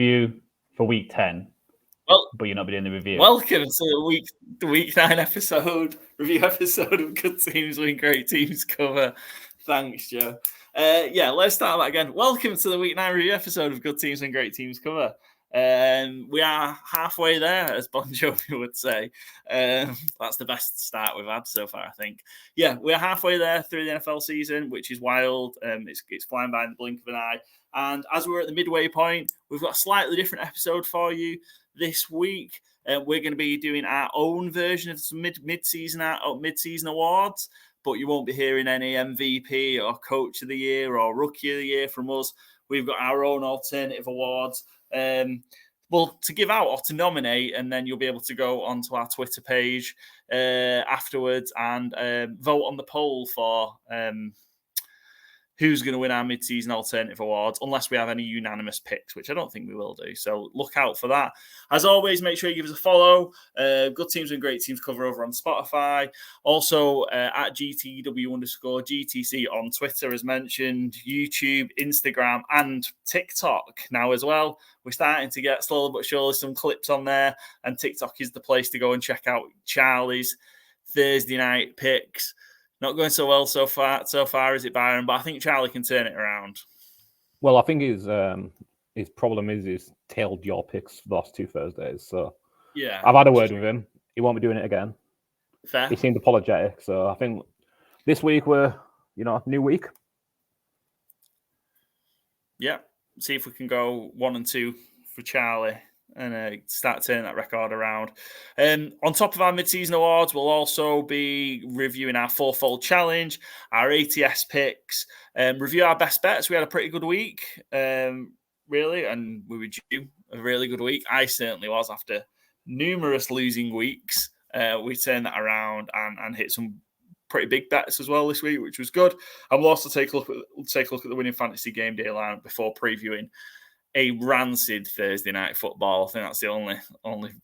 preview for week 10. Well, but you're not doing the review. Welcome to the week 9 review episode of Good Teams Win Great Teams Cover. Thanks, Joe. Let's start that again. Welcome to the week 9 review episode of Good Teams Win Great Teams Cover. We are halfway there, as Bon Jovi would say. That's the best start we've had so far, I think. Yeah, we're halfway there through the NFL season, which is wild. It's flying by in the blink of an eye. And as we're at the midway point, we've got a slightly different episode for you this week. We're going to be doing our own version of some mid-season awards, but you won't be hearing any MVP or Coach of the Year or Rookie of the Year from us. We've got our own alternative awards. To give out or to nominate, and then you'll be able to go onto our Twitter page afterwards and vote on the poll for who's going to win our mid-season alternative awards, unless we have any unanimous picks, which I don't think we will do. So look out for that. As always, make sure you give us a follow. Good Teams and Great Teams Cover over on Spotify. Also at GTW_GTC on Twitter, as mentioned, YouTube, Instagram, and TikTok now as well. We're starting to get slowly but surely some clips on there, and TikTok is the place to go and check out Charlie's Thursday night picks. Not going so well so far, is it, Byron? But I think Charlie can turn it around. Well, I think his problem is he's tailed your picks for the last 2 Thursdays. So yeah, I've had a word with him. He won't be doing it again. Fair. He seemed apologetic. So I think this week we're, new week. Yeah. See if we can go 1 and 2 for Charlie and start turning that record around. On top of our mid-season awards, we'll also be reviewing our FourFold challenge, our ATS picks, review our best bets. We had a pretty good week, really, and we were due a really good week. I certainly was after numerous losing weeks. We turned that around and hit some pretty big bets as well this week, which was good. And we'll also take a look at the winning Fantasy Gameday lineup before previewing a rancid Thursday night football. I think that's the only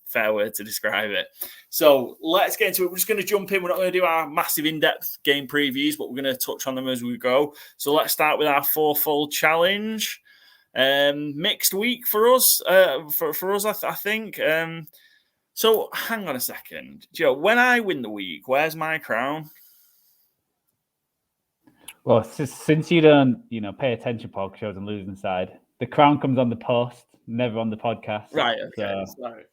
fair word to describe it. So let's get into it. We're just going to jump in. We're not going to do our massive in-depth game previews, but we're going to touch on them as we go. So let's start with our FourFold challenge. Mixed week for us. For us, I think. So hang on a second, Joe. When I win the week, where's my crown? Well, since you don't, pay attention to podcast shows and losing side, the crown comes on the post, never on the podcast. Right, okay. Sorry.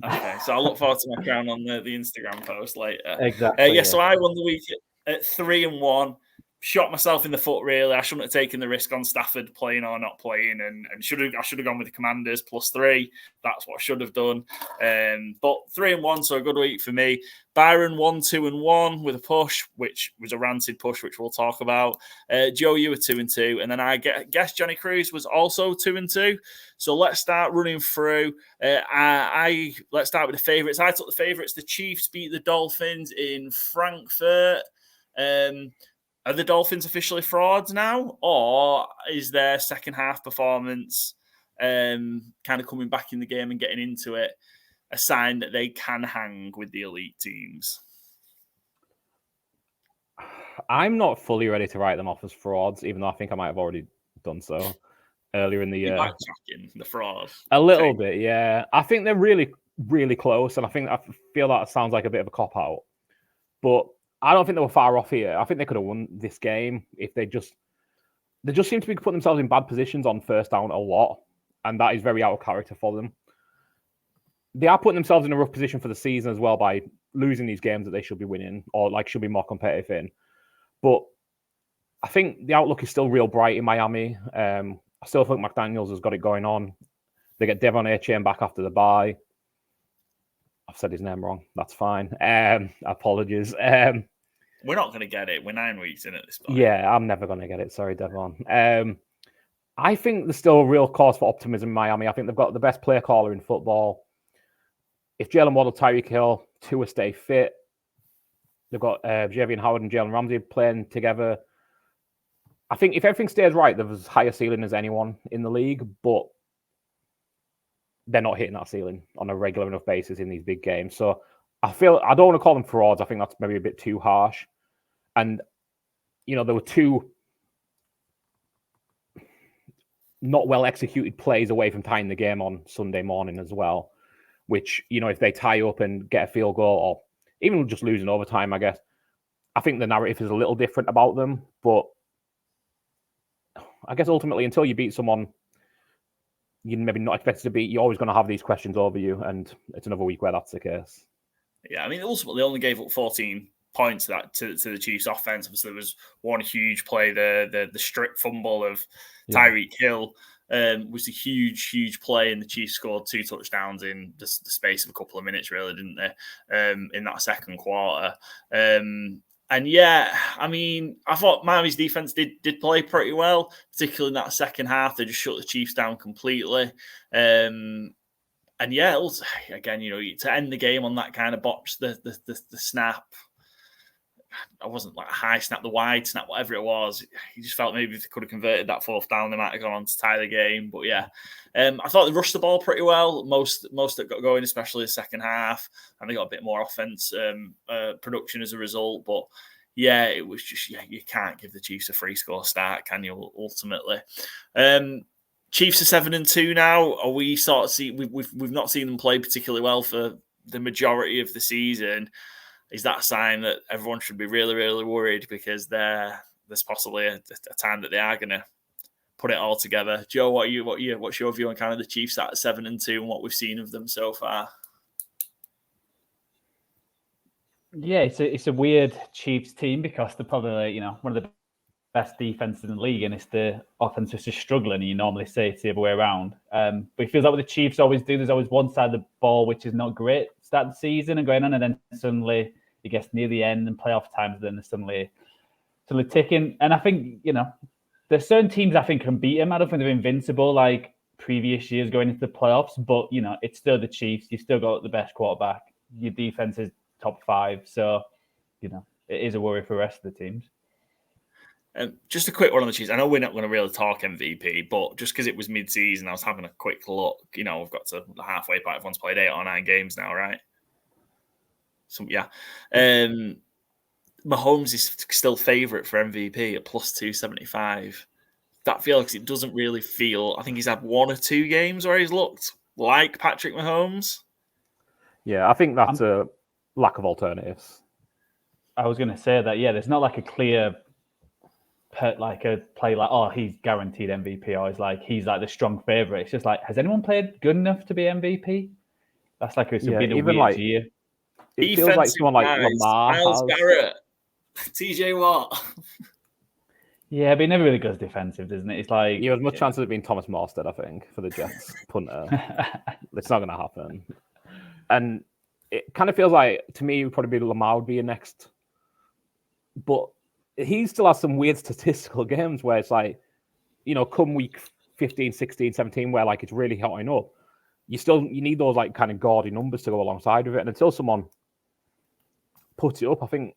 Okay, so I'll look forward to my crown on the Instagram post later. Exactly. So I won the week at 3-1. Shot myself in the foot, really. I shouldn't have taken the risk on Stafford playing or not playing, and I should have gone with the Commanders +3. That's what I should have done. But 3-1, so a good week for me. Byron 1-2-1 with a push, which was a rancid push, which we'll talk about. Joe, you were 2-2, and then I guess Johnny Cruz was also 2-2. So let's start running through. Let's start with the favourites. I took the favourites. The Chiefs beat the Dolphins in Frankfurt. Are the Dolphins officially frauds now, or is their second half performance kind of coming back in the game and getting into it a sign that they can hang with the elite teams? I'm not fully ready to write them off as frauds, even though I think I might have already done so earlier in the year. Backtracking the fraud. A little bit, yeah. I think they're really, really close, and I feel that sounds like a bit of a cop-out. But I don't think they were far off here. I think they could have won this game if they just seem to be putting themselves in bad positions on first down a lot, and that is very out of character for them. They are putting themselves in a rough position for the season as well by losing these games that they should be winning or should be more competitive in. But I think the outlook is still real bright in Miami. I still think McDaniels has got it going on. They get Devon Achane back after the bye. I've said his name wrong. That's fine. Apologies. We're not going to get it. We're 9 weeks in at this point. Yeah, I'm never going to get it. Sorry, Devon. I think there's still a real cause for optimism in Miami. I think they've got the best play caller in football. If Jalen Waddle, Tyreek Hill, Tua stay fit, they've got Javier Howard and Jalen Ramsey playing together. I think if everything stays right, there's higher ceiling as anyone in the league, but they're not hitting that ceiling on a regular enough basis in these big games. So I don't want to call them frauds. I think that's maybe a bit too harsh. And, there were two not well executed plays away from tying the game on Sunday morning as well, which, if they tie up and get a field goal or even just losing overtime, I guess, I think the narrative is a little different about them. But I guess ultimately, until you beat someone you're maybe not expected to beat, you're always going to have these questions over you, and it's another week where that's the case. Yeah, I mean, ultimately, they only gave up 14 points to the Chiefs' offense. Obviously, there was one huge play, the strip fumble of Tyreek Hill was a huge play, and the Chiefs scored 2 touchdowns in the space of a couple of minutes, really, didn't they, in that second quarter. And yeah, I mean, I thought Miami's defense did play pretty well, particularly in that second half. They just shut the Chiefs down completely. And yeah, also, again, to end the game on that kind of botch, the snap, I wasn't like a high snap, the wide snap, whatever it was. You just felt maybe if they could have converted that 4th down, they might have gone on to tie the game. But yeah, I thought they rushed the ball pretty well. Most that got going, especially the second half, and they got a bit more offense production as a result. But yeah, it was just you can't give the Chiefs a free score start, can you? Ultimately, Chiefs are 7-2 now. Are we sort of we've not seen them play particularly well for the majority of the season? Is that a sign that everyone should be really, really worried because there's possibly a time that they are going to put it all together? Joe, what's your view on kind of the Chiefs at 7-2 and what we've seen of them so far? Yeah, it's a weird Chiefs team because they're probably one of the best defenses in the league, and it's the offense is just struggling. And you normally say it's the other way around, but it feels like what the Chiefs always do. There's always one side of the ball which is not great start the season and going on, and then suddenly it gets near the end and playoff times, then they're suddenly ticking. And I think there's certain teams I think can beat them. I don't think they're invincible like previous years going into the playoffs, but it's still the Chiefs. You still got the best quarterback. Your defense is top 5, so it is a worry for the rest of the teams. Just a quick one on the Chiefs. I know we're not going to really talk MVP, but just because it was mid-season, I was having a quick look. We've got to the halfway point. Everyone's played 8 or 9 games now, right? So yeah, Mahomes is still favourite for MVP at plus 275. That feels it doesn't really feel. I think he's had 1 or 2 games where he's looked like Patrick Mahomes. Yeah, I think that's a lack of alternatives. I was going to say that. Yeah, there's not like a clear. Like a play like, oh, he's guaranteed MVP, or he's like the strong favorite. It's just like, has anyone played good enough to be MVP? That's like it's been a weird year. It feels like someone like Lamar, Myles Garrett, TJ Watt. Yeah, but he never really goes defensive, doesn't it? It's like you have much chance of it being Thomas Morstead, I think, for the Jets punter. It's not going to happen. And it kind of feels like, to me, it would probably be Lamar would be a next, but he still has some weird statistical games where it's like, come week 15, 16, 17, where like it's really hotting up, you need those like kind of gaudy numbers to go alongside with it. And until someone puts it up, I think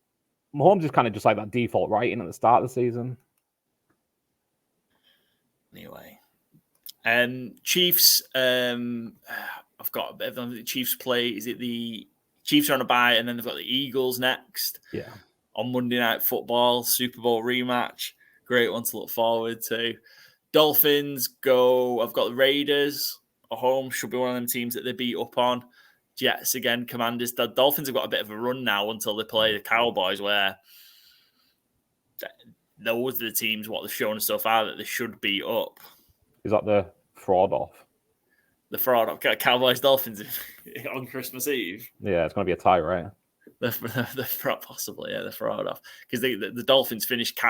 Mahomes is kind of just like that default rating at the start of the season. Anyway, Chiefs, I've got a bit of the Chiefs play. Is it the Chiefs are on a bye, and then they've got the Eagles next? Yeah. On Monday Night Football, Super Bowl rematch. Great one to look forward to. Dolphins go. I've got the Raiders at home. Should be one of them teams that they beat up on. Jets again, Commanders. The Dolphins have got a bit of a run now until they play the Cowboys, where those are the teams, what they've shown so far, that they should beat up. Is that the fraud off? The fraud off. Cowboys, Dolphins on Christmas Eve. Yeah, it's going to be a tie, right? The fraud, possibly, yeah, the fraud off. Because the Dolphins finished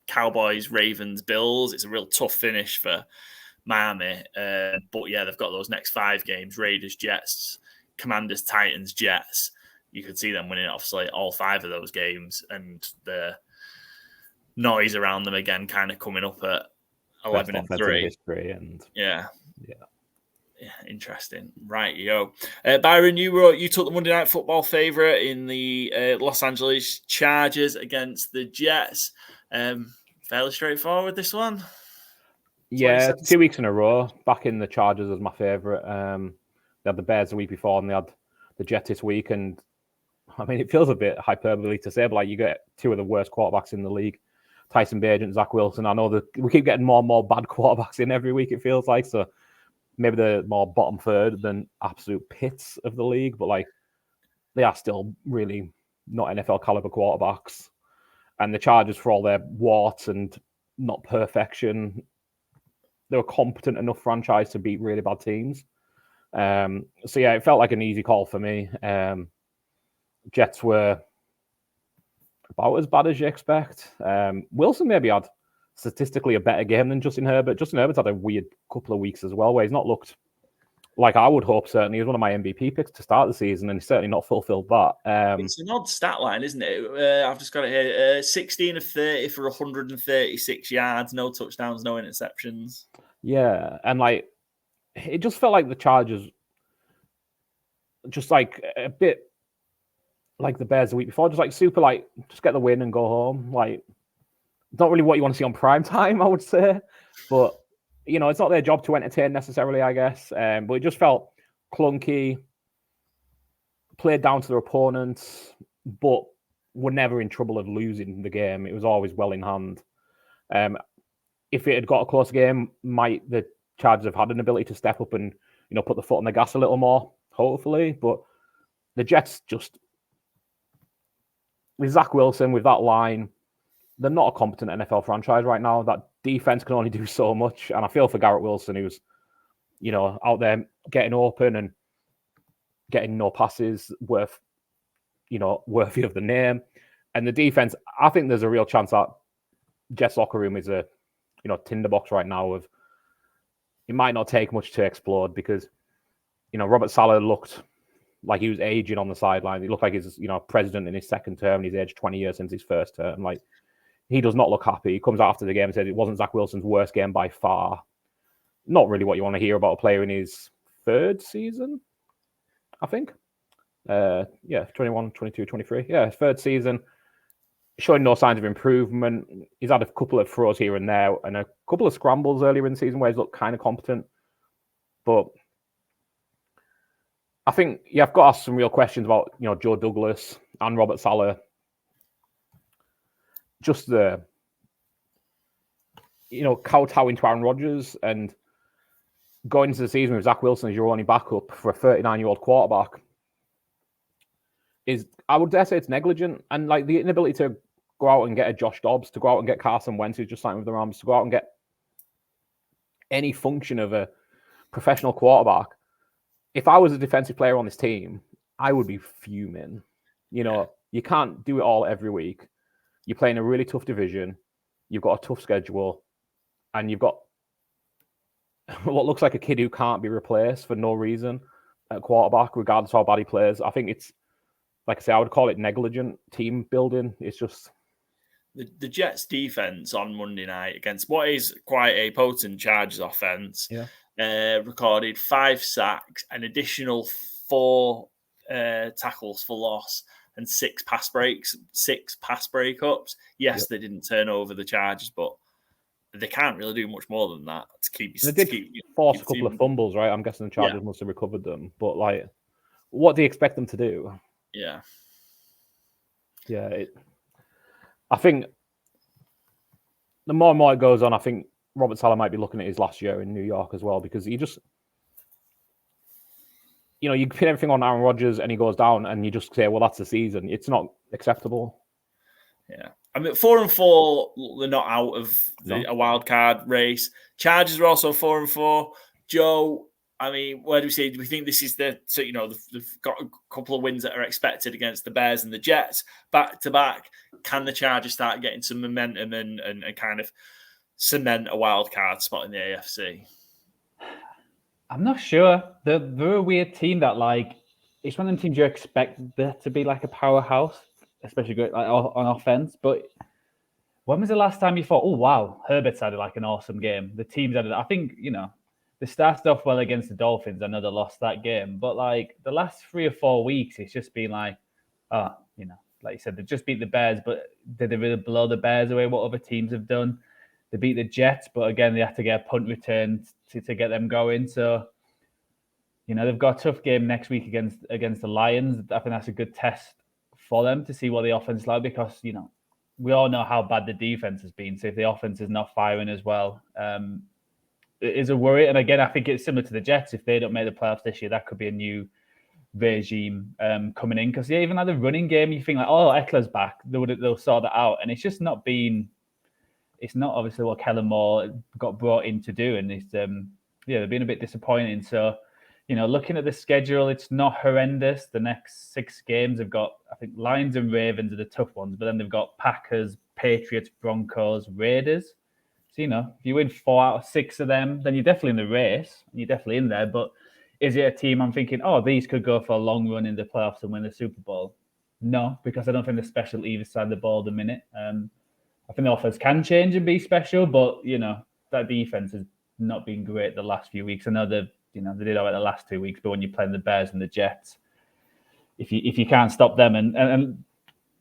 Cowboys, Ravens, Bills. It's a real tough finish for Miami. But yeah, they've got those next 5 games: Raiders, Jets, Commanders, Titans, Jets. You could see them winning, obviously, all 5 of those games. And the noise around them again kind of coming up at 11-3. History and yeah. Interesting. Right, yo. Byron, you took the Monday Night Football favourite in the Los Angeles Chargers against the Jets. Fairly straightforward, this one. Yeah, 2 weeks in a row. Back in the Chargers as my favourite. They had the Bears the week before, and they had the Jets this week. And I mean, it feels a bit hyperbole to say, but like you get 2 of the worst quarterbacks in the league Tyson Bagent, Zach Wilson. I know that we keep getting more and more bad quarterbacks in every week, it feels like. So maybe they're more bottom third than absolute pits of the league, but like they are still really not NFL caliber quarterbacks. And the Chargers, for all their warts and not perfection, they're a competent enough franchise to beat really bad teams. So yeah, it felt like an easy call for me. Jets were about as bad as you expect. Wilson maybe had statistically a better game than Justin Herbert. Justin Herbert's had a weird couple of weeks as well, where he's not looked like I would hope, certainly. He was one of my MVP picks to start the season, and he's certainly not fulfilled that. It's an odd stat line, isn't it? I've just got it here. 16 of 30 for 136 yards, no touchdowns, no interceptions. Yeah, and like it just felt like the Chargers just like a bit like the Bears the week before, just like super like just get the win and go home. Like not really what you want to see on prime time, I would say. But you know, it's not their job to entertain necessarily, I guess. But it just felt clunky, played down to their opponents, but were never in trouble of losing the game. It was always well in hand. If it had got a close game, might the Chargers have had an ability to step up and, you know, put the foot on the gas a little more, hopefully. But the Jets just, with Zach Wilson, with that line, they're not a competent NFL franchise right now. That defense can only do so much. And I feel for Garrett Wilson, who's, you know, out there getting open and getting no passes worth, you know, worthy of the name. And the defense, I think there's a real chance that Jets locker room is a, you know, tinderbox right now of it might not take much to explode because, you know, Robert Saleh looked like he was aging on the sideline. He looked like he's, you know, president in his second term and he's aged 20 years since his first term. Like, he does not look happy. He comes out after the game and said it wasn't Zach Wilson's worst game by far. Not really what you want to hear about a player in his third season, I think. 21, 22, 23. Yeah, his third season. Showing no signs of improvement. He's had a couple of throws here and there and a couple of scrambles earlier in the season where he's looked kind of competent. But I think you have got to ask some real questions about, you know, Joe Douglas and Robert Saleh. Just the, you know, kowtowing to Aaron Rodgers and going into the season with Zach Wilson as your only backup for a 39-year-old quarterback is, I would dare say, it's negligent. And like the inability to go out and get a Josh Dobbs, to go out and get Carson Wentz, who's just signed with the Rams, to go out and get any function of a professional quarterback. If I was a defensive player on this team, I would be fuming. You know, you can't do it all every week. You're playing a really tough division. You've got a tough schedule. And you've got what looks like a kid who can't be replaced for no reason at quarterback, regardless of how bad he plays. I think it's, like I say, I would call it negligent team building. It's just... The Jets' defense on Monday night against what is quite a potent Chargers offense recorded 5 sacks, an additional 4 tackles for loss, and 6 pass breakups. Yes, they didn't turn over the Chargers, but they can't really do much more than that to keep. They did force a couple of fumbles, right? I'm guessing the Chargers must have recovered them. But like, what do you expect them to do? Yeah. I think the more and more it goes on, I think Robert Saleh might be looking at his last year in New York as well, because he just, you know, you pin everything on Aaron Rodgers and he goes down and you just say, well, that's the season. It's not acceptable. Yeah. I mean, 4-4, they're not out of a wild card race. Chargers are also 4-4. Joe, I mean, where do we say? Do we think this is they've got a couple of wins that are expected against the Bears and the Jets back to back? Can the Chargers start getting some momentum and kind of cement a wild card spot in the AFC? I'm not sure. They're a weird team that, like, it's one of them teams you expect there to be like a powerhouse, especially like on offense. But when was the last time you thought, oh wow, Herbert's had like an awesome game? The team's had it. I think, you know, they started off well against the Dolphins. I know they lost that game, but like the last 3 or 4 weeks, it's just been like, you know, like you said, they just beat the Bears, but did they really blow the Bears away? What other teams have done? They beat the Jets, but again, they have to get a punt return to get them going. So, you know, they've got a tough game next week against the Lions. I think that's a good test for them to see what the offense is like, because, you know, we all know how bad the defense has been. So if the offense is not firing as well, it is a worry. And again, I think it's similar to the Jets. If they don't make the playoffs this year, that could be a new regime coming in. Because even like the running game, you think like, oh, Eckler's back, they'll sort that out. And it's just not been. It's not obviously what Kellen Moore got brought in to do, and it's they've been a bit disappointing. So, looking at the schedule, it's not horrendous. The next 6 games have got, I think, Lions and Ravens are the tough ones, but then they've got Packers, Patriots, Broncos, Raiders. So, if you win 4 out of 6 of them, then you're definitely in the race, and you're definitely in there. But is it a team I'm thinking, oh, these could go for a long run in the playoffs and win the Super Bowl? No, because I don't think they're special either side of the ball at the minute. I think the offense can change and be special, but that defense has not been great the last few weeks. I know they did all right the last 2 weeks, but when you're playing the Bears and the Jets, if you can't stop them and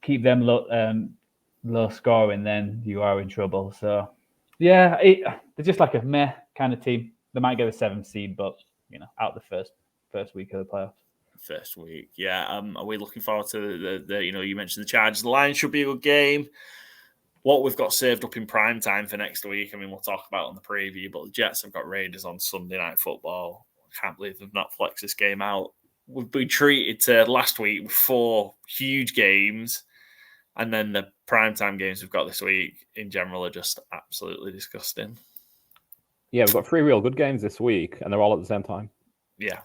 keep them low scoring, then you are in trouble. So yeah, they're just like a meh kind of team. They might get a 7th seed, but out the first week of the playoffs. First week, yeah. Are we looking forward to the you mentioned the Chargers? The Lions should be a good game. What we've got saved up in prime time for next week, I mean, we'll talk about it on the preview, but the Jets have got Raiders on Sunday Night Football. I can't believe they've not flexed this game out. We've been treated to last week with 4 huge games, and then the primetime games we've got this week in general are just absolutely disgusting. Yeah, we've got 3 real good games this week, and they're all at the same time. Yeah.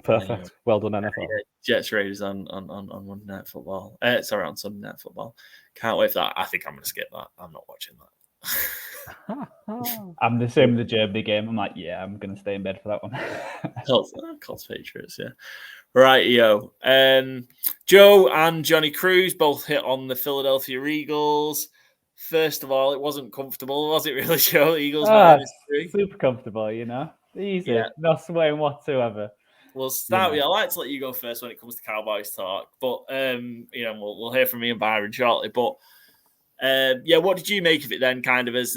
Perfect. Well done, NFL. Jets Raiders on Monday Night Football. On Sunday Night Football. Can't wait for that. I think I'm going to skip that. I'm not watching that. I'm the same with the Germany game. I'm like, yeah, I'm going to stay in bed for that one. Colts Patriots, yeah. Right, yo. Joe and Johnny Cruz both hit on the Philadelphia Eagles. First of all, it wasn't comfortable, was it really, Joe? The Eagles super comfortable, Easy. Yeah. No swearing whatsoever. We'll start with, I like to let you go first when it comes to Cowboys talk, but we'll hear from me and Byron shortly. But what did you make of it then? Kind of as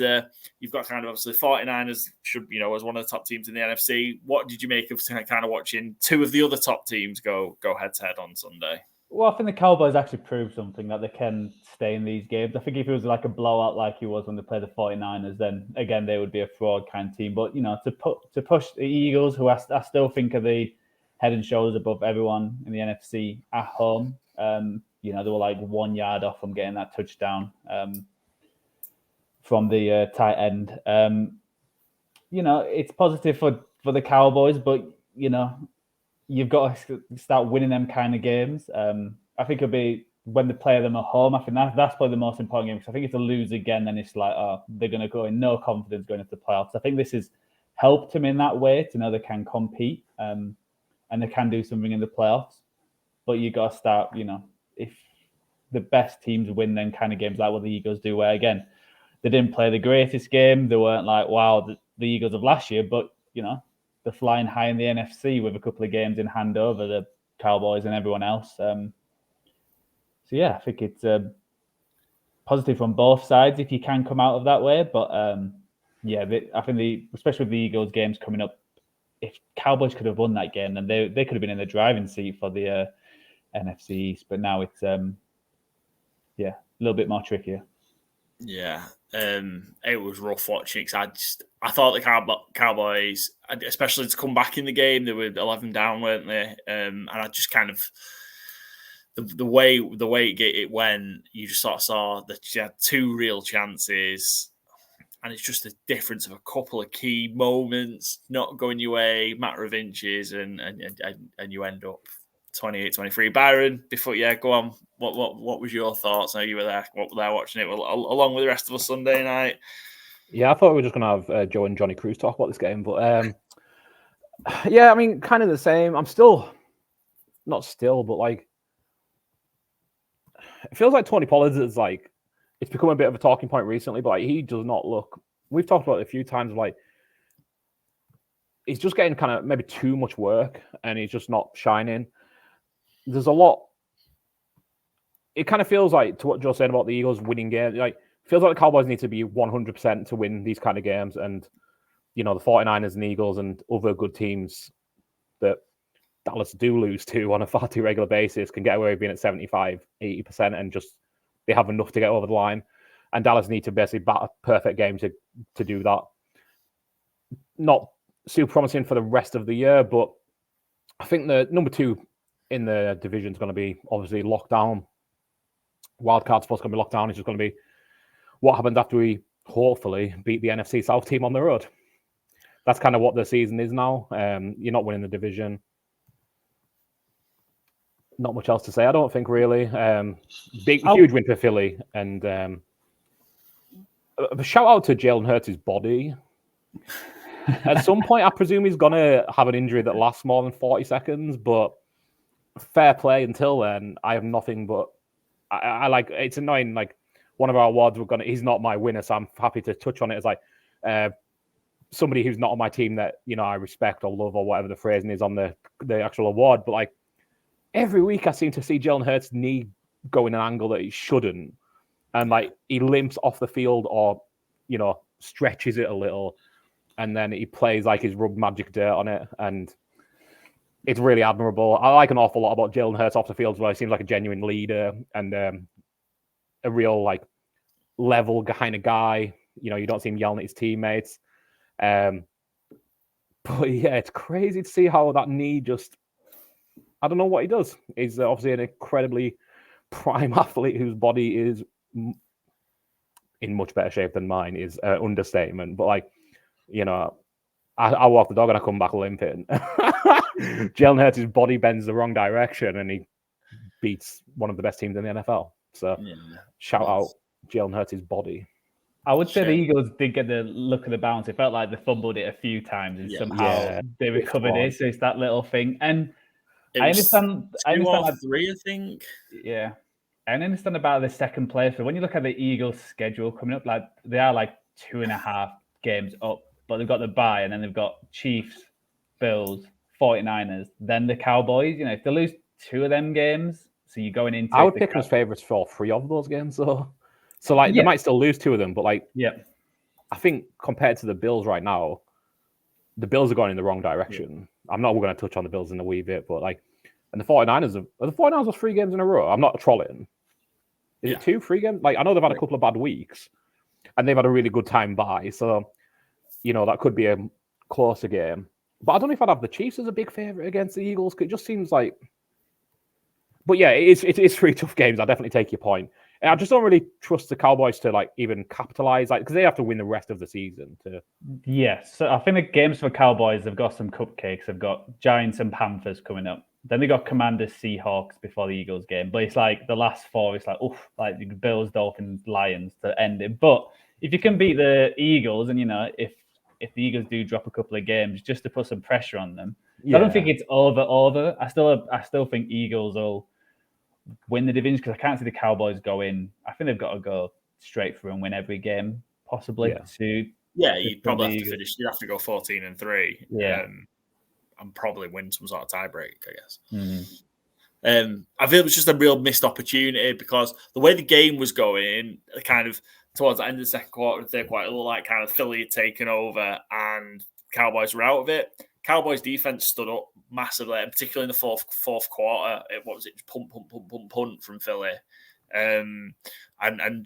you've got kind of obviously 49ers should as one of the top teams in the NFC. What did you make of kind of watching 2 of the other top teams go head to head on Sunday? Well, I think the Cowboys actually proved something that they can stay in these games. I think if it was like a blowout like it was when they played the 49ers, then again they would be a fraud kind of team. But to push the Eagles, who I still think are the head and shoulders above everyone in the NFC at home. They were like 1 yard off from getting that touchdown from the tight end. It's positive for the Cowboys, but you've got to start winning them kind of games. I think it'll be when they play them at home. I think that's probably the most important game, because I think if they lose again, then it's like, they're going to go in no confidence going into the playoffs. I think this has helped them in that way to know they can compete and they can do something in the playoffs. But you got to start, if the best teams win them kind of games like what the Eagles do, where again, they didn't play the greatest game. They weren't like, wow, the Eagles of last year, but, they're flying high in the NFC with a couple of games in hand over the Cowboys and everyone else. I think it's positive from both sides if you can come out of that way. But I think especially with the Eagles games coming up, if Cowboys could have won that game, then they could have been in the driving seat for the NFC East. But now it's a little bit more trickier. Yeah, it was rough watching because I thought the Cowboys, especially to come back in the game, they were 11 down, weren't they? And I just kind of the way it went, you just sort of saw that you had 2 real chances, and it's just a difference of a couple of key moments not going your way, matter of inches, and you end up 28-23. Byron, go on. What was your thoughts? I know you were there. What were they watching it along with the rest of us Sunday night? Yeah, I thought we were just going to have Joe and Johnny Cruz talk about this game, but I mean, kind of the same. I'm but like, it feels like Tony Pollard is like, it's become a bit of a talking point recently, but like, he does not look. We've talked about it a few times. Like, he's just getting kind of maybe too much work, and he's just not shining. There's a lot. It kind of feels like, to what Joe said about the Eagles winning games, like, feels like the Cowboys need to be 100% to win these kind of games. And, the 49ers and Eagles and other good teams that Dallas do lose to on a far too regular basis can get away with being at 75, 80% and just they have enough to get over the line. And Dallas need to basically bat a perfect game to do that. Not super promising for the rest of the year, but I think the number 2 in the division is going to be obviously locked down. Wildcard spot's going to be locked down. It's just going to be what happens after we hopefully beat the NFC South team on the road. That's kind of what the season is now. You're not winning the division. Not much else to say, I don't think, really. Huge win for Philly. And a shout out to Jalen Hurts' body. At some point, I presume he's going to have an injury that lasts more than 40 seconds, but fair play until then. I have nothing but... I like... It's annoying, like, one of our awards, he's not my winner, so I'm happy to touch on it as like... somebody who's not on my team that, you know, I respect or love or whatever the phrasing is on the actual award. But like every week I seem to see Jalen Hurts' knee go in an angle that he shouldn't. And like he limps off the field or, you know, stretches it a little. And then he plays like he's rubbed magic dirt on it. And it's really admirable. I like an awful lot about Jalen Hurts off the field as well. He seems like a genuine leader and a real like level kind of guy. You know, you don't see him yelling at his teammates. But yeah, it's crazy to see how that knee just... I don't know what he does. He's obviously an incredibly prime athlete whose body is in much better shape than mine is an understatement. But like, you know, I walk the dog and I come back limping. Jalen Hurts' body bends the wrong direction and he beats one of the best teams in the NFL. So shout out Jalen Hurts' body. I would say the Eagles did get the look of the bounce. It felt like they fumbled it a few times and somehow they recovered it. So it's that little thing. And I understand 2 or 3, I think. Yeah. I understand about the second place. But when you look at the Eagles' schedule coming up, like they are like 2.5 games up, but they've got the bye and then they've got Chiefs, Bills, 49ers, then the Cowboys. You know, if they lose 2 of them games, so you're going into... I would pick them as favourites for 3 of those games, though. So, like, they might still lose 2 of them, but, like, I think compared to the Bills right now, the Bills are going in the wrong direction. I'm not going to touch on the Bills in a wee bit, but, like, and the 49ers are 3 games in a row. I'm not trolling. Is it 2, 3 games? Like, I know they've had a couple of bad weeks, and they've had a really good time by. So, you know, that could be a closer game. But I don't know if I'd have the Chiefs as a big favourite against the Eagles, because it just seems like... But yeah, it is 3 tough games. I definitely take your point. And I just don't really trust the Cowboys to like even capitalize, like because they have to win the rest of the season. Yes, so I think the games for Cowboys, they've got some cupcakes. They've got Giants and Panthers coming up. Then they got Commanders, Seahawks before the Eagles game. But it's like the last 4. It's like like the Bills, Dolphins, Lions to end it. But if you can beat the Eagles, and you know if the Eagles do drop a couple of games, just to put some pressure on them, I don't think it's over. I still think Eagles will win the division because I can't see the Cowboys going. I think they've got to go straight through and win every game, possibly. You'd probably have to finish. You'd have to go 14-3. Yeah, and probably win some sort of tiebreak, I guess. I feel it was just a real missed opportunity because the way the game was going, kind of towards the end of the second quarter, third quarter, it looked like kind of Philly had taken over and Cowboys were out of it. Cowboys defense stood up massively, and particularly in the fourth quarter. What was it? Punt from Philly. And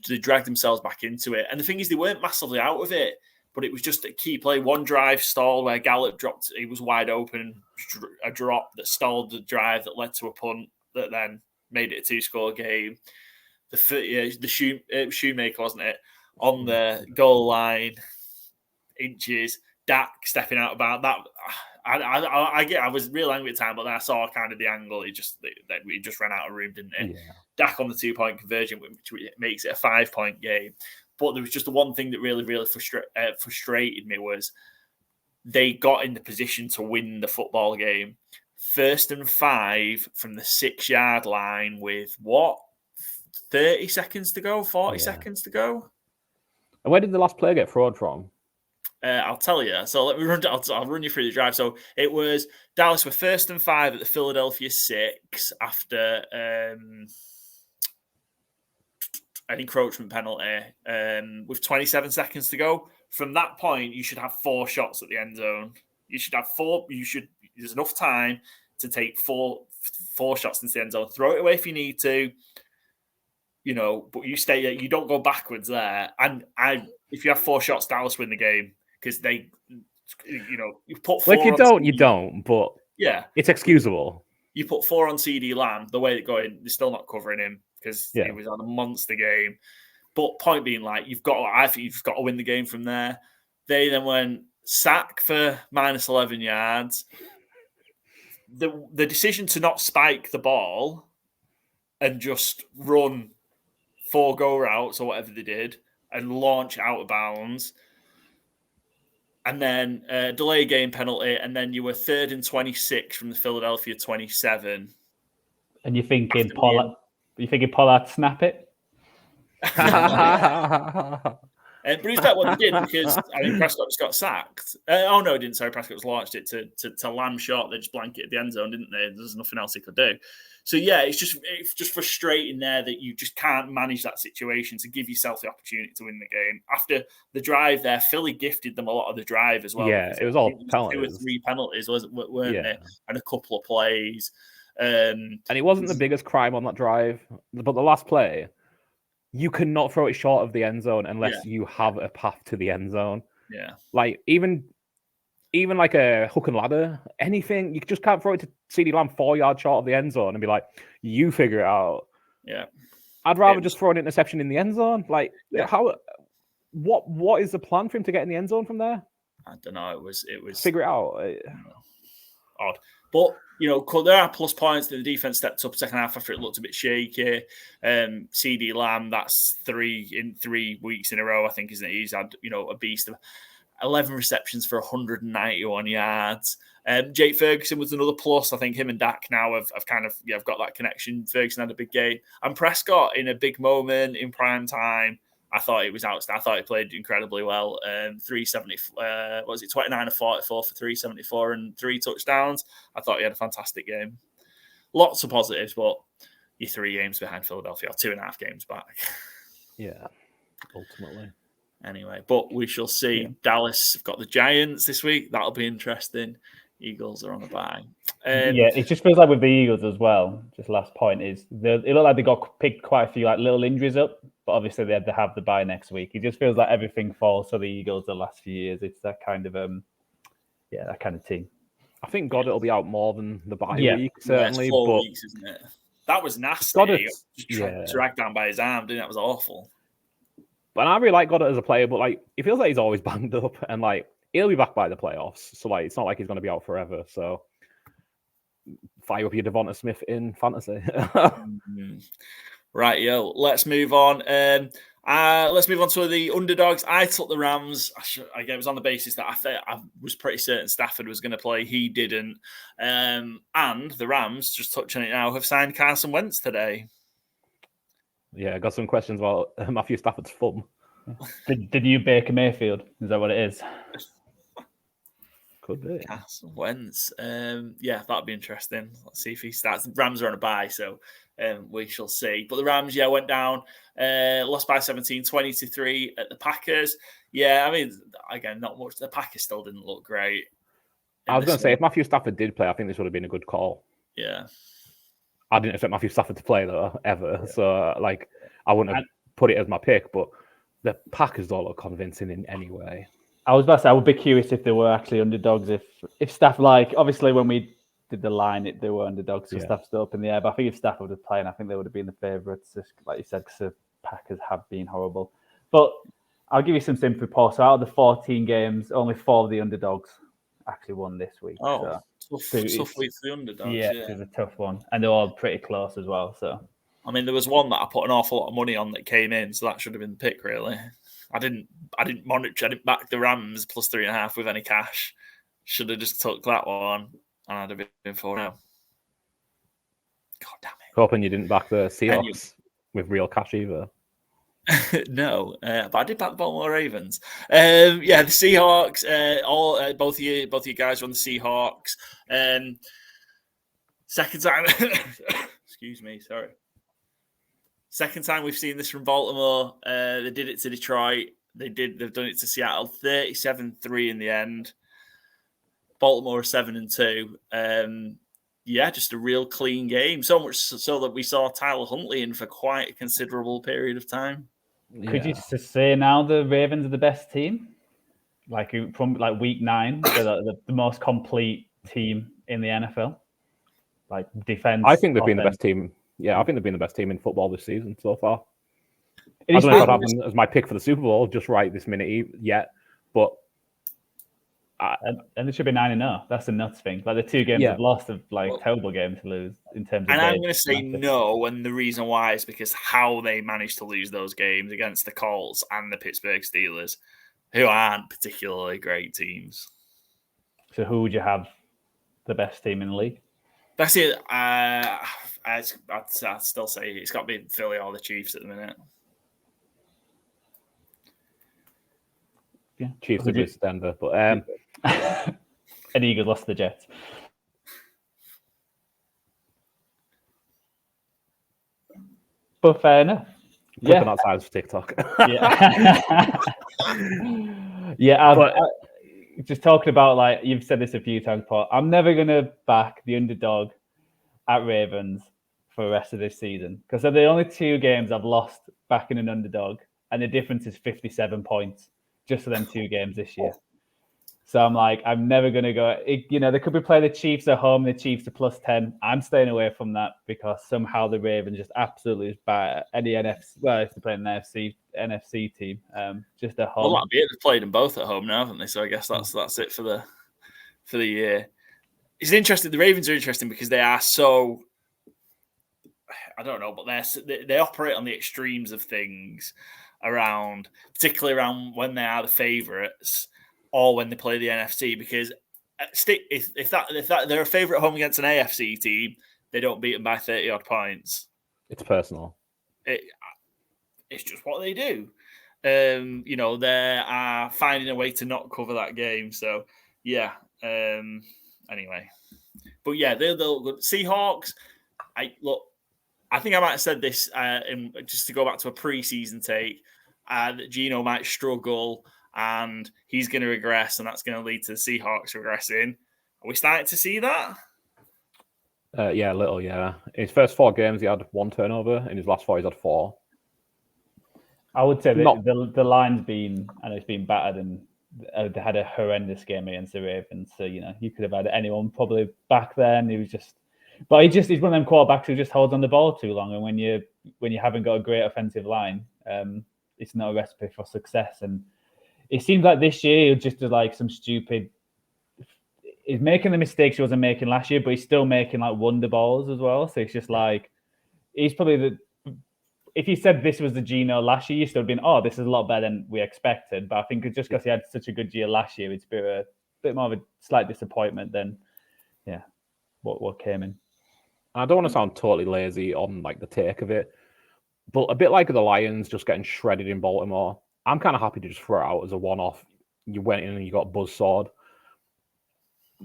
they dragged themselves back into it. And the thing is, they weren't massively out of it, but it was just a key play. One drive stall where Gallup dropped. He was wide open. A drop that stalled the drive that led to a punt that then made it a 2-score game. The Shoemaker, wasn't it? On the goal line, inches. Dak stepping out about that. I was real angry at the time, but then I saw kind of the angle. He just ran out of room, didn't it? Yeah. Dak on the 2-point conversion, which makes it a 5-point game. But there was just the one thing that really, really frustrated me was they got in the position to win the football game. 1st and 5 from the 6-yard line with 30 seconds to go, 40 seconds to go. And where did the last play get thrown from? I'll tell you. So let me I'll run you through the drive. So it was Dallas were 1st and 5 at the Philadelphia 6 after an encroachment penalty with 27 seconds to go. From that point, you should have 4 shots at the end zone. You should have 4. There's enough time to take four shots into the end zone. Throw it away if you need to. but you stay, you don't go backwards there. And if you have 4 shots, Dallas win the game because they, you put 4. If you don't, you don't. But yeah, it's excusable. You put 4 on TD Lamb. The way it's going, they're still not covering him because he was on a monster game. But point being, I think you've got to win the game from there. They then went sack for -11 yards. The decision to not spike the ball and just run 4 go routes or whatever they did and launch out of bounds. And then delay game penalty, and then you were 3rd and 26 from the Philadelphia 27. And you're thinking Pollard snap it? But it's that what they did because Prescott just got sacked. Oh no, he didn't. Sorry, Prescott just launched it to Lamb short. They just blanketed the end zone, didn't they? There's nothing else he could do. So yeah, it's just frustrating there that you just can't manage that situation to give yourself the opportunity to win the game. After the drive there, Philly gifted them a lot of the drive as well. Yeah, it was all penalties. 2 or 3 penalties, weren't they? And a couple of plays. And it wasn't the biggest crime on that drive, but the last play, you cannot throw it short of the end zone unless you have a path to the end zone. Yeah, even like a hook and ladder, anything, you just can't throw it to CeeDee Lamb 4 yards short of the end zone and be like, you figure it out. Yeah. I'd rather just throw an interception in the end zone. What is the plan for him to get in the end zone from there? I don't know. It was figure it out. Odd. But, there are plus points that the defense stepped up second half after it looked a bit shaky. CeeDee Lamb, that's 3 weeks in a row, I think, isn't it? He's had, a beast of 11 receptions for 191 yards. Jake Ferguson was another plus. I think him and Dak now have kind of got that connection. Ferguson had a big game. And Prescott in a big moment in prime time, I thought it was outstanding. I thought he played incredibly well. 370, 29 of 44 for 374 and 3 touchdowns. I thought he had a fantastic game. Lots of positives, but you're 3 games behind Philadelphia, 2.5 games back. Yeah, ultimately. Anyway, but we shall see. Yeah. Dallas have got the Giants this week. That'll be interesting. Eagles are on a bye. It just feels like with the Eagles as well. Just last point is it looked like they got picked quite a few little injuries up, but obviously they had to have the bye next week. It just feels like everything falls to the Eagles the last few years. It's that kind of that kind of team. I think Goddard will be out more than the bye week, certainly. It's 4 weeks, isn't it? That was nasty. Just dragged down by his arm, didn't it? That was awful. But I really like Goddard as a player, but it feels like he's always banged up, and he'll be back by the playoffs. So it's not like he's going to be out forever. So fire up your Devonta Smith in fantasy. Right, let's move on. Let's move on to the underdogs. I took the Rams. It was on the basis that I was pretty certain Stafford was going to play. He didn't. And the Rams, just touching it now, have signed Carson Wentz today. Yeah, I got some questions about Matthew Stafford's thumb. Did you Baker Mayfield? Is that what it is? Could be. Carson Wentz. That'd be interesting. Let's see if he starts. The Rams are on a bye, so we shall see. But the Rams, went down, lost by 17, 20-3 at the Packers. Yeah, I mean, again, not much. The Packers still didn't look great. I was going to say, if Matthew Stafford did play, I think this would have been a good call. Yeah. I didn't expect Matthew Stafford to play, though, ever. Yeah. So, I wouldn't have put it as my pick, but the Packers don't look convincing in any way. I was about to say, I would be curious if they were actually underdogs. If Staff, obviously when we did the line, they were underdogs, so Staff's still up in the air. But I think if Staff would have played, I think they would have been the favourites, like you said, because the Packers have been horrible. But I'll give you some simple reports. So out of the 14 games, only 4 of the underdogs actually won this week. Oh, tough week for the underdogs. Yeah, it's a tough one. And they're all pretty close as well. So, I mean, there was one that I put an awful lot of money on that came in, so that should have been the pick, really. I didn't back the Rams plus 3.5 with any cash. Should have just took that one, and I'd have been 4-0. God damn it! Hoping you didn't back the Seahawks with real cash either. No, but I did back the Baltimore Ravens. The Seahawks. Both of you guys are on the Seahawks. Second time. Excuse me. Sorry. Second time we've seen this from Baltimore. They did it to Detroit. They've done it to Seattle. 37-3 in the end. Baltimore are 7-2. just a real clean game. So much so that we saw Tyler Huntley in for quite a considerable period of time. Could you say now the Ravens are the best team? Like from like week 9, they're the most complete team in the NFL. Like defense. I think they've been the best team. Yeah, I think they've been the best team in football this season so far. I don't know if I'd have them as my pick for the Super Bowl just right this minute yet, but and they should be 9-0. That's a nuts thing. Like the 2 games they've lost are like terrible games to lose in terms of. And I'm going to say no, and the reason why is because how they managed to lose those games against the Colts and the Pittsburgh Steelers, who aren't particularly great teams. So who would you have the best team in the league? That's it. I'd still say it's got to be Philly or the Chiefs at the minute. Yeah, Chiefs would be Denver, but and Eagles lost to the Jets. But fair enough. Yeah, that size for TikTok. Yeah. Just talking about, like, you've said this a few times, Paul. I'm never gonna back the underdog at Ravens for the rest of this season because they're the only 2 games I've lost backing an underdog, and the difference is 57 points just for them 2 games this year. So I'm like, I'm never going to go. They could be playing the Chiefs at home. The Chiefs are +10. I'm staying away from that because somehow the Ravens just absolutely is bad. Any NFC, well, if they're playing an NFC team, just at home. Well, that'd be it. They've played them both at home now, haven't they? So I guess that's it for the year. It's interesting. The Ravens are interesting because they are so. I don't know, but they operate on the extremes of things particularly around when they are the favourites. Or when they play the NFC, because if they're a favourite home against an AFC team, they don't beat them by 30 odd points. It's personal. It's just what they do. They are finding a way to not cover that game. So yeah. Anyway, but yeah, they'll look good. Seahawks. I think I might have said this just to go back to a preseason take that Geno might struggle. And he's going to regress, and that's going to lead to the Seahawks regressing. Are we starting to see that? Yeah, a little, yeah. In his first 4 games, he had 1 turnover. In his last 4, he's had 4. I would say the line's been, and it's been battered, and they had a horrendous game against the Ravens. So, you could have had anyone probably back then. He's one of them quarterbacks who just holds on the ball too long. And when you haven't got a great offensive line, it's not a recipe for success. And it seems like this year he'll just do like some stupid. He's making the mistakes he wasn't making last year, but he's still making like wonder balls as well. So it's just like he's probably if you said this was the Geno last year, you still been, this is a lot better than we expected. But I think it's just because he had such a good year last year, it's a bit more of a slight disappointment than what came in. I don't want to sound totally lazy on like the take of it, but a bit like the Lions just getting shredded in Baltimore. I'm kind of happy to just throw it out as a one-off. You went in and you got buzzsawed.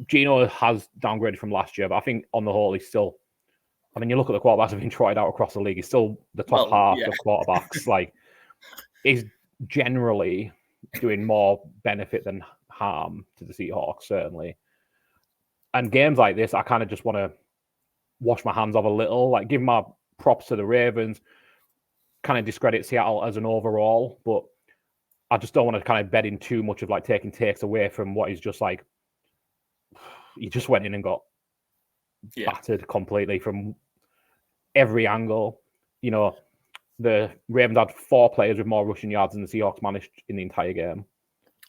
Geno has downgraded from last year, but I think on the whole, he's still. I mean, you look at the quarterbacks have been trotted out across the league. He's still the top half of quarterbacks. Like, he's generally doing more benefit than harm to the Seahawks, certainly. And games like this, I kind of just want to wash my hands off a little. Like, give my props to the Ravens. Kind of discredit Seattle as an overall, but I just don't want to kind of bet in too much of like taking takes away from what is just like he just went in and got battered completely from every angle. The Ravens had 4 players with more rushing yards than the Seahawks managed in the entire game.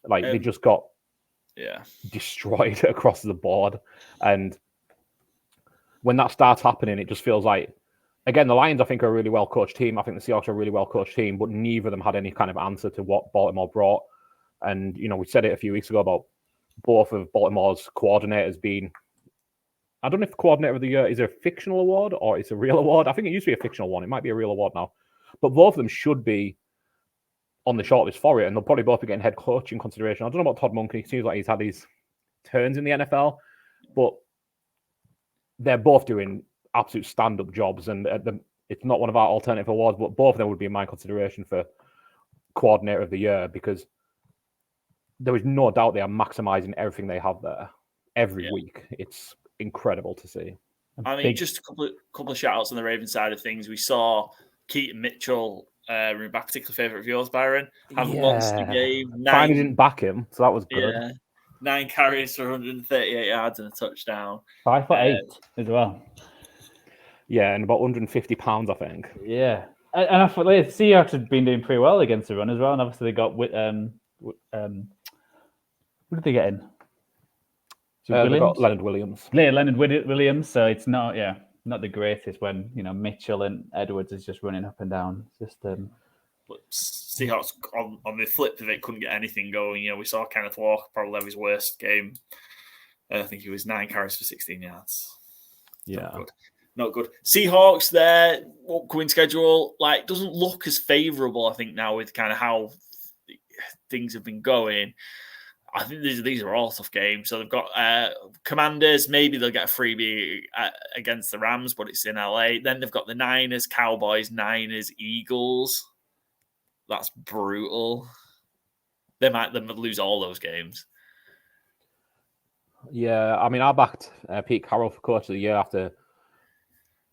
Like they just got destroyed across the board. And when that starts happening, it just feels like, again, the Lions, I think, are a really well-coached team. I think the Seahawks are a really well-coached team, but neither of them had any kind of answer to what Baltimore brought. And, we said it a few weeks ago about both of Baltimore's coordinators being... I don't know if the coordinator of the year is a fictional award or it's a real award. I think it used to be a fictional one. It might be a real award now. But both of them should be on the shortlist for it, and they'll probably both be getting head coaching consideration. I don't know about Todd Monken. It seems like he's had his turns in the NFL, but they're both doing absolute stand-up jobs, and it's not one of our alternative awards, but both of them would be in my consideration for coordinator of the year because there is no doubt they are maximizing everything they have there every week. It's incredible to see. I mean, just a couple of shout outs on the Ravens side of things. We saw Keaton Mitchell, my particular favourite of yours, Byron, have a monster game. Finally didn't back him, so that was good. Yeah, 9 carries for 138 yards and a touchdown. 5'8" as well. Yeah, and about 150 pounds, I think. Yeah, and I thought the Seahawks had been doing pretty well against the run as well, and obviously they got what did they get in? They got Leonard Williams. Yeah, Leonard Williams. So it's not the greatest when Mitchell and Edwards is just running up and down. Just But Seahawks on the flip of it couldn't get anything going. We saw Kenneth Walker probably have his worst game. I think he was 9 carries for 16 yards. Yeah, not good. Seahawks, their upcoming schedule doesn't look as favourable. I think now with kind of how things have been going. I think these are all tough games. So they've got Commanders. Maybe they'll get a freebie against the Rams, but it's in LA. Then they've got the Niners, Cowboys, Niners, Eagles. That's brutal. They might lose all those games. Yeah, I mean, I backed Pete Carroll for Coach of the Year after,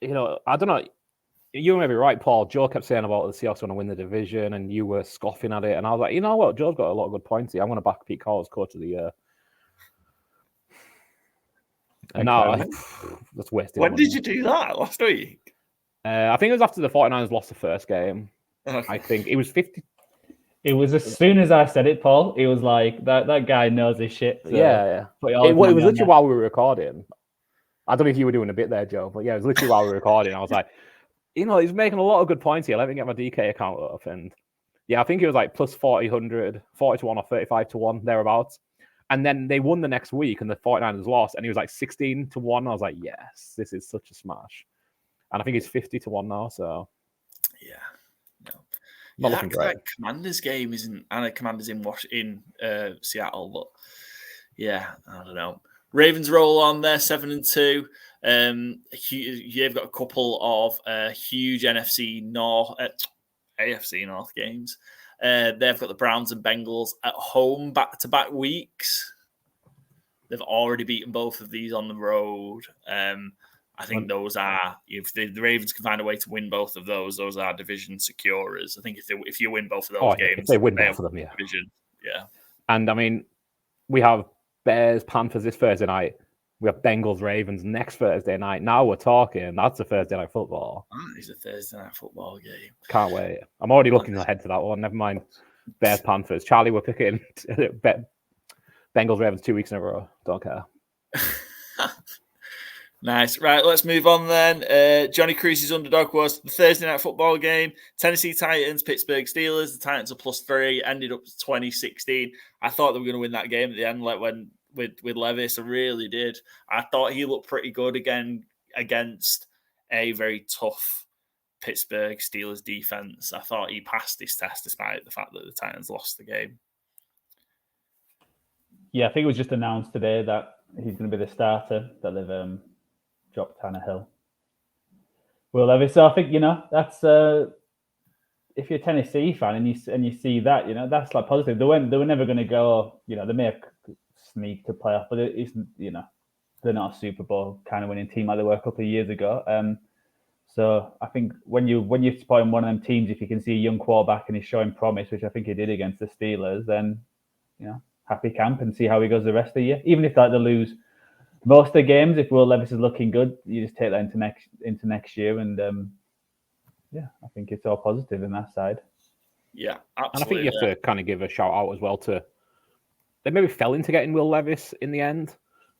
I don't know. You may be right, Paul. Joe kept saying about the Seahawks going to win the division, and you were scoffing at it. And I was like, you know what? Joe's got a lot of good points here. I'm going to back Pete Carroll as Coach of the Year. And now, that's wasted. When did you do that? Last week? I think it was after the 49ers lost the first game. Okay. I think it was 50. It was as soon as I said it, Paul. It was like that guy knows his shit. So yeah. It was literally while we were recording. I don't know if you were doing a bit there, Joe, but yeah, it was literally while we were recording. I was like, he's making a lot of good points here. Let me get my DK account up. And yeah, I think it was like plus 40 to 1 or 35 to 1, thereabouts. And then they won the next week and the 49ers lost. And he was like 16 to 1. I was like, yes, this is such a smash. And I think it's 50 to 1 now. So yeah. Not looking great. That Commanders game isn't, and a Commanders in Seattle, but yeah, I don't know. Ravens roll on there, 7-2. You've got a couple of huge AFC North games. They've got the Browns and Bengals at home back-to-back weeks. They've already beaten both of these on the road. I think those are, if the Ravens can find a way to win both of those are division securers. I think if you win both of those games, if they win both of them, yeah. Division, yeah. And I mean, we have Bears, Panthers this Thursday night. We have Bengals, Ravens next Thursday night. Now we're talking. That's a Thursday night football. That is a Thursday night football game. Can't wait. I'm already looking ahead to that one. Never mind Bears, Panthers. Charlie, we're picking Bengals, Ravens 2 weeks in a row. Don't care. Nice. Right, let's move on then. Johnny Cruise's underdog was the Thursday night football game. Tennessee Titans, Pittsburgh Steelers. The Titans are +3, ended up 2016. I thought they were going to win that game at the end, when with Levis. I really did. I thought he looked pretty good again against a very tough Pittsburgh Steelers defense. I thought he passed his test despite the fact that the Titans lost the game. Yeah, I think it was just announced today that he's going to be the starter, that they've dropped Tannehill. Will Levis. So I think, that's if you're a Tennessee fan and you see that, that's like positive. They were never going to go, they may have sneaked to playoff, but it isn't, they're not a Super Bowl kind of winning team like they were a couple of years ago. So I think when you're supporting one of them teams, if you can see a young quarterback and he's showing promise, which I think he did against the Steelers, then happy camp and see how he goes the rest of the year. Even if they lose most of the games, if Will Levis is looking good, you just take that into next year, and I think it's all positive in that side. Yeah, absolutely. And I think you have to kind of give a shout out as well to, they maybe fell into getting Will Levis in the end,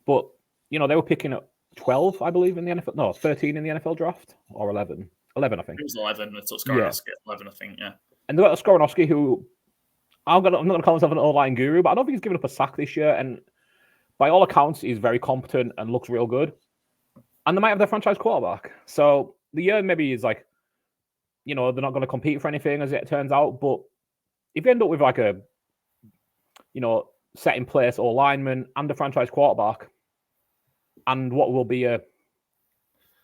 but they were picking up 12, I believe, in the NFL. No, 13 in the NFL draft, or 11. 11, I think. It was 11. It took Skoronowski 11, I think. Yeah. And they got Skoronowski, who I'm not going to call myself an O-line guru, but I don't think he's given up a sack this year. And by all accounts, he's very competent and looks real good. And they might have their franchise quarterback. So the year maybe is like, they're not going to compete for anything, as it turns out. But if you end up with like a, set in place or lineman and a franchise quarterback, and what will be a,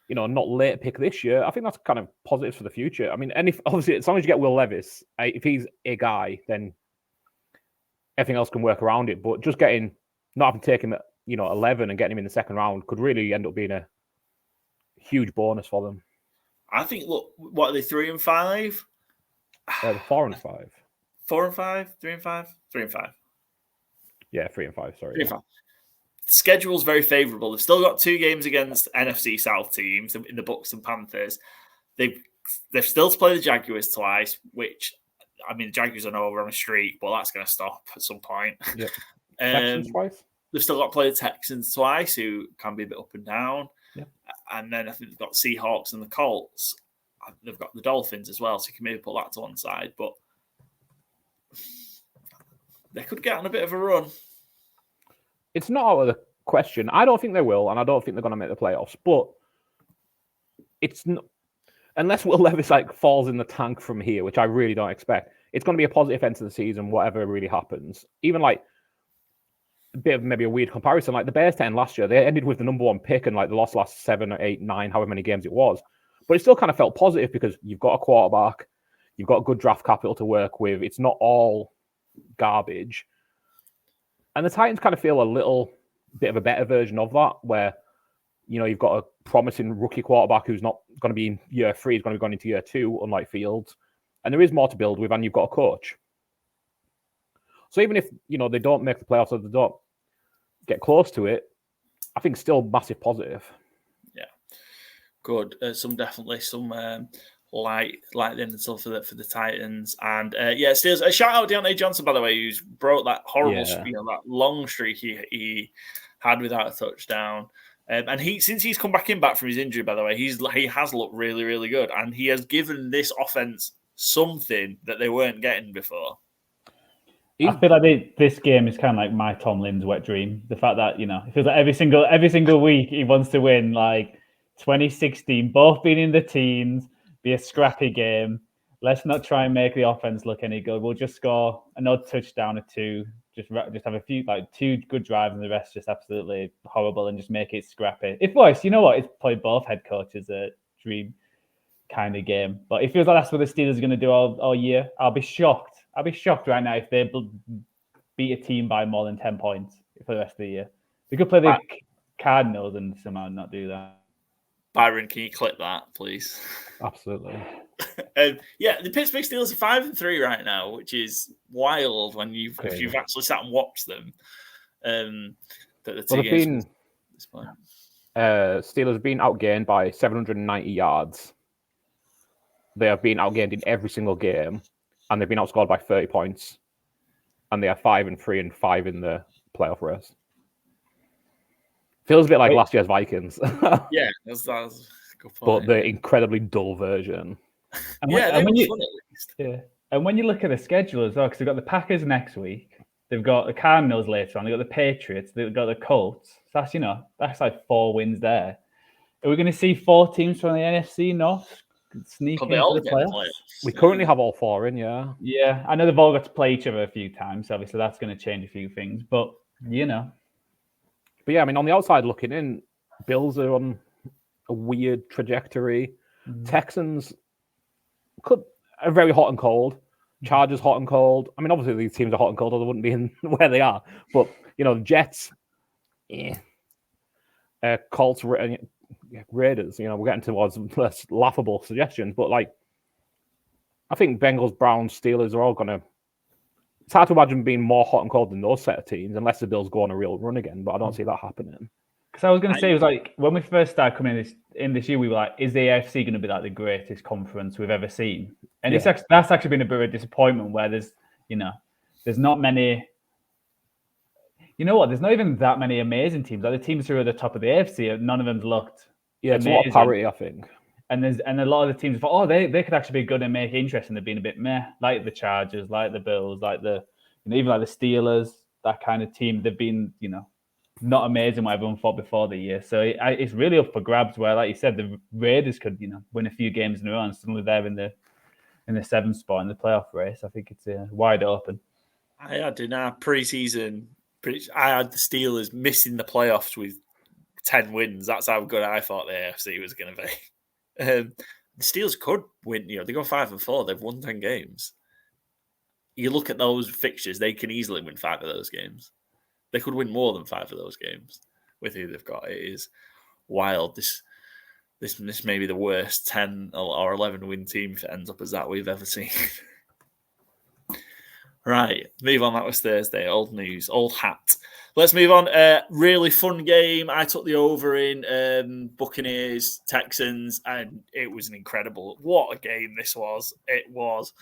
not late pick this year, I think that's kind of positive for the future. I mean, and if obviously, as long as you get Will Levis, if he's a guy, then everything else can work around it. But just not having to take him at 11 and getting him in the second round could really end up being a huge bonus for them. I think, look, what are they, 3 and 5? They're 4 and 5. 4 and 5? 3 and 5? 3 and 5. Yeah, 3 and 5. Sorry. 3 and 5. The schedule's very favourable. They've still got 2 games against NFC South teams in the Bucks and Panthers. They've still to play the Jaguars twice, which, I mean, the Jaguars are over on a streak, but that's going to stop at some point. Yep. Texans twice. They've still got to play the Texans twice, who can be a bit up and down. Yep. And then I think they've got Seahawks and the Colts. They've got the Dolphins as well, so you can maybe put that to one side. But they could get on a bit of a run. It's not out of the question. I don't think they will, and I don't think they're going to make the playoffs. But it's not, unless Will Levis falls in the tank from here, which I really don't expect. It's going to be a positive end to the season, whatever really happens. Even a bit of maybe a weird comparison, the Bears 10 last year, they ended with the number 1 pick and they lost last 7 or 8, 9, however many games it was. But it still kind of felt positive because you've got a quarterback, you've got good draft capital to work with. It's not all garbage. And the Titans kind of feel a little bit of a better version of that, where, you've got a promising rookie quarterback who's not going to be in year 3, he's going to be going into year 2, unlike Fields. And there is more to build with, and you've got a coach. So even if, they don't make the playoffs or they don't get close to it, I think still massive positive. Yeah. Good. Some light in stuff for the Titans. And Steelers. A shout out to Deontay Johnson, by the way, who's broke that horrible that long streak he had without a touchdown. And since he's come back from his injury, by the way, he has looked really, really good, and he has given this offense something that they weren't getting before. I feel like this game is kind of like my Tom Lynn's wet dream. The fact that it feels like every single week he wants to win. 2016, both being in the teens, be a scrappy game. Let's not try and make the offense look any good. We'll just score another touchdown or 2. Just have a few 2 good drives and the rest just absolutely horrible and just make it scrappy. It's probably both head coaches a dream kind of game. But it feels like that's what the Steelers are going to do all year. I'll be shocked right now if they beat a team by more than 10 points for the rest of the year. They could play the Cardinals and somehow not do that. Byron, can you clip that, please? Absolutely. The Pittsburgh Steelers are 5-3 right now, which is wild when if you've actually sat and watched them. Steelers have been outgained by 790 yards. They have been outgained in every single game, and they've been outscored by 30 points. And they are 5-3 and 5 in the playoff race. Feels a bit like last year's Vikings. Yeah, that's a good point. But the incredibly dull version. And when you look at the schedule as well, because they've got the Packers next week, they've got the Cardinals later on, they've got the Patriots, they've got the Colts. So that's 4 wins there. Are we going to see 4 teams from the NFC North sneak into the playoffs? We currently have all 4 in, yeah. Yeah, I know they've all got to play each other a few times. So obviously, that's going to change a few things. But, But yeah, on the outside looking in, Bills are on a weird trajectory. Texans are very hot and cold. Chargers hot and cold. Obviously these teams are hot and cold, or they wouldn't be in where they are. But the Jets, Colts, Raiders. We're getting towards less laughable suggestions. But I think Bengals, Browns, Steelers are all gonna. It's hard to imagine being more hot and cold than those set of teams, unless the Bills go on a real run again. But I don't see that happening. Because I was going to say, it was when we first started coming in this year, we were like, is the AFC going to be the greatest conference we've ever seen? And that's actually been a bit of a disappointment where there's not many, there's not even that many amazing teams. The teams who are at the top of the AFC, none of them's looked it's a lot of parity, I think. And a lot of the teams thought, they could actually be good and make it interesting. They've been a bit meh, like the Chargers, like the Bills, like even like the Steelers, that kind of team. They've been, not amazing what everyone thought before the year. So it's really up for grabs where, like you said, the Raiders could, win a few games in a row and suddenly they're in the 7th spot in the playoff race. I think it's wide open. I had in our preseason, I had the Steelers missing the playoffs with 10 wins. That's how good I thought the AFC was going to be. The Steelers could win. They go 5-4. They've won 10 games. You look at those fixtures; they can easily win 5 of those games. They could win more than 5 of those games with who they've got. It is wild. this may be the worst 10 or 11 win team if it ends up as that we've ever seen. Right, move on. That was Thursday. Old news, old hat. Let's move on. Really fun game. I took the over in Buccaneers, Texans, and it was an incredible. What a game this was. It was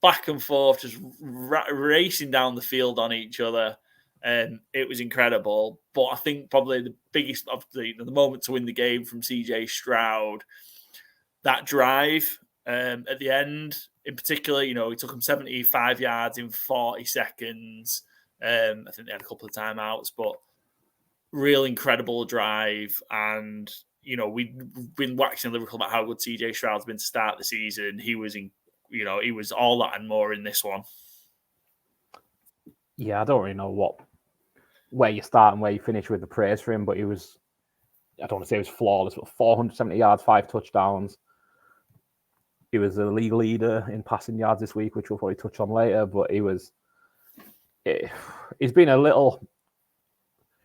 back and forth, just racing down the field on each other. It was incredible. But I think probably the biggest of the moment to win the game from CJ Stroud, that drive at the end, in particular, he took him 75 yards in 40 seconds. I think they had a couple of timeouts, but real incredible drive. And, we've been waxing lyrical about how good CJ Stroud's been to start the season. He was he was all that and more in this one. Yeah, I don't really know where you start and where you finish with the praise for him, but he was, I don't want to say he was flawless, but 470 yards, 5 touchdowns. He was the league leader in passing yards this week, which we'll probably touch on later, but he's been a little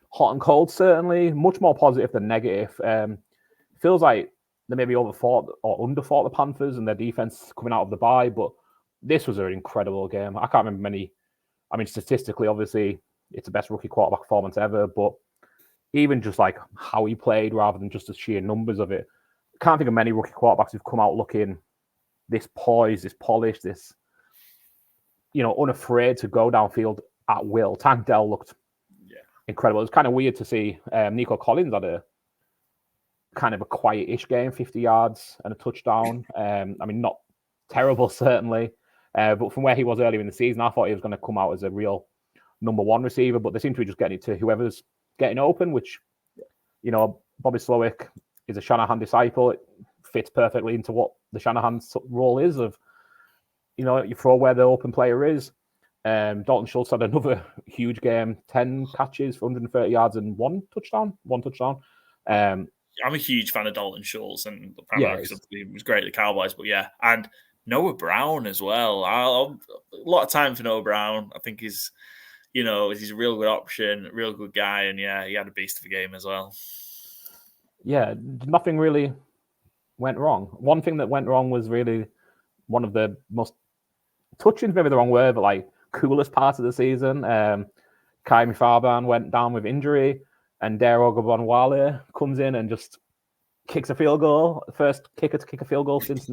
hot and cold, certainly, much more positive than negative. Feels like they maybe overthought or underthought the Panthers and their defense coming out of the bye, but this was an incredible game. I can't remember many. I mean, statistically, obviously, it's the best rookie quarterback performance ever, but even just like how he played rather than just the sheer numbers of it, I can't think of many rookie quarterbacks who've come out looking this poised, this polished, this, unafraid to go downfield at will. Tank Dell looked incredible. It was kind of weird to see Nico Collins had a kind of a quiet-ish game, 50 yards and a touchdown. I mean, not terrible, certainly. But from where he was earlier in the season, I thought he was going to come out as a real number one receiver, but they seem to be just getting it to whoever's getting open, which, Bobby Slowick is a Shanahan disciple. It fits perfectly into what the Shanahan role is of, you throw where the open player is. Dalton Schultz had another huge game, 10 catches for 130 yards and one touchdown. I'm a huge fan of Dalton Schultz, and primarily because he was great at the Cowboys, but and Noah Brown as well. A lot of time for Noah Brown. I think he's a real good option, real good guy, and he had a beast of a game as well. Yeah, nothing really went wrong. One thing that went wrong was really one of the most touching, maybe the wrong word, but like coolest part of the season. Kaimi Farban went down with injury, and Dare Ogunbowale comes in and just kicks a field goal. First kicker to kick a field goal since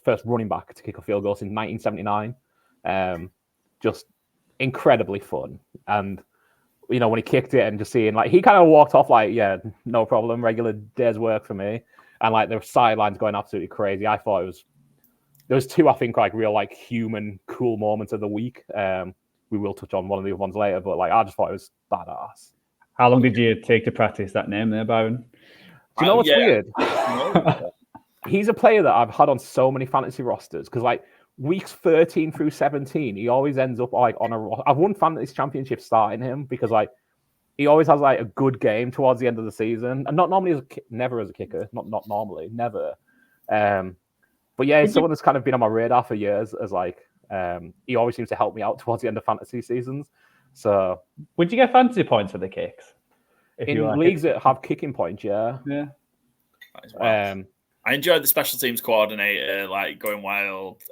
first running back to kick a field goal since 1979. Just incredibly fun. And when he kicked it and just seeing he kind of walked off no problem, regular day's work for me. And the sidelines going absolutely crazy. I thought there was two, I think, real human cool moments of the week. We will touch on one of the other ones later, but I just thought it was badass. How long did you take to practice that name there, Byron? Do you know what's weird? He's a player that I've had on so many fantasy rosters because weeks 13 through 17, he always ends up on a. I've won fantasy championship starting him because he always has a good game towards the end of the season, and not normally never as a kicker, not normally, never. But yeah, it's someone that's kind of been on my radar for years as he always seems to help me out towards the end of fantasy seasons. So would you get fantasy points for the kicks? In leagues that have kicking points, yeah. I enjoyed the special teams coordinator, going wild.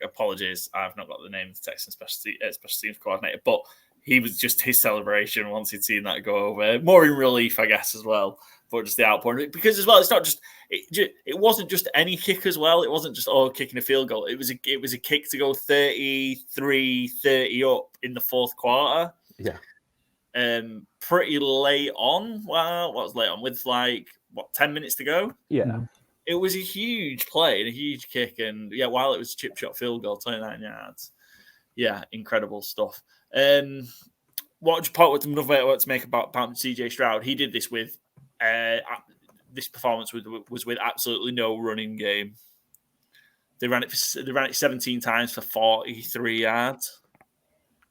Apologies, I've not got the name of the Texans special teams coordinator, but he was just his celebration once he'd seen that go over. More in relief, I guess, as well, but just the outpouring. Because as well, it's not just it wasn't just any kick as well. It wasn't just kicking a field goal. It was a kick to go 33-30 up in the fourth quarter. Yeah. Pretty late on. Well, what was late on? With 10 minutes to go? Yeah. Mm-hmm. It was a huge play and a huge kick. And while it was a chip shot field goal, 29 yards. Yeah, incredible stuff. What to make about CJ Stroud? He did this with this performance was with absolutely no running game. They ran it 17 times for 43 yards.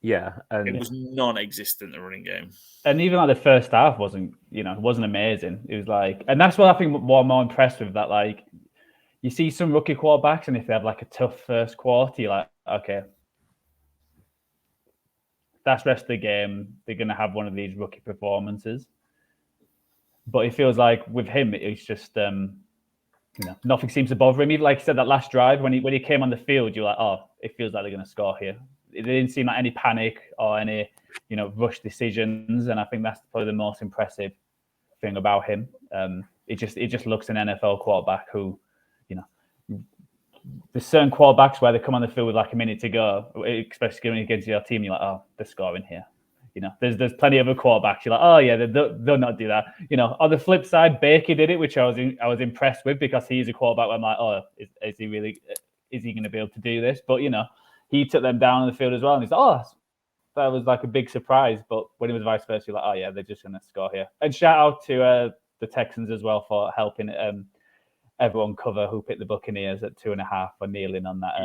Yeah, and it was non-existent, the running game. And even the first half wasn't amazing. It was and that's what I think what I'm more impressed with, that you see some rookie quarterbacks, and if they have a tough first quarter, you're okay, that's rest of the game. They're going to have one of these rookie performances. But it feels like with him, it's just nothing seems to bother him. Even like I said, that last drive when he came on the field, you're like, oh, it feels like they're going to score here. It didn't seem like any panic or any rush decisions, and I think that's probably the most impressive thing about him. It just looks an NFL quarterback who, there's certain quarterbacks where they come on the field with like a minute to go, especially going against your team. You're like, oh, they're scoring here. There's plenty of other quarterbacks. You're like, oh yeah, they'll not do that. On the flip side, Baker did it, which I was impressed with because he's a quarterback where I'm like, oh, is he going to be able to do this? But he took them down on the field as well, and he's like, oh, that was like a big surprise. But when it was vice versa, you're like, oh yeah, they're just going to score here. And shout out to the Texans as well for helping everyone cover who picked the Buccaneers at 2.5 for kneeling on that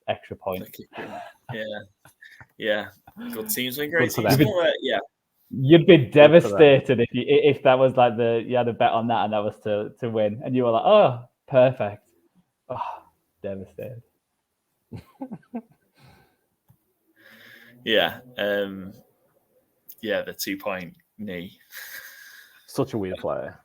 extra point. Yeah. Good teams and great teams. You'd be devastated if that was like you had a bet on that and that was to win, and you were like, oh, perfect. Oh, devastated. The 2-point knee. Such a weird player.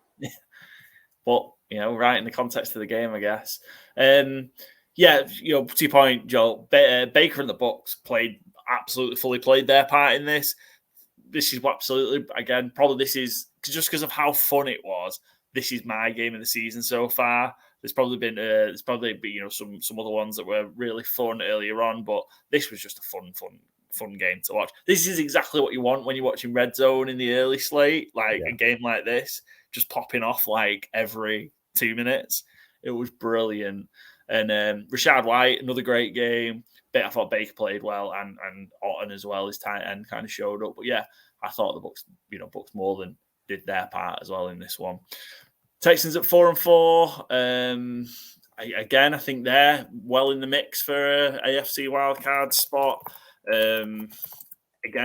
But right in the context of the game, I guess. 2-point, Joel. Baker and the Bucs fully played their part in this. This is absolutely, again, probably this is just because of how fun it was. This is my game of the season so far. There's probably been some other ones that were really fun earlier on, but this was just a fun game to watch. This is exactly what you want when you're watching Red Zone in the early slate, a game like this, just popping off like every 2 minutes. It was brilliant. And Rashad White, another great game. I thought Baker played well, and Otton as well, his tight end kind of showed up. But I thought the Bucs more than did their part as well in this one. Texans at 4-4. I think they're well in the mix for a AFC wildcard spot. Again,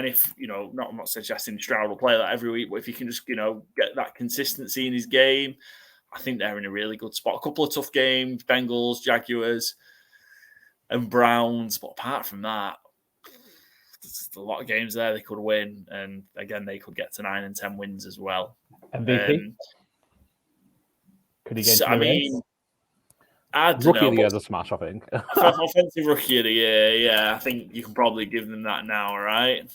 if I'm not suggesting Stroud will play that every week, but if you can just get that consistency in his game, I think they're in a really good spot. A couple of tough games: Bengals, Jaguars, and Browns. But apart from that, there's a lot of games there they could win, and again, they could get to 9 and 10 wins as well. MVP? Could he get? I don't Rookie know, of the year is a smash, I think. Offensive Rookie of the Year, I think you can probably give them that now, right?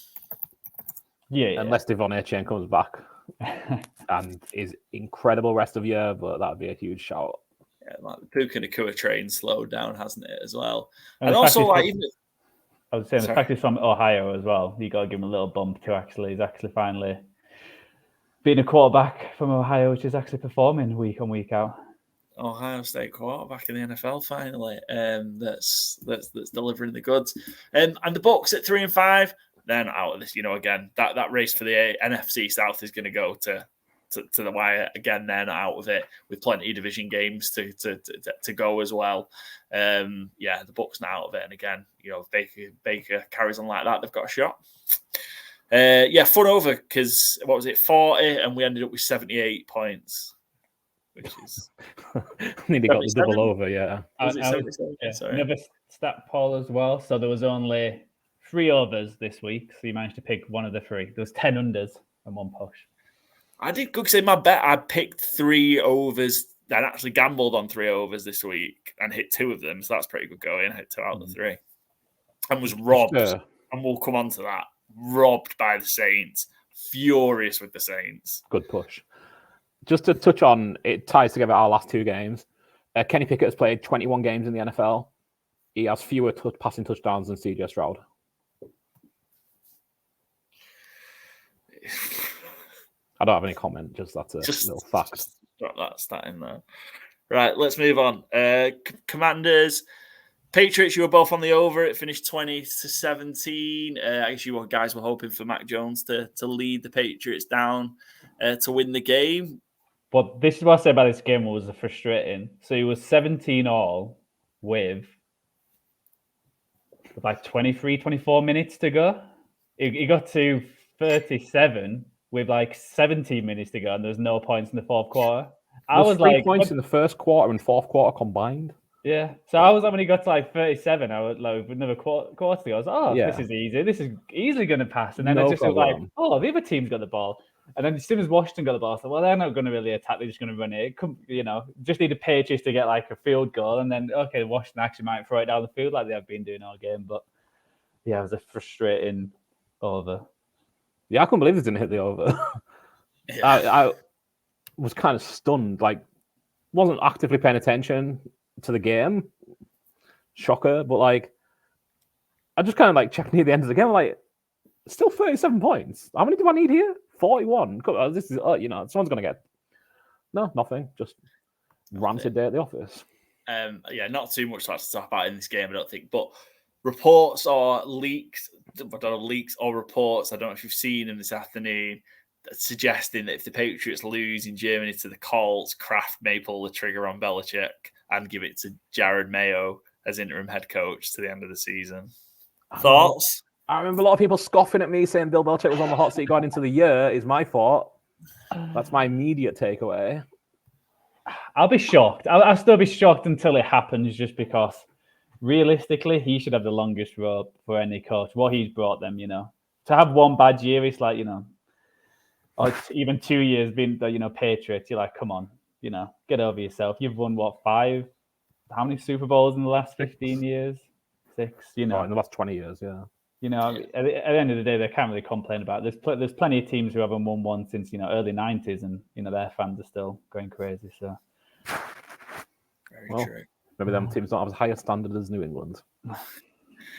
Yeah. Unless Devon Achane comes back and is incredible rest of year, but that would be a huge shout. Yeah, like the Puka Nacua train slowed down, hasn't it, as well? And also, I was saying, the fact he's from Ohio as well, you got to give him a little bump too, actually. He's actually finally being a quarterback from Ohio, which is actually performing week on, week out. Ohio State quarterback in the NFL finally. That's delivering the goods. And the Bucs at 3-5, they're not out of this. Again, that race for the NFC South is going to go to the wire. Again, they're not out of it with plenty of division games to go as well. The Bucs not out of it. And again, if Baker carries on like that, they've got a shot. Fun over because what was it, 40, and we ended up with 78 points. Which is nearly got the double over, Another stat poll as well. So there was only 3 overs this week, so you managed to pick one of the 3. There was 10 unders and 1 push. I did good say my bet. I picked 3 overs. I actually gambled on 3 overs this week and hit 2 of them, so that's pretty good going. I hit 2 out of the 3, and was robbed. And we'll come on to that. Robbed by the Saints. Furious with the Saints. Good push. Just to touch on, it ties together our last 2 games. Kenny Pickett has played 21 games in the NFL. He has fewer passing touchdowns than CJ Stroud. I don't have any comment, just that's a little fact. Just drop that stat in there. Right, let's move on. Commanders, Patriots, you were both on the over. It finished 20-17. I guess you guys were hoping for Mac Jones to lead the Patriots down to win the game. But this is what I said about this game was frustrating. So he was 17 all with like 23, 24 minutes to go. He got to 37 with like 17 minutes to go, and there's no points in the fourth quarter. I was 3 points in the first quarter and fourth quarter combined. Yeah. So I was like, when he got to like 37, I was like, with another quarter to go, I was like, this is easy. This is easily going to pass. And then it just was like, the other team's got the ball. And then as soon as Washington got the ball, I thought, well, they're not going to really attack. They're just going to run it. Just need the Patriots to get like a field goal. And then, okay, Washington actually might throw it down the field like they have been doing all game. But yeah, it was a frustrating over. Yeah, I couldn't believe they didn't hit the over. Yeah. I was kind of stunned. Like, wasn't actively paying attention to the game. Shocker. But like, I just kind of like checked near the end of the game. I'm like, still 37 points. How many do I need here? 41. This is, someone's going to get. No, nothing. Just ranted day at the office. Yeah, not too much to talk about in this game, I don't think. But reports or leaks, I don't know, leaks or reports, I don't know if you've seen them this afternoon, suggesting that if the Patriots lose in Germany to the Colts, Kraft may pull the trigger on Belichick and give it to Jared Mayo as interim head coach to the end of the season. Thoughts? I remember a lot of people scoffing at me saying Bill Belichick was on the hot seat going into the year. Is my fault. That's my immediate takeaway. I'll be shocked. I'll still be shocked until it happens, just because realistically, he should have the longest rope for any coach. What he's brought them, to have one bad year, it's like, or it's even 2 years being the, Patriots. You're like, come on, get over yourself. You've won, 5? How many Super Bowls in the last 15 years? 6, in the last 20 years, yeah. At the end of the day, they can't really complain about it. There's plenty of teams who haven't won one since, early 90s, and, their fans are still going crazy. So, Very true. Maybe them teams don't have as high a standard as New England.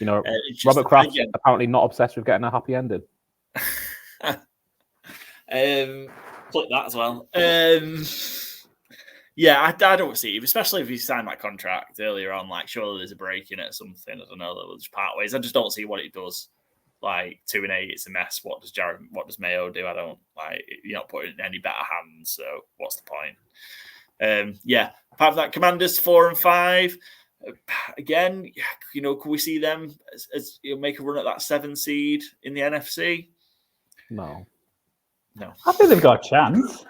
Robert Kraft apparently not obsessed with getting a happy ending. Click that as well. Yeah, I don't see him, especially if he signed that contract earlier on. Like, surely there's a break in it or something. I don't know. They'll just part ways. I just don't see what it does. Like 2-8, it's a mess. What does Mayo do? I don't like. You're not putting it in any better hands. So what's the point? Yeah. Apart from that, Commanders 4-5. Again, can we see them as make a run at that 7 seed in the NFC? No. I think they've got a chance.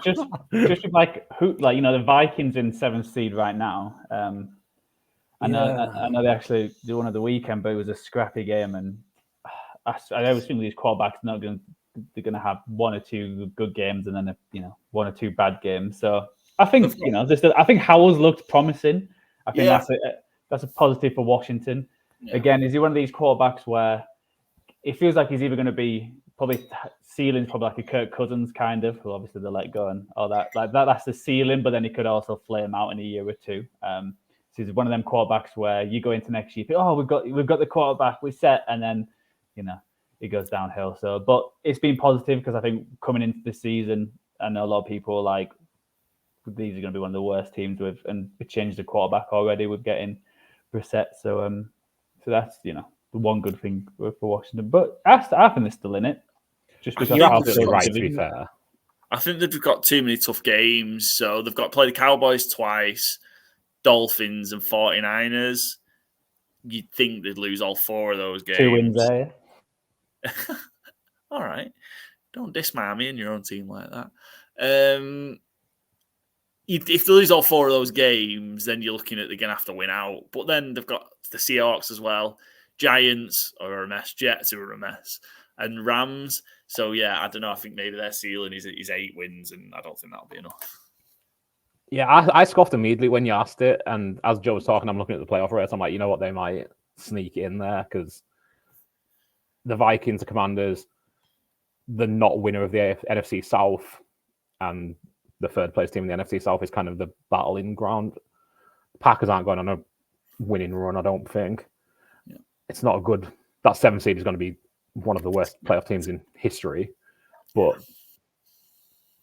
Just with the Vikings in 7th seed right now. I know they actually do one of the weekend, but it was a scrappy game, and I always think these quarterbacks they're going to have 1 or 2 good games and then 1 or 2 bad games. So I think I think Howell's looked promising. I think that's a positive for Washington. Yeah. Again, is he one of these quarterbacks where it feels like he's either going to be probably ceiling's probably like a Kirk Cousins kind of, who obviously they let go and all that. Like that's the ceiling, but then he could also flame out in a year or 2. So he's one of them quarterbacks where you go into next year, think, we've got the quarterback, we set, and then it goes downhill. So, but it's been positive because I think coming into the season, I know a lot of people are like, these are going to be one of the worst teams and we changed the quarterback already with getting Brissett. So that's the one good thing for Washington. But I think they're still in it. Just because you're absolutely right, to be fair. I think they've got too many tough games. So they've got to play the Cowboys twice, Dolphins and 49ers. You'd think they'd lose all 4 of those games. 2 wins there. All right. Don't diss Miami and your own team like that. If they lose all 4 of those games, then you're looking at they're going to have to win out. But then they've got the Seahawks as well. Giants are a mess. Jets are a mess. And Rams. So, yeah, I don't know. I think maybe their ceiling is 8 wins, and I don't think that'll be enough. Yeah, I scoffed immediately when you asked it. And as Joe was talking, I'm looking at the playoff race. I'm like, you know what? They might sneak in there because the Vikings, the Commanders, the not winner of the NFC South, and the 3rd place team in the NFC South is kind of the battling ground. The Packers aren't going on a winning run, I don't think. Yeah. It's not a good... That 7th seed is going to be one of the worst playoff teams in history. But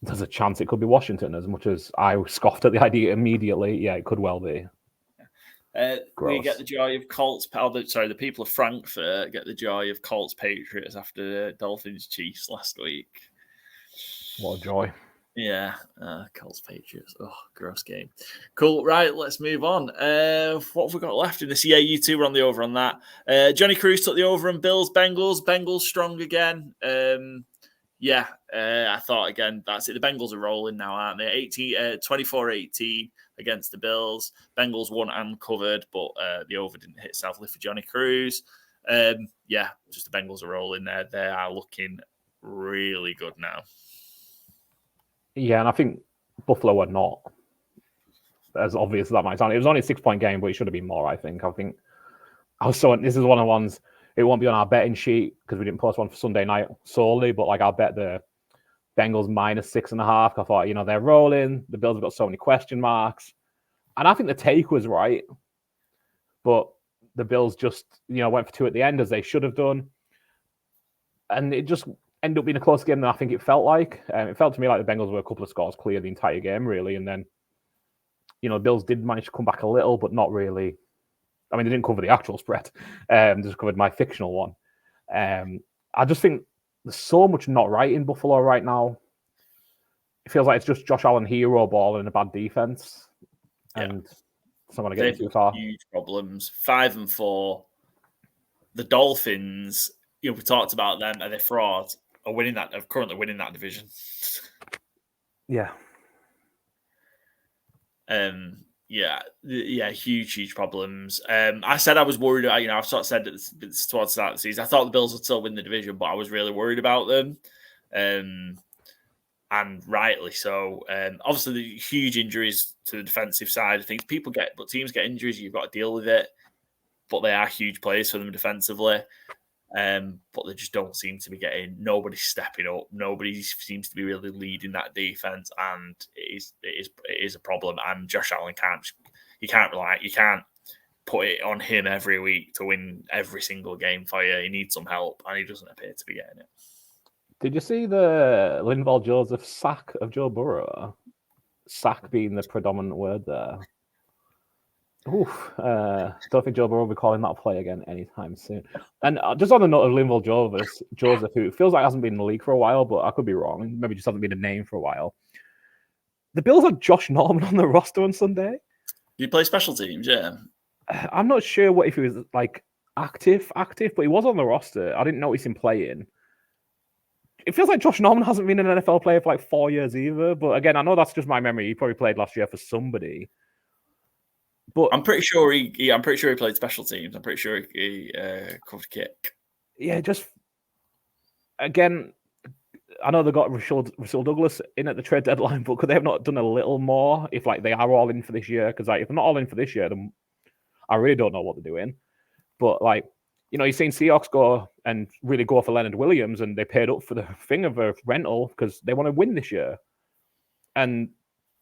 there's a chance it could be Washington, as much as I scoffed at the idea immediately. Yeah, it could well be. We get the joy of Colts... the people of Frankfurt get the joy of Colts Patriots after Dolphins Chiefs last week. What a joy. Yeah, Colts Patriots. Oh, gross game. Cool. Right, let's move on. What have we got left in this? Yeah, you two were on the over on that. Johnny Cruz took the over on Bills Bengals. Bengals strong again. I thought again that's it. The Bengals are rolling now, aren't they? 24-18 against the Bills. Bengals won and covered, but the over didn't hit softly for Johnny Cruz. Just the Bengals are rolling there. They are looking really good now. Yeah, and I think Buffalo were not as obvious as that might sound. It was only a 6-point game, but it should have been more, I think. This is one of the ones, it won't be on our betting sheet because we didn't post one for Sunday night solely, but like I'll bet the Bengals -6.5. I thought, they're rolling. The Bills have got so many question marks. And I think the take was right. But the Bills just, went for 2 at the end as they should have done. And it just ended up being a close game than I think it felt like. It felt to me like the Bengals were a couple of scores clear the entire game, really. And then, the Bills did manage to come back a little, but not really. I mean, they didn't cover the actual spread. They just covered my fictional one. I just think there's so much not right in Buffalo right now. It feels like it's just Josh Allen hero ball and a bad defense. And it's not going to get too far. Huge problems. 5-4. The Dolphins, we talked about them, and they're frauds, are currently winning that division. Yeah. Huge problems. I said I was worried. I've sort of said towards the start of the season, I thought the Bills would still win the division, but I was really worried about them, and rightly so. Obviously, the huge injuries to the defensive side of things. Teams get injuries. You've got to deal with it, but they are huge players for them defensively. But they just don't seem to be getting. Nobody's stepping up. Nobody seems to be really leading that defense, and it is a problem. And Josh Allen you can't put it on him every week to win every single game for you. He needs some help, and he doesn't appear to be getting it. Did you see the Linval Joseph sack of Joe Burrow? Sack being the predominant word there. Oof. Don't think Joe Burrow will be calling that play again anytime soon. And just on the note of Linval Joseph, who feels like hasn't been in the league for a while, but I could be wrong. Maybe just hasn't been a name for a while. The Bills had Josh Norman on the roster on Sunday. Did he play special teams? Yeah. I'm not sure if he was like active, but he was on the roster. I didn't notice him playing. It feels like Josh Norman hasn't been an NFL player for like 4 years either. But again, I know that's just my memory. He probably played last year for somebody. But I'm pretty sure he played special teams. I'm pretty sure he covered kick. Yeah, just again, I know they got Russell Douglas in at the trade deadline, but could they have not done a little more if like they are all in for this year? Because like if they're not all in for this year, then I really don't know what they're doing. But like, you've seen Seahawks go and really go for Leonard Williams, and they paid up for the thing of a rental because they want to win this year. And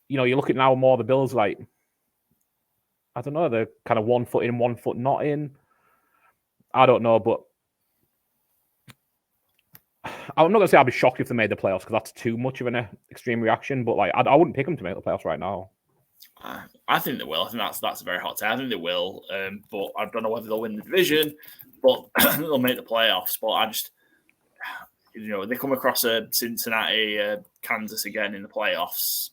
you're looking now more the Bills like, I don't know, they're kind of 1 foot in, 1 foot not in. I don't know, but I'm not going to say I'd be shocked if they made the playoffs because that's too much of an extreme reaction. But like, I wouldn't pick them to make the playoffs right now. I think they will. I think that's a very hot take. I think they will, but I don't know whether they'll win the division. But they'll make the playoffs. But I just, they come across a Cincinnati, Kansas again in the playoffs.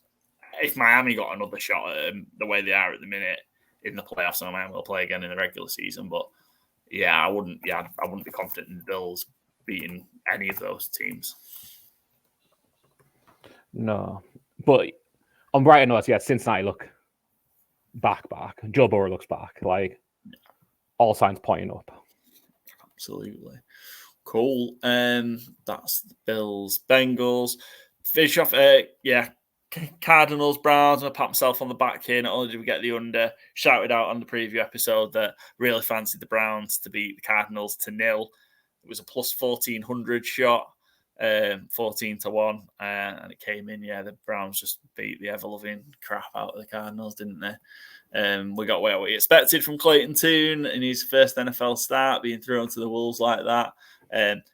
If Miami got another shot at them, the way they are at the minute in the playoffs, and Miami will play again in the regular season. But I wouldn't be confident in the Bills beating any of those teams. No, but on brighter notes, Cincinnati look back. Joe Burrow looks back. Like all signs pointing up. Absolutely. Cool. That's the Bills, Bengals. Finish off, Cardinals, Browns. I'm going to pat myself on the back here. Not only did we get the under, shouted out on the preview episode that really fancied the Browns to beat the Cardinals to 0. It was a plus 1,400 shot, 14-1, and it came in. Yeah, the Browns just beat the ever-loving crap out of the Cardinals, didn't they? We got what we expected from Clayton Tune in his first NFL start, being thrown to the Wolves like that.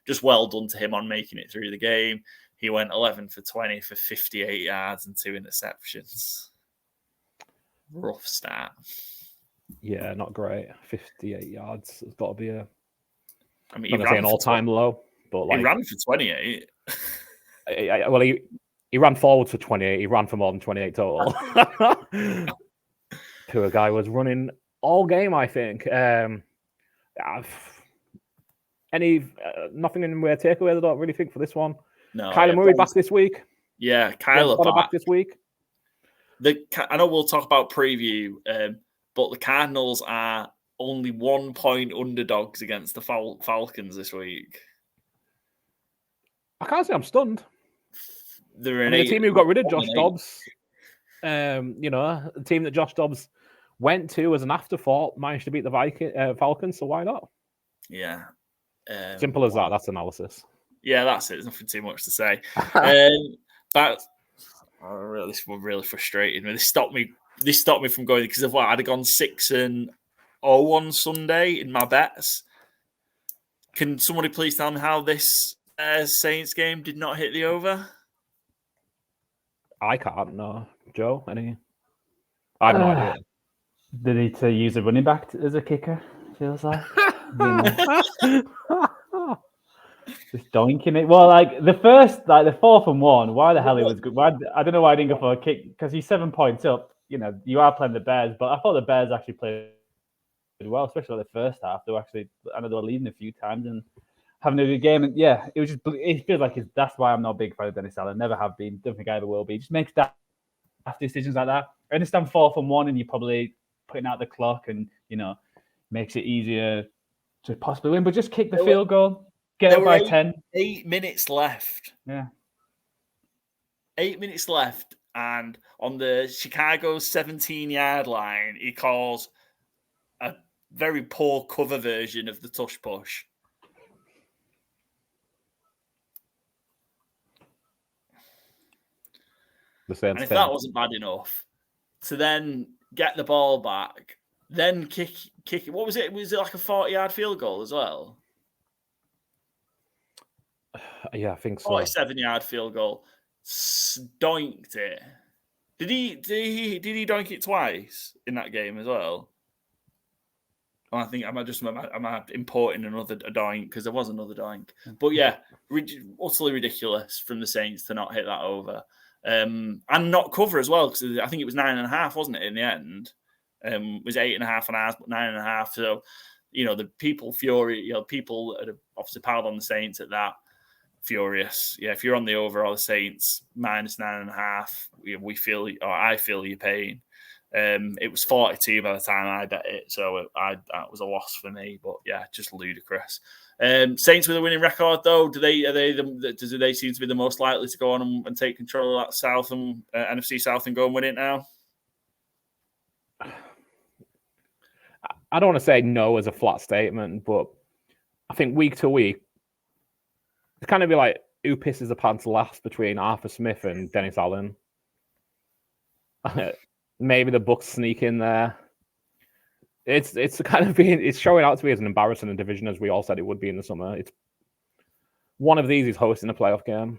Just well done to him on making it through the game. He went 11 for 20 for 58 yards and 2 interceptions. Rough start. Yeah, not great. 58 yards. It's got to be he ran an all-time low, but like he ran for 28. Well, he ran forwards for 28. He ran for more than 28 total. Poor guy was running all game, I think. Nothing in way takeaways, I don't really think, for this one. No, Kyler Murray back this week. Yeah, Kyler back this week. I know we'll talk about preview, but the Cardinals are only 1 point underdogs against the Falcons this week. I can't say I'm stunned. They're The team who got rid of Josh Dobbs, the team that Josh Dobbs went to as an afterthought managed to beat the Falcons, so why not? Yeah. Simple as that. That's analysis. Yeah, that's it. There's nothing too much to say. But this one really frustrated me. This stopped me from going because of what I'd have gone 6-0 on Sunday in my bets. Can somebody please tell me how this Saints game did not hit the over? I can't. No, Joe. Any? I have no idea. They need to use a running back as a kicker. Feels like. Just doinking it. Well, like the 4th and 1. Why the hell he was good? I don't know why I didn't go for a kick because he's 7 points up. You are playing the Bears, but I thought the Bears actually played well, especially like the first half. I know they were leading a few times and having a good game. And yeah, it feels like that's why I'm not a big fan of Dennis Allen. Never have been. Don't think I ever will be. He just makes daft decisions like that. I understand 4th and 1, and you're probably putting out the clock, and makes it easier to possibly win. But just kick the field goal. Get up by 10. 8 minutes left. Yeah. 8 minutes left. And on the Chicago 17-yard line, he calls a very poor cover version of the tush push. And if that wasn't bad enough, to then get the ball back, then kick it. What was it? Was it like a 40-yard field goal as well? Yeah, I think so. 47-yard field goal. Doinked it. Did he doink it twice in that game as well? I think am I importing another doink because there was another doink. But yeah, utterly ridiculous from the Saints to not hit that over. And not cover as well, because I think it was 9.5, wasn't it, in the end? It was 8.5 on ours, but 9.5. So, the people people that have obviously piled on the Saints at that, furious. Yeah, if you're on the over or the Saints, minus 9.5, I feel your pain. It was 42 by the time I bet it, so that was a loss for me. But yeah, just ludicrous. Saints with a winning record, though, do they seem to be the most likely to go on and take control of that South and NFC South and go and win it now? I don't want to say no as a flat statement, but I think week to week, it's kind of be like who pisses the pants last between Arthur Smith and Dennis Allen. Maybe the Bucs sneak in there. It's showing out to be as an embarrassing division as we all said it would be in the summer. It's one of these is hosting a playoff game.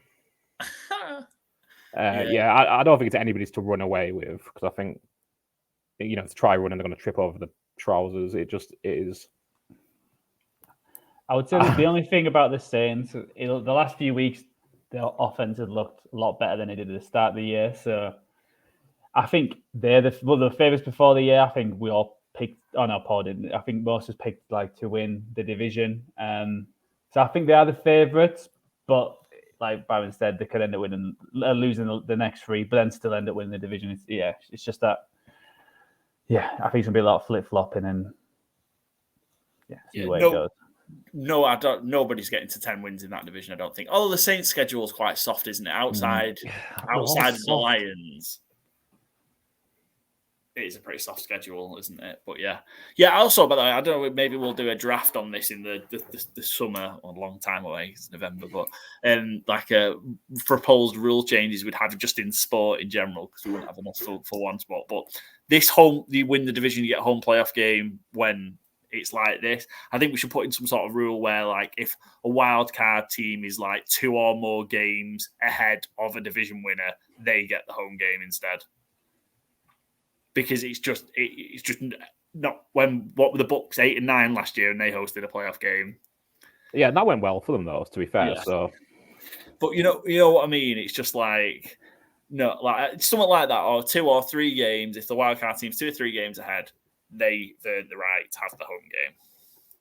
I don't think it's anybody's to run away with, because I think to try running they're going to trip over the trousers. It just is. I would say the only thing about the Saints, the last few weeks, their offense has looked a lot better than it did at the start of the year. So I think they're the favorites before the year. I think we all picked. Oh no, Paul didn't. I think most of us picked to win the division. So I think they are the favorites, but like Byron said, they could end up losing the next 3, but then still end up winning the division. It's just that. Yeah, I think it's gonna be a lot of flip flopping and see where it goes. No, I don't. Nobody's getting to 10 wins in that division, I don't think. Although the Saints' schedule is quite soft, isn't it? Outside of the Lions, it is a pretty soft schedule, isn't it? But yeah. Also, by the way, I don't know. Maybe we'll do a draft on this in the summer, or a long time away. It's November, but proposed rule changes we'd have just in sport in general, because we wouldn't have enough for one sport. But you win the division, you get a home playoff game when it's like this. I think we should put in some sort of rule where, like, if a wild card team is like 2 or more games ahead of a division winner, they get the home game instead. Because it's just not what were the Bucs 8 and 9 last year, and they hosted a playoff game. Yeah, that went well for them though, to be fair. Yeah. So, but you know what I mean. It's just like something like that, or 2 or 3 games. If the wildcard team's 2 or 3 games ahead, they earn the right to have the home game.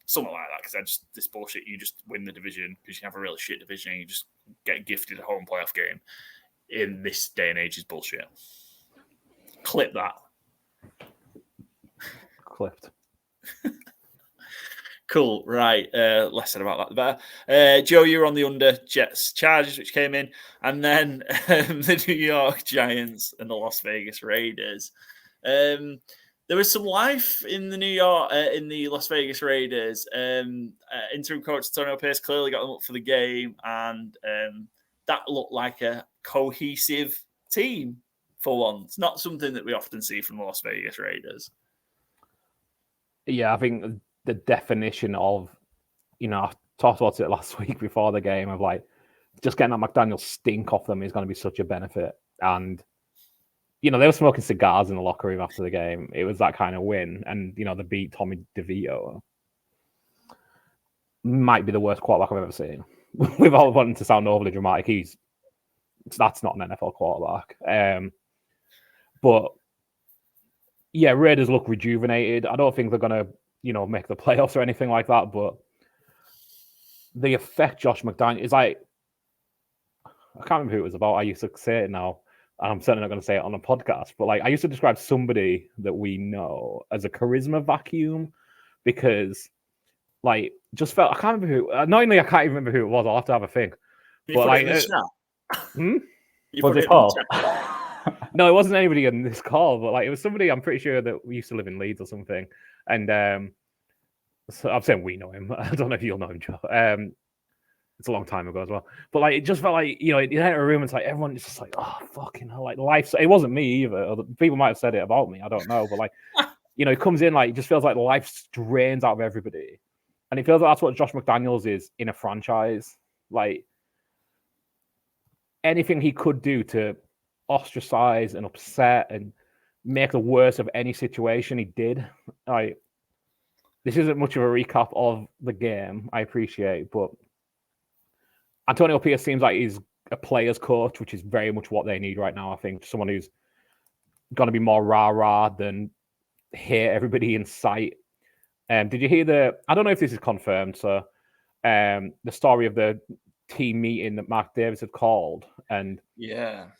Something like that, because this bullshit. You just win the division because you have a really shit division, and you just get gifted a home playoff game. In this day and age, is bullshit. Clip that. Clipped. Cool, right. Less said about that, the better. Joe, you were on the under Jets Chargers, which came in, and then the New York Giants and the Las Vegas Raiders. There was some life in the Las Vegas Raiders. Interim coach Antonio Pierce clearly got them up for the game, and that looked like a cohesive team for once. Not something that we often see from the Las Vegas Raiders. Yeah, I think the definition of, I talked about it last week before the game, of like just getting that McDaniel stink off them is going to be such a benefit. And, they were smoking cigars in the locker room after the game. It was that kind of win. And, they beat Tommy DeVito. Might be the worst quarterback I've ever seen. Without wanting to sound overly dramatic, that's not an NFL quarterback. But yeah, Raiders look rejuvenated. I don't think they're going to, make the playoffs or anything like that, but the effect Josh McDaniel is like, I can't remember who it was about. I used to say it now, and I'm certainly not going to say it on a podcast, but like I used to describe somebody that we know as a charisma vacuum, because like just felt, I can't remember who, annoyingly I can't even remember who it was. I'll have to have a think. But like, was it Paul? No, it wasn't anybody in this call, but like it was somebody I'm pretty sure that we used to live in Leeds or something. And so I'm saying we know him. I don't know if you'll know him, Joe. It's a long time ago as well. But like it just felt like, you enter a room and it's like everyone is just like, oh fucking hell, like life. It wasn't me either. People might have said it about me. I don't know. But like, it comes in like it just feels like life drains out of everybody. And it feels like that's what Josh McDaniels is in a franchise. Like anything he could do to ostracize and upset and make the worst of any situation, he did. This isn't much of a recap of the game, I appreciate, but Antonio Pierce seems like he's a player's coach, which is very much what they need right now. I think someone who's going to be more rah-rah than hate everybody in sight. Did you hear I don't know if this is confirmed, so the story of the team meeting that Mark Davis had called, and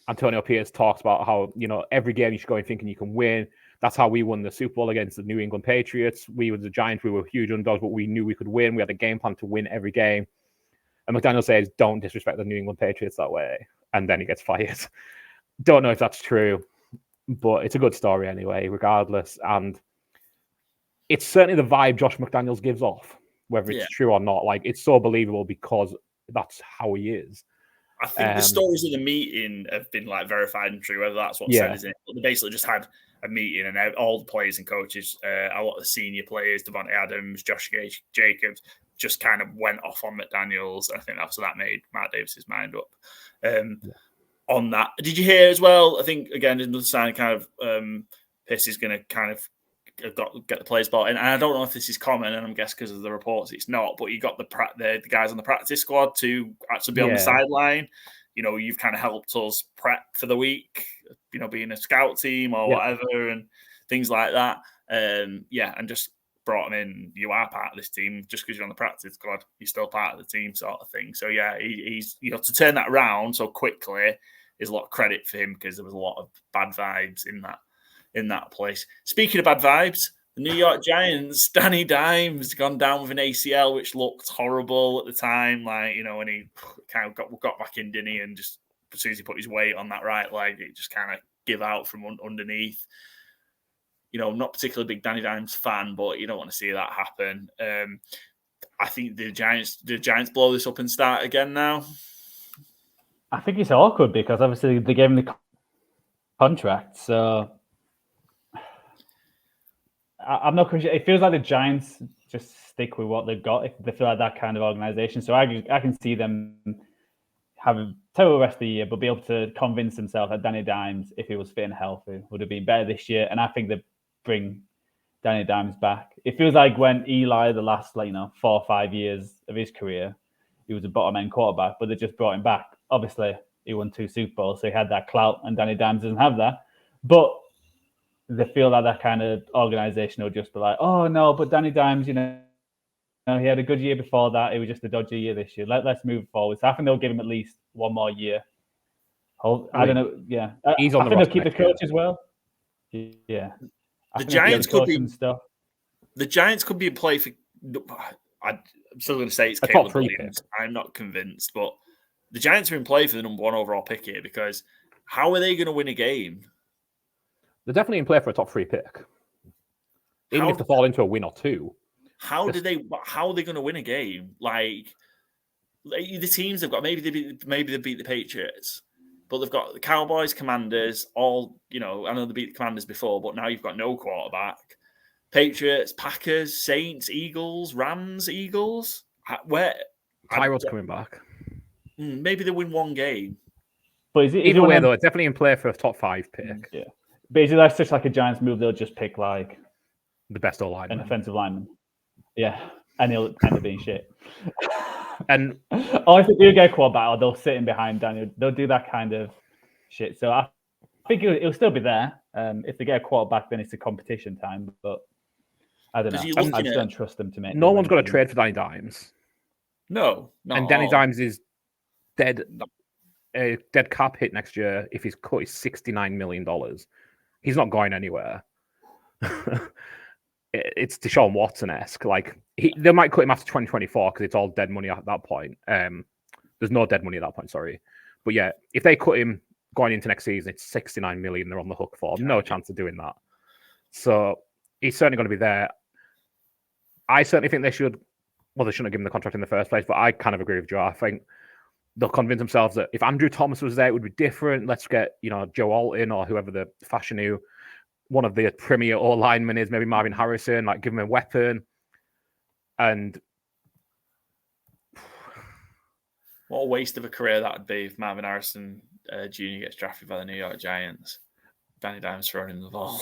Antonio Pierce talks about how every game you should go in thinking you can win. That's how we won the Super Bowl against the New England Patriots. We were the Giants, we were huge underdogs, but we knew we could win. We had a game plan to win every game. And McDaniel says, don't disrespect the New England Patriots that way, and then he gets fired. Don't know if that's true, but it's a good story anyway, regardless. And it's certainly the vibe Josh McDaniels gives off, whether it's true or not. Like it's so believable because that's how he is. I think the stories of the meeting have been like verified and true, whether that's what's said, isn't it? But they basically just had a meeting and all the players and coaches, a lot of the senior players, Devontae Adams, Josh Jacobs, just kind of went off on McDaniels. I think that made Matt Davis's mind up on that. Did you hear as well? I think, again, another sign kind of Pierce is going to kind of get the players bought in. And I don't know if this is common, and I'm guessing because of the reports it's not, but you got the guys on the practice squad to actually be on the sideline. You've kind of helped us prep for the week, being a scout team or whatever and things like that. And just brought him in. You are part of this team. Just because you're on the practice squad, you're still part of the team sort of thing. So, he's to turn that around so quickly is a lot of credit for him because there was a lot of bad vibes in that place. Speaking of bad vibes, the New York Giants, Danny Dimes gone down with an ACL, which looked horrible at the time. Like, when he kind of got back in, didn't he? And just as soon as he put his weight on that right leg, it just kind of give out from underneath. Not particularly big Danny Dimes fan, but you don't want to see that happen. I think the Giants blow this up and start again now. I think it's awkward because obviously they gave him the contract, so I'm not sure. It feels like the Giants just stick with what they've got if they feel like that kind of organization. So I can see them have a terrible rest of the year, but be able to convince themselves that Danny Dimes, if he was fit and healthy, would have been better this year. And I think they bring Danny Dimes back. It feels like when Eli, the last 4 or 5 years of his career, he was a bottom end quarterback, but they just brought him back. Obviously, he won 2 Super Bowls, so he had that clout, and Danny Dimes doesn't have that. But they feel like that kind of organization will just be like, oh no, but Danny Dimes, he had a good year before that. It was just a dodgy year this year. Let's move forward. So I think they'll give him at least one more year. I don't know. Yeah, he's on I think they'll keep the coach as well. Yeah, the Giants could be in play for I'm still going to say it's A top Caleb 3 Williams. I'm not convinced, but the Giants are in play for the number 1 overall pick here because how are they going to win a game? They're definitely in play for a top 3 pick. Even if they fall into a win or 2. How are they going to win a game? Like the teams they've got, maybe they beat the Patriots, but they've got the Cowboys, Commanders, all, I know they beat the Commanders before, but now you've got no quarterback. Patriots, Packers, Saints, Eagles, Rams, Eagles. Where Tyrod's coming back. Maybe they win 1 game. But either way, though, it's definitely in play for a top 5 pick. Yeah. Basically, that's just like a Giants move. They'll just pick like the best O-lineman, an offensive lineman. Yeah, and he'll end up being shit. And or if they do get a quarterback, or they'll sit in behind Daniel. They'll do that kind of shit. So I think it'll still be there. If they get a quarterback, then it's a competition time. But I don't know. I just don't trust them to make. No one's got to trade for Danny Dimes. No, and Danny Dimes is dead. A dead cap hit next year if his cut is $69 million. He's not going anywhere. It's Deshaun Watson-esque. Like they might cut him after 2024 because it's all dead money at that point. There's no dead money at that point, sorry. But yeah, if they cut him going into next season, it's $69 million they're on the hook for. No chance of doing that. So he's certainly going to be there. I certainly think they should. Well, they shouldn't have given the contract in the first place, but I kind of agree with Joe. I think they'll convince themselves that if Andrew Thomas was there, it would be different. Let's get, Joe Alton or whoever the fashion one of the premier O-linemen is, maybe Marvin Harrison, like give him a weapon. And what a waste of a career that would be if Marvin Harrison Jr. gets drafted by the New York Giants. Danny Dimes throwing him the ball.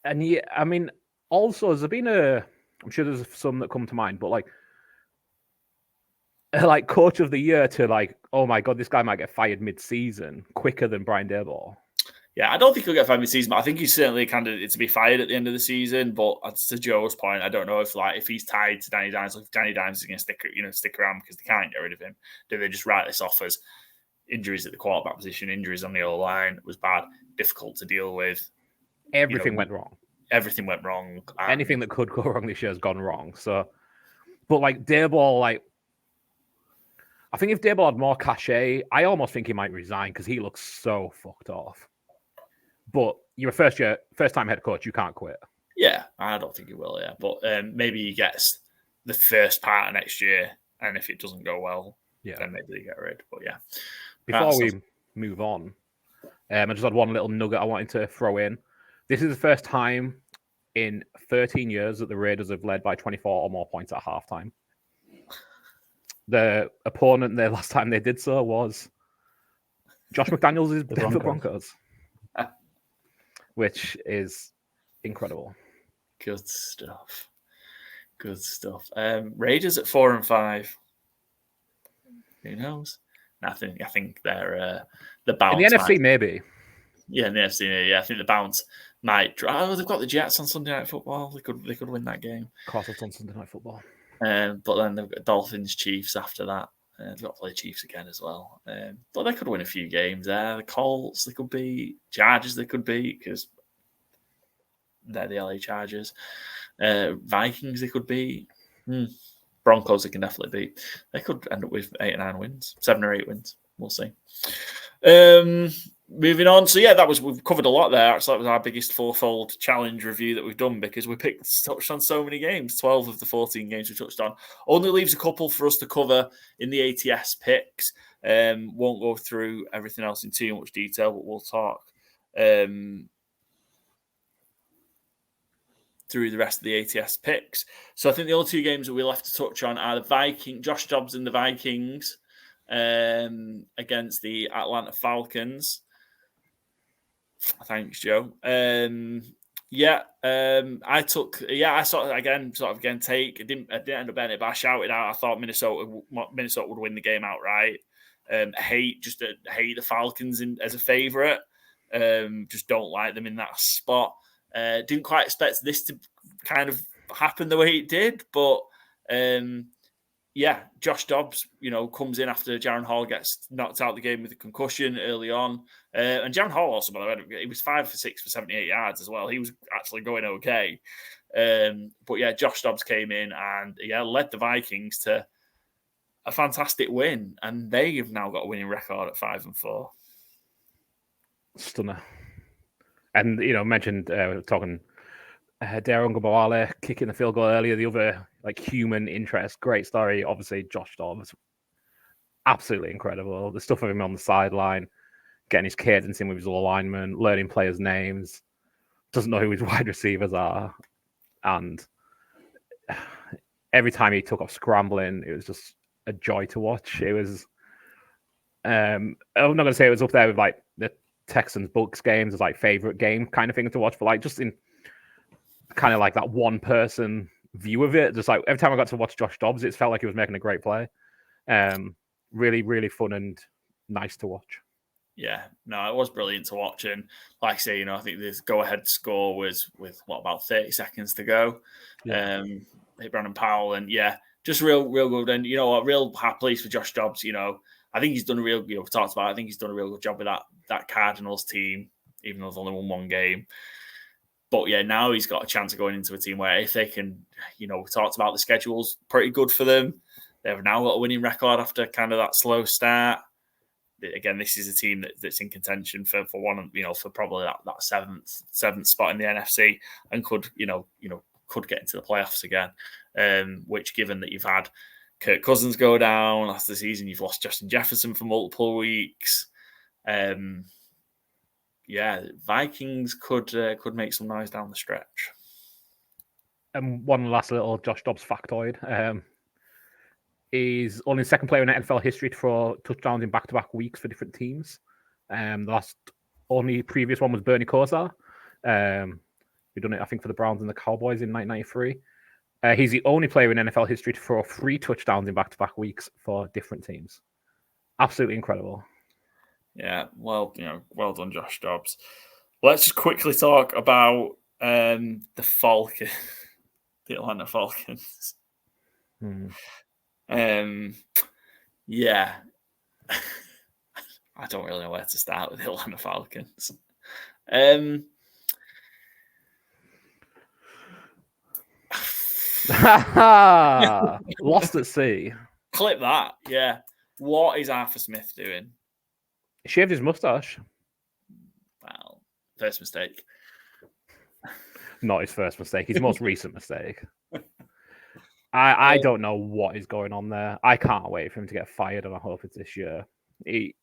And yeah, I mean, also, has there been I'm sure there's some that come to mind, but like coach of the year to like, oh my God, this guy might get fired mid-season quicker than Brian Daboll. Yeah, I don't think he'll get fired mid-season, but I think he's certainly a candidate to be fired at the end of the season. But to Joe's point, I don't know if he's tied to Danny Dimes, if Danny Dimes is going to stick around because they can't get rid of him. Do they just write this off as injuries at the quarterback position, injuries on the O-line was bad, difficult to deal with? Everything went wrong. Everything went wrong. Anything that could go wrong this year has gone wrong. So, but like Daboll, I think if Daboll had more cachet, I almost think he might resign because he looks so fucked off. But you're a first-time head coach. You can't quit. Yeah, I don't think he will, yeah. But maybe he gets the first part of next year, and if it doesn't go well, then maybe they get rid. But yeah. Before we move on, I just had one little nugget I wanted to throw in. This is the first time in 13 years that the Raiders have led by 24 or more points at halftime. The opponent the last time they did so was Josh McDaniels' Denver Broncos. Which is incredible. Good stuff. Raiders at 4-5. Who knows? I think they're the bounce. In the NFC, maybe. Yeah, in the NFC, yeah. I think the bounce might. They've got the Jets on Sunday Night Football. They could win that game. Of course, it's on Sunday Night Football. But then they've got Dolphins, Chiefs after that. They've got to play Chiefs again as well. But they could win a few games there. The Colts, they could beat. Chargers, they could beat because they're the LA Chargers. Vikings, they could beat. Broncos, they can definitely beat. They could end up with 8 or 9 wins, 7 or 8 wins. We'll see. Moving on. So, yeah, we've covered a lot there. So that was our biggest fourfold challenge review that we've done because we touched on so many games. 12 of the 14 games we touched on. Only leaves a couple for us to cover in the ATS picks. Won't go through everything else in too much detail, but we'll talk through the rest of the ATS picks. So I think the only 2 games that we're left to touch on are the Josh Dobbs and the Vikings against the Atlanta Falcons. Thanks, Joe. I take. I didn't end up betting it, but I shouted out. I thought Minnesota would win the game outright. Hate the Falcons as a favorite. Just don't like them in that spot. Didn't quite expect this to kind of happen the way it did, but yeah, Josh Dobbs, comes in after Jaron Hall gets knocked out of the game with a concussion early on. And Jaron Hall also, by the way, he was 5 for 6 for 78 yards as well. He was actually going okay. But yeah, Josh Dobbs came in and led the Vikings to a fantastic win. And they have now got a winning record at 5-4. Stunner. And, mentioned talking Darren Gabawale kicking the field goal earlier, the other human interest. Great story. Obviously, Josh Dobbs, absolutely incredible. The stuff of him on the sideline, getting his cadence in with his alignment, learning players' names, doesn't know who his wide receivers are. And every time he took off scrambling, it was just a joy to watch. It was, I'm not going to say it was up there with the Texans Bucks games as favorite game kind of thing to watch, but just in kind of that one person view of it, just every time I got to watch Josh Dobbs, it felt like he was making a great play. Really, really fun and nice to watch. Yeah, no, it was brilliant to watch. And like I say, I think this go-ahead score was with about 30 seconds to go. Yeah. Hit Brandon Powell, and just real good. And real happy for Josh Dobbs. I think he's done we talked about it, I think he's done a real good job with that Cardinals team, even though they've only won one game. But now he's got a chance of going into a team where if they can, we talked about the schedule's pretty good for them. They've now got a winning record after kind of that slow start. Again, this is a team that's in contention for one, for probably that seventh spot in the NFC, and could get into the playoffs again. Which, given that you've had Kirk Cousins go down last the season, you've lost Justin Jefferson for multiple weeks. Vikings could make some noise down the stretch. And one last little Josh Dobbs factoid. He's only the second player in NFL history to throw touchdowns in back-to-back weeks for different teams. The only previous one was Bernie Kosar, who done it, I think, for the Browns and the Cowboys in 1993. He's the only player in NFL history to throw 3 touchdowns in back-to-back weeks for different teams. Absolutely incredible. Yeah, well done, Josh Dobbs. Let's just quickly talk about the Falcons, the Atlanta Falcons. Yeah, I don't really know where to start with the Atlanta Falcons. Lost at sea. Clip that. Yeah. What is Arthur Smith doing? He shaved his mustache. Well, first mistake. Not his first mistake. His most recent mistake. I don't know what is going on there. I can't wait for him to get fired, and I hope it's this year. They've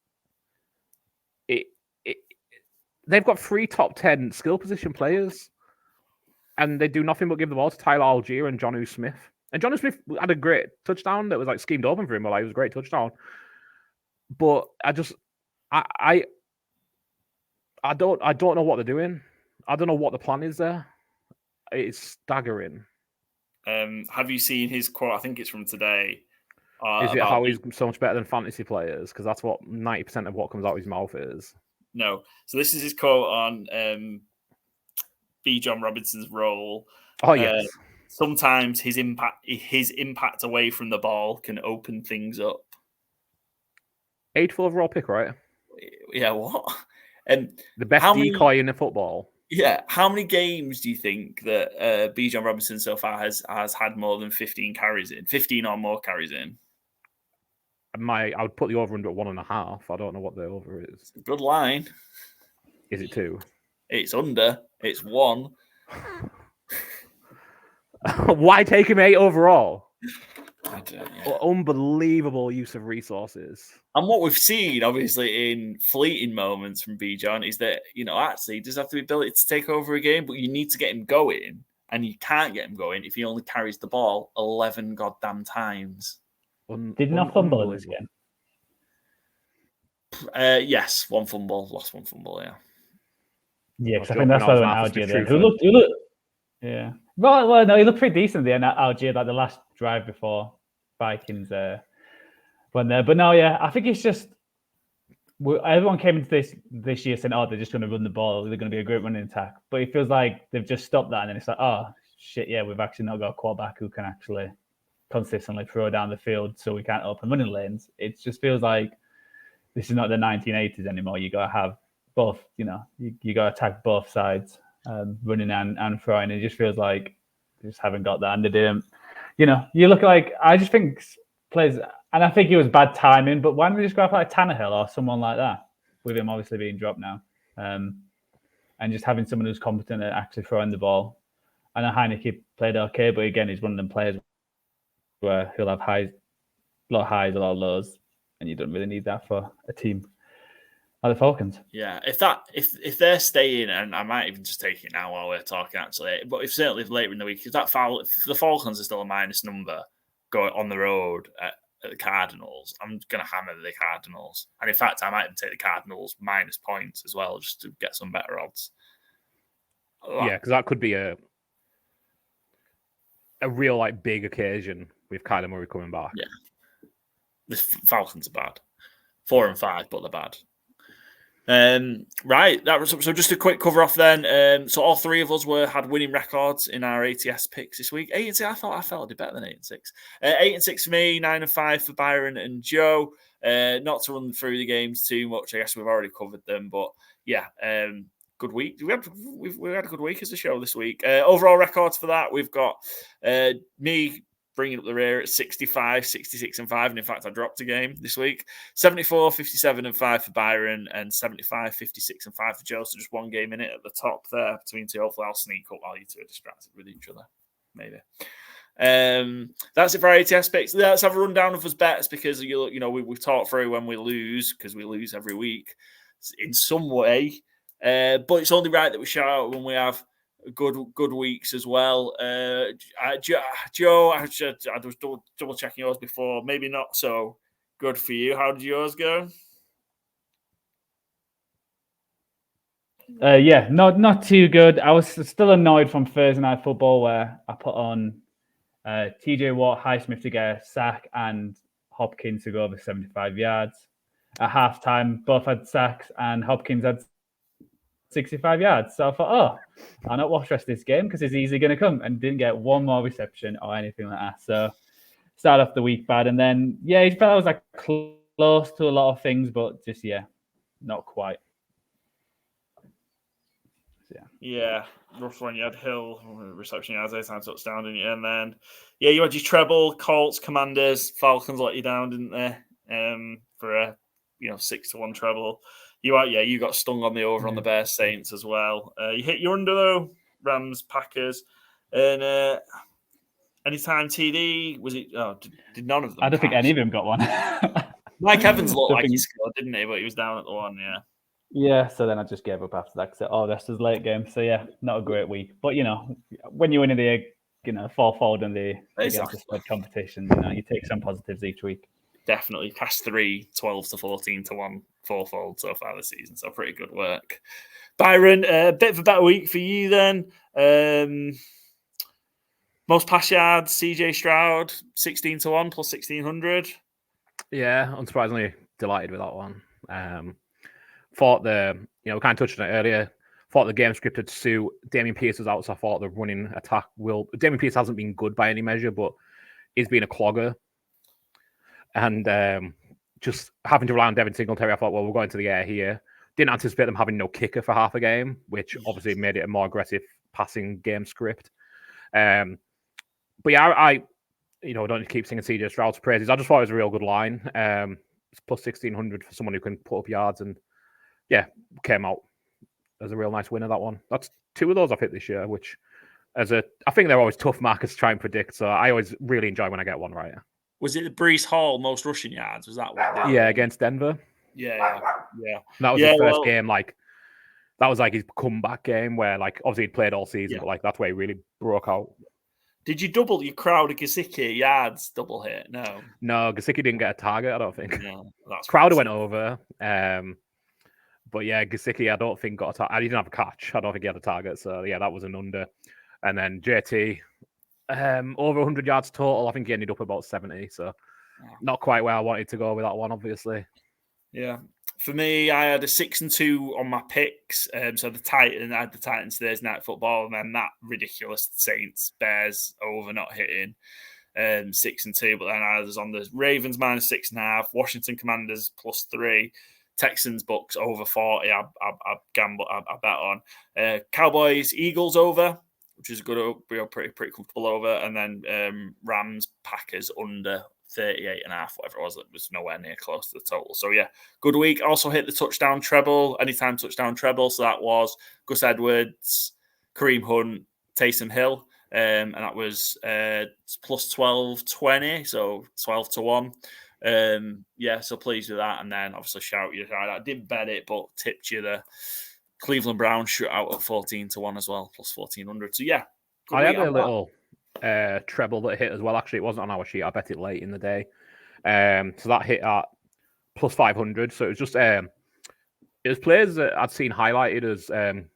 got 3 top 10 skill position players, and they do nothing but give the ball to Tyler Algier and Jonnu Smith. And Jonnu Smith had a great touchdown that was schemed open for him. It was a great touchdown. But I don't know what they're doing. I don't know what the plan is there. It's staggering. Have you seen his quote? I think it's from today. Is it how he's so much better than fantasy players? Because that's what 90% of what comes out of his mouth is. No. So this is his quote on B. John Robinson's role. Oh, yes. Sometimes his impact away from the ball can open things up. 8th overall pick, right? Yeah, what? And the best decoy in the football. Yeah, how many games do you think that B. John Robinson so far has had more than 15 carries in? 15 or more carries in? I would put the over under at 1.5. I don't know what the over is. It's a good line. Is it 2? It's under. It's 1. Why take him 8 overall? I don't know. Unbelievable use of resources. And what we've seen, obviously, in fleeting moments from B. John is that, actually, he does have the ability to take over a game, but you need to get him going. And you can't get him going if he only carries the ball 11 goddamn times. Did not fumble in this game? Yes, 1 fumble. Lost 1 fumble, yeah. Yeah, because I think that's why when Algier there. Who looked, yeah. Well, no, he looked pretty decent there, Algier, the last drive before Vikings went there. But no, yeah, I think it's just everyone came into this year saying, "Oh, they're just going to run the ball. They're going to be a great running attack." But it feels like they've just stopped that, and then it's like, "Oh shit, yeah, we've actually not got a quarterback who can actually consistently throw down the field so we can't open running lanes. It just feels like this is not the 1980s anymore. You got to have both, you got to attack both sides, running and throwing. It just feels like they just haven't got that. And they didn't, you look like, I just think players, and I think it was bad timing, but why don't we just go for like Tannehill or someone like that, with him obviously being dropped now, and just having someone who's competent at actually throwing the ball. I know Heineke played okay, but again, he's one of them players where he'll have a lot of highs, a lot of lows, and you don't really need that for a team like the Falcons. Yeah, if they're staying, and I might even just take it now while we're talking actually, but if later in the week, if the Falcons are still a minus number going on the road at the Cardinals, I'm going to hammer the Cardinals. And in fact, I might even take the Cardinals minus points as well, just to get some better odds. Yeah, because that could be a real like big occasion with Kyler Murray coming back. Yeah, the Falcons are bad, 4-5, but they're bad. Right, that was so. Just a quick cover off then. So all three of us had winning records in our ATS picks this week. 8-6. I thought I felt a bit better than 8-6. 8-6 for me, 9-5 for Byron and Joe. Not to run through the games too much. I guess we've already covered them, but yeah. Good week. We had a good week as a show this week. Overall records for that, we've got me bringing up the rear at 65, 66 and 5. And in fact, I dropped a game this week. 74, 57 and 5 for Byron, and 75, 56 and 5 for Joe. So just one game in it at the top there between two. Hopefully I'll sneak up while you two are distracted with each other. Maybe. That's it for our ATS picks. Let's have a rundown of us bets, because we've talked through when we lose, because we lose every week in some way. But it's only right that we shout out when we have good weeks as well. Joe, I was double checking yours before. Maybe not so good for you. How did yours go? Yeah, not too good. I was still annoyed from Thursday Night Football, where I put on TJ Watt, Highsmith to get a sack, and Hopkins to go over 75 yards. At halftime, both had sacks, and Hopkins had 65 yards. So I thought, I'll not watch the rest of this game because it's easily going to come, and didn't get one more reception or anything like that. So started off the week bad, and then he felt I was like close to a lot of things, but just not quite. So, yeah, rough one. You had Hill reception yards, 8 times touchdown, didn't you? And then you had your treble, Colts, Commanders, Falcons let you down, didn't they? For a 6-1 treble. You got stung on the over on the Bears Saints as well. You hit your under though, Rams, Packers, and anytime TD was it? Oh, did none of them? I don't think any of them got one. Mike Evans looked like he scored, didn't he? But he was down at the one, yeah. Yeah, so then I just gave up after that because this was late game. So yeah, not a great week. But when you win the FourFold and the against the spread competition, you take some positives each week. Definitely past 3, 12 to 14 to 1 FourFold so far this season. So pretty good work. Byron, a bit of a better week for you then. Most pass yards, CJ Stroud, 16 to 1 plus 1600. Yeah, unsurprisingly delighted with that one. Thought we kind of touched on it earlier. Thought the game scripted to suit. Dameon Pierce was out, so I thought the running attack will. Dameon Pierce hasn't been good by any measure, but he's been a clogger. And just having to rely on Devin Singletary, I thought, well, we're going to the air here. Didn't anticipate them having no kicker for half a game, which obviously made it a more aggressive passing game script. But yeah, I don't need to keep singing CJ Stroud's praises. I just thought it was a real good line. It's plus 1600 for someone who can put up yards, and came out as a real nice winner, that one. That's 2 of those I've hit this year, which I think they're always tough markets to try and predict, so I always really enjoy when I get one right. Was it the Breece Hall most rushing yards? Was that one? Yeah, against Denver. Yeah. That was his first game. That was his comeback game where, obviously he'd played all season, but that's where he really broke out. Did you double your Crowder Gesicki yards double hit? No, Gesicki didn't get a target. I don't think. No, that's Crowder went over. But yeah, Gesicki, I don't think got a target. He didn't have a catch. I don't think he had a target. So yeah, that was an under. And then JT. Over 100 yards total. I think he ended up about 70, so not quite where I wanted to go with that one, obviously. Yeah. For me, I had a 6-2 on my picks. So I had the Titans Thursday Night Football, and then that ridiculous Saints Bears over not hitting. 6-2. But then I was on the Ravens -6.5, Washington Commanders +3, Texans Bucks over 40. I bet on Cowboys Eagles over, which is good. We are pretty comfortable over, and then Rams Packers under 38.5, whatever it was nowhere near close to the total. So yeah, good week. Also hit the touchdown treble, anytime touchdown treble. So that was Gus Edwards, Kareem Hunt, Taysom Hill, and that was plus 12.20, so 12-1. Yeah, so pleased with that. And then obviously shout you. I didn't bet it, but tipped you the Cleveland Browns Shutout at 14-1 as well, plus 1400. So yeah, I had a little treble that hit as well. Actually, it wasn't on our sheet. I bet it late in the day. So that hit at plus 500. So it was just it was players that I'd seen highlighted as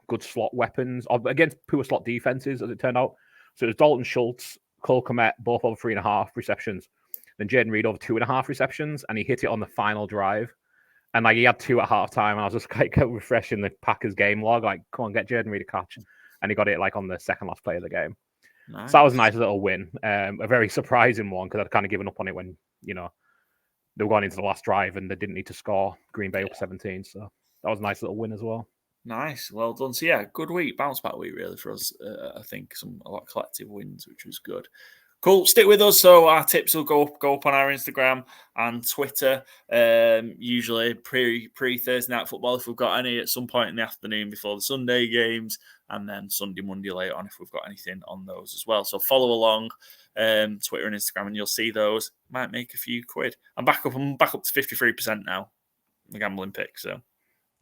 good slot weapons against poor slot defenses, as it turned out. So it was Dalton Schultz, Cole Kmet, both over 3.5 receptions. Then Jaden Reed over 2.5 receptions, and he hit it on the final drive. And like he had 2 at halftime, and I was just like refreshing the Packers game log, like, come on, get Jaden Reed a catch. And he got it like on the second last play of the game. Nice. So that was a nice little win. A very surprising one because I'd kind of given up on it when, they were going into the last drive and they didn't need to score. Green Bay up 17. So that was a nice little win as well. Nice. Well done. So yeah, good week. Bounce back week really for us. I think a lot of collective wins, which was good. Cool. Stick with us. So our tips will go up on our Instagram and Twitter. Usually pre Thursday night football if we've got any at some point in the afternoon before the Sunday games, and then Sunday, Monday later on if we've got anything on those as well. So follow along Twitter and Instagram, and you'll see those. Might make a few quid. I'm back up to 53% now. The gambling pick. So.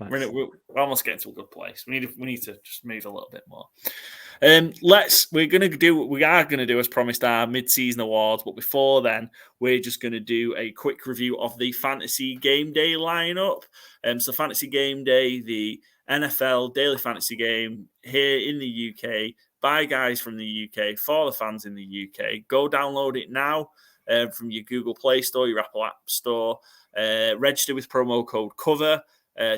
Nice. We're almost getting to a good place. We need to just move a little bit more. We are gonna do as promised our mid-season awards, but before then, we're just gonna do a quick review of the Fantasy Gameday lineup. So Fantasy Gameday, the NFL daily fantasy game here in the UK by guys from the UK for the fans in the UK. Go download it now from your Google Play Store, your Apple App Store. Register with promo code COVER.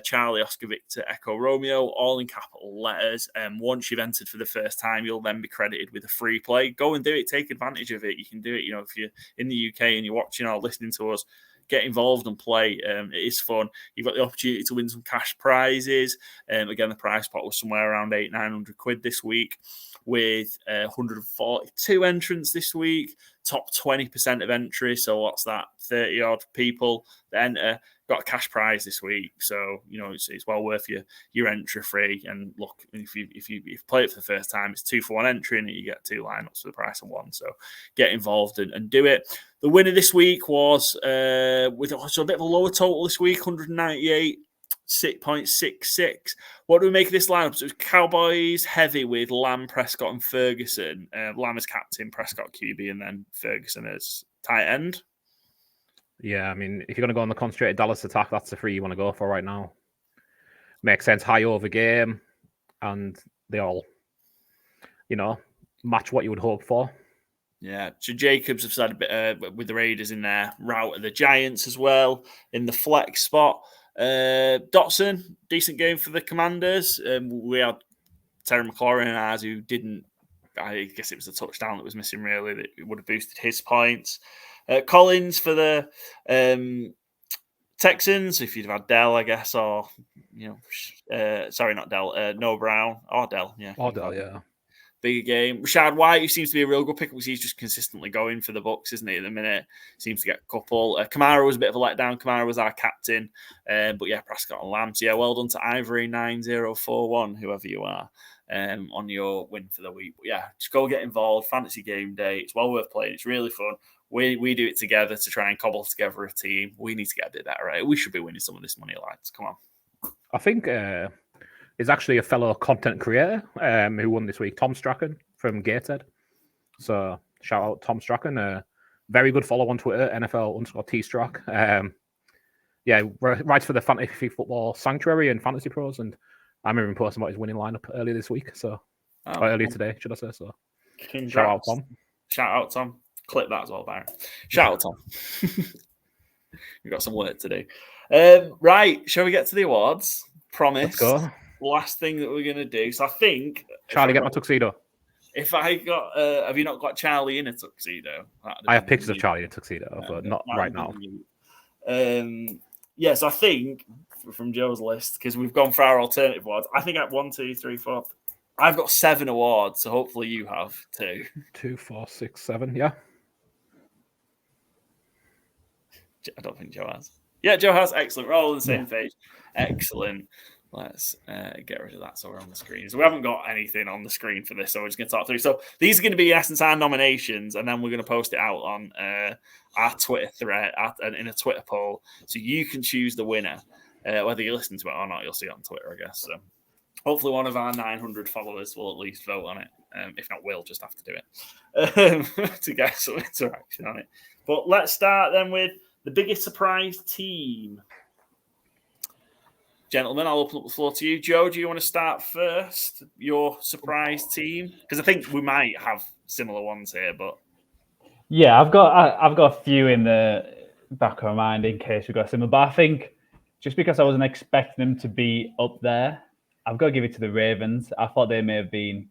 Charlie, Oscar, Victor, Echo, Romeo, all in capital letters. Once you've entered for the first time, you'll then be credited with a free play. Go and do it. Take advantage of it. You can do it. If you're in the UK and you're watching or listening to us, get involved and play. It is fun. You've got the opportunity to win some cash prizes. Again, the prize pot was somewhere around 800-900 quid this week, with 142 entrants this week. Top 20% of entry. So what's that? 30 odd people that enter. Got a cash prize this week, so it's well worth your entry fee. And look, if you play it for the first time, it's 2 for 1 entry, and you get 2 lineups for the price of 1. So get involved and do it. The winner this week was with a bit of a lower total this week, 198.66. What do we make of this lineup? So it was Cowboys heavy with Lamb, Prescott, and Ferguson. Lamb as captain, Prescott QB, and then Ferguson as tight end. Yeah, I mean, if you're going to go on the concentrated Dallas attack, that's the 3 you want to go for right now. Makes sense. High over game, and they all, match what you would hope for. Yeah, so Jacobs have said a bit with the Raiders in there, route of the Giants as well in the flex spot. Dotson, decent game for the Commanders. We had Terry McLaurin and ours who didn't. I guess it was a touchdown that was missing. Really, that would have boosted his points. Collins for the Texans, if you'd have had Dell, I guess, or, sorry, not Dell, Noah Brown, or Dell, yeah. Or Dell, yeah. Bigger game. Rashad White, who seems to be a real good pick because he's just consistently going for the Bucs, isn't he, at the minute? Seems to get a couple. Kamara was a bit of a letdown. Kamara was our captain. But yeah, Prescott and Lamb. So yeah, well done to Ivory 9041, whoever you are, on your win for the week. But yeah, just go get involved. Fantasy Game Day. It's well worth playing. It's really fun. We do it together to try and cobble together a team. We need to get a bit better, right? We should be winning some of this money, lads. Come on. I think it's actually a fellow content creator who won this week, Tom Strachan from Gated. So shout out Tom Strachan. Very good follow on Twitter, NFL_Tstrack. Yeah, writes for the Fantasy Football Sanctuary and Fantasy Pros, and I remember him posting about his winning lineup earlier this week. So earlier today, should I say? So congrats. Shout out Tom. Shout out Tom. Clip that as well, Byron. Shout out, Tom. You've got some work to do. Right, shall we get to the awards? Promise. Let's go. Last thing that we're going to do. So I think... Charlie, get my tuxedo. if I got, have you not got Charlie in a tuxedo? I have pictures of Charlie in a tuxedo, but not right now. Yes, I think from Joe's list, because we've gone for our alternative awards, I think at 1, 2, 3, 4, I've got 7 awards, so hopefully you have 2. 2, 4, 6, 7, yeah. I don't think Joe has. Yeah, Joe has. Excellent. We're all on the same page. Excellent. Let's get rid of that so we're on the screen. So we haven't got anything on the screen for this, so we're just going to talk through. So these are going to be, in essence, our nominations, and then we're going to post it out on our Twitter thread in a Twitter poll, so you can choose the winner. Whether you listen to it or not, you'll see it on Twitter, I guess. So hopefully one of our 900 followers will at least vote on it. If not, we'll just have to do it to get some interaction on it. But let's start then with the biggest surprise team. Gentlemen, I'll open up the floor to you. Joe, do you want to start first? Your surprise team? Because I think we might have similar ones here, but... Yeah, I've got a few in the back of my mind in case we've got similar. But I think just because I wasn't expecting them to be up there, I've got to give it to the Ravens. I thought they may have been,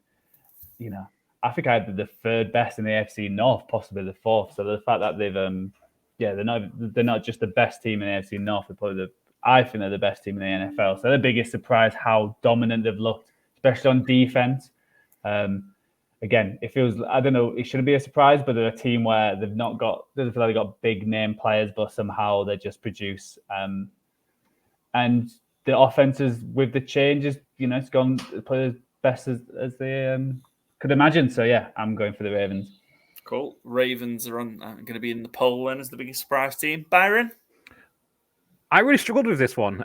I think I had the third best in the AFC North, possibly the fourth. So the fact that they've, they're not just the best team in the AFC North. I think they're the best team in the NFL. So the biggest surprise how dominant they've looked, especially on defense. Again, it feels, I don't know, it shouldn't be a surprise, but they're a team where they've got big name players, but somehow they just produce. And the offenses with the changes, it's gone play as best as they could imagine. So yeah, I'm going for the Ravens. Cool. Ravens are going to be in the poll then as the biggest surprise team. Byron? I really struggled with this one.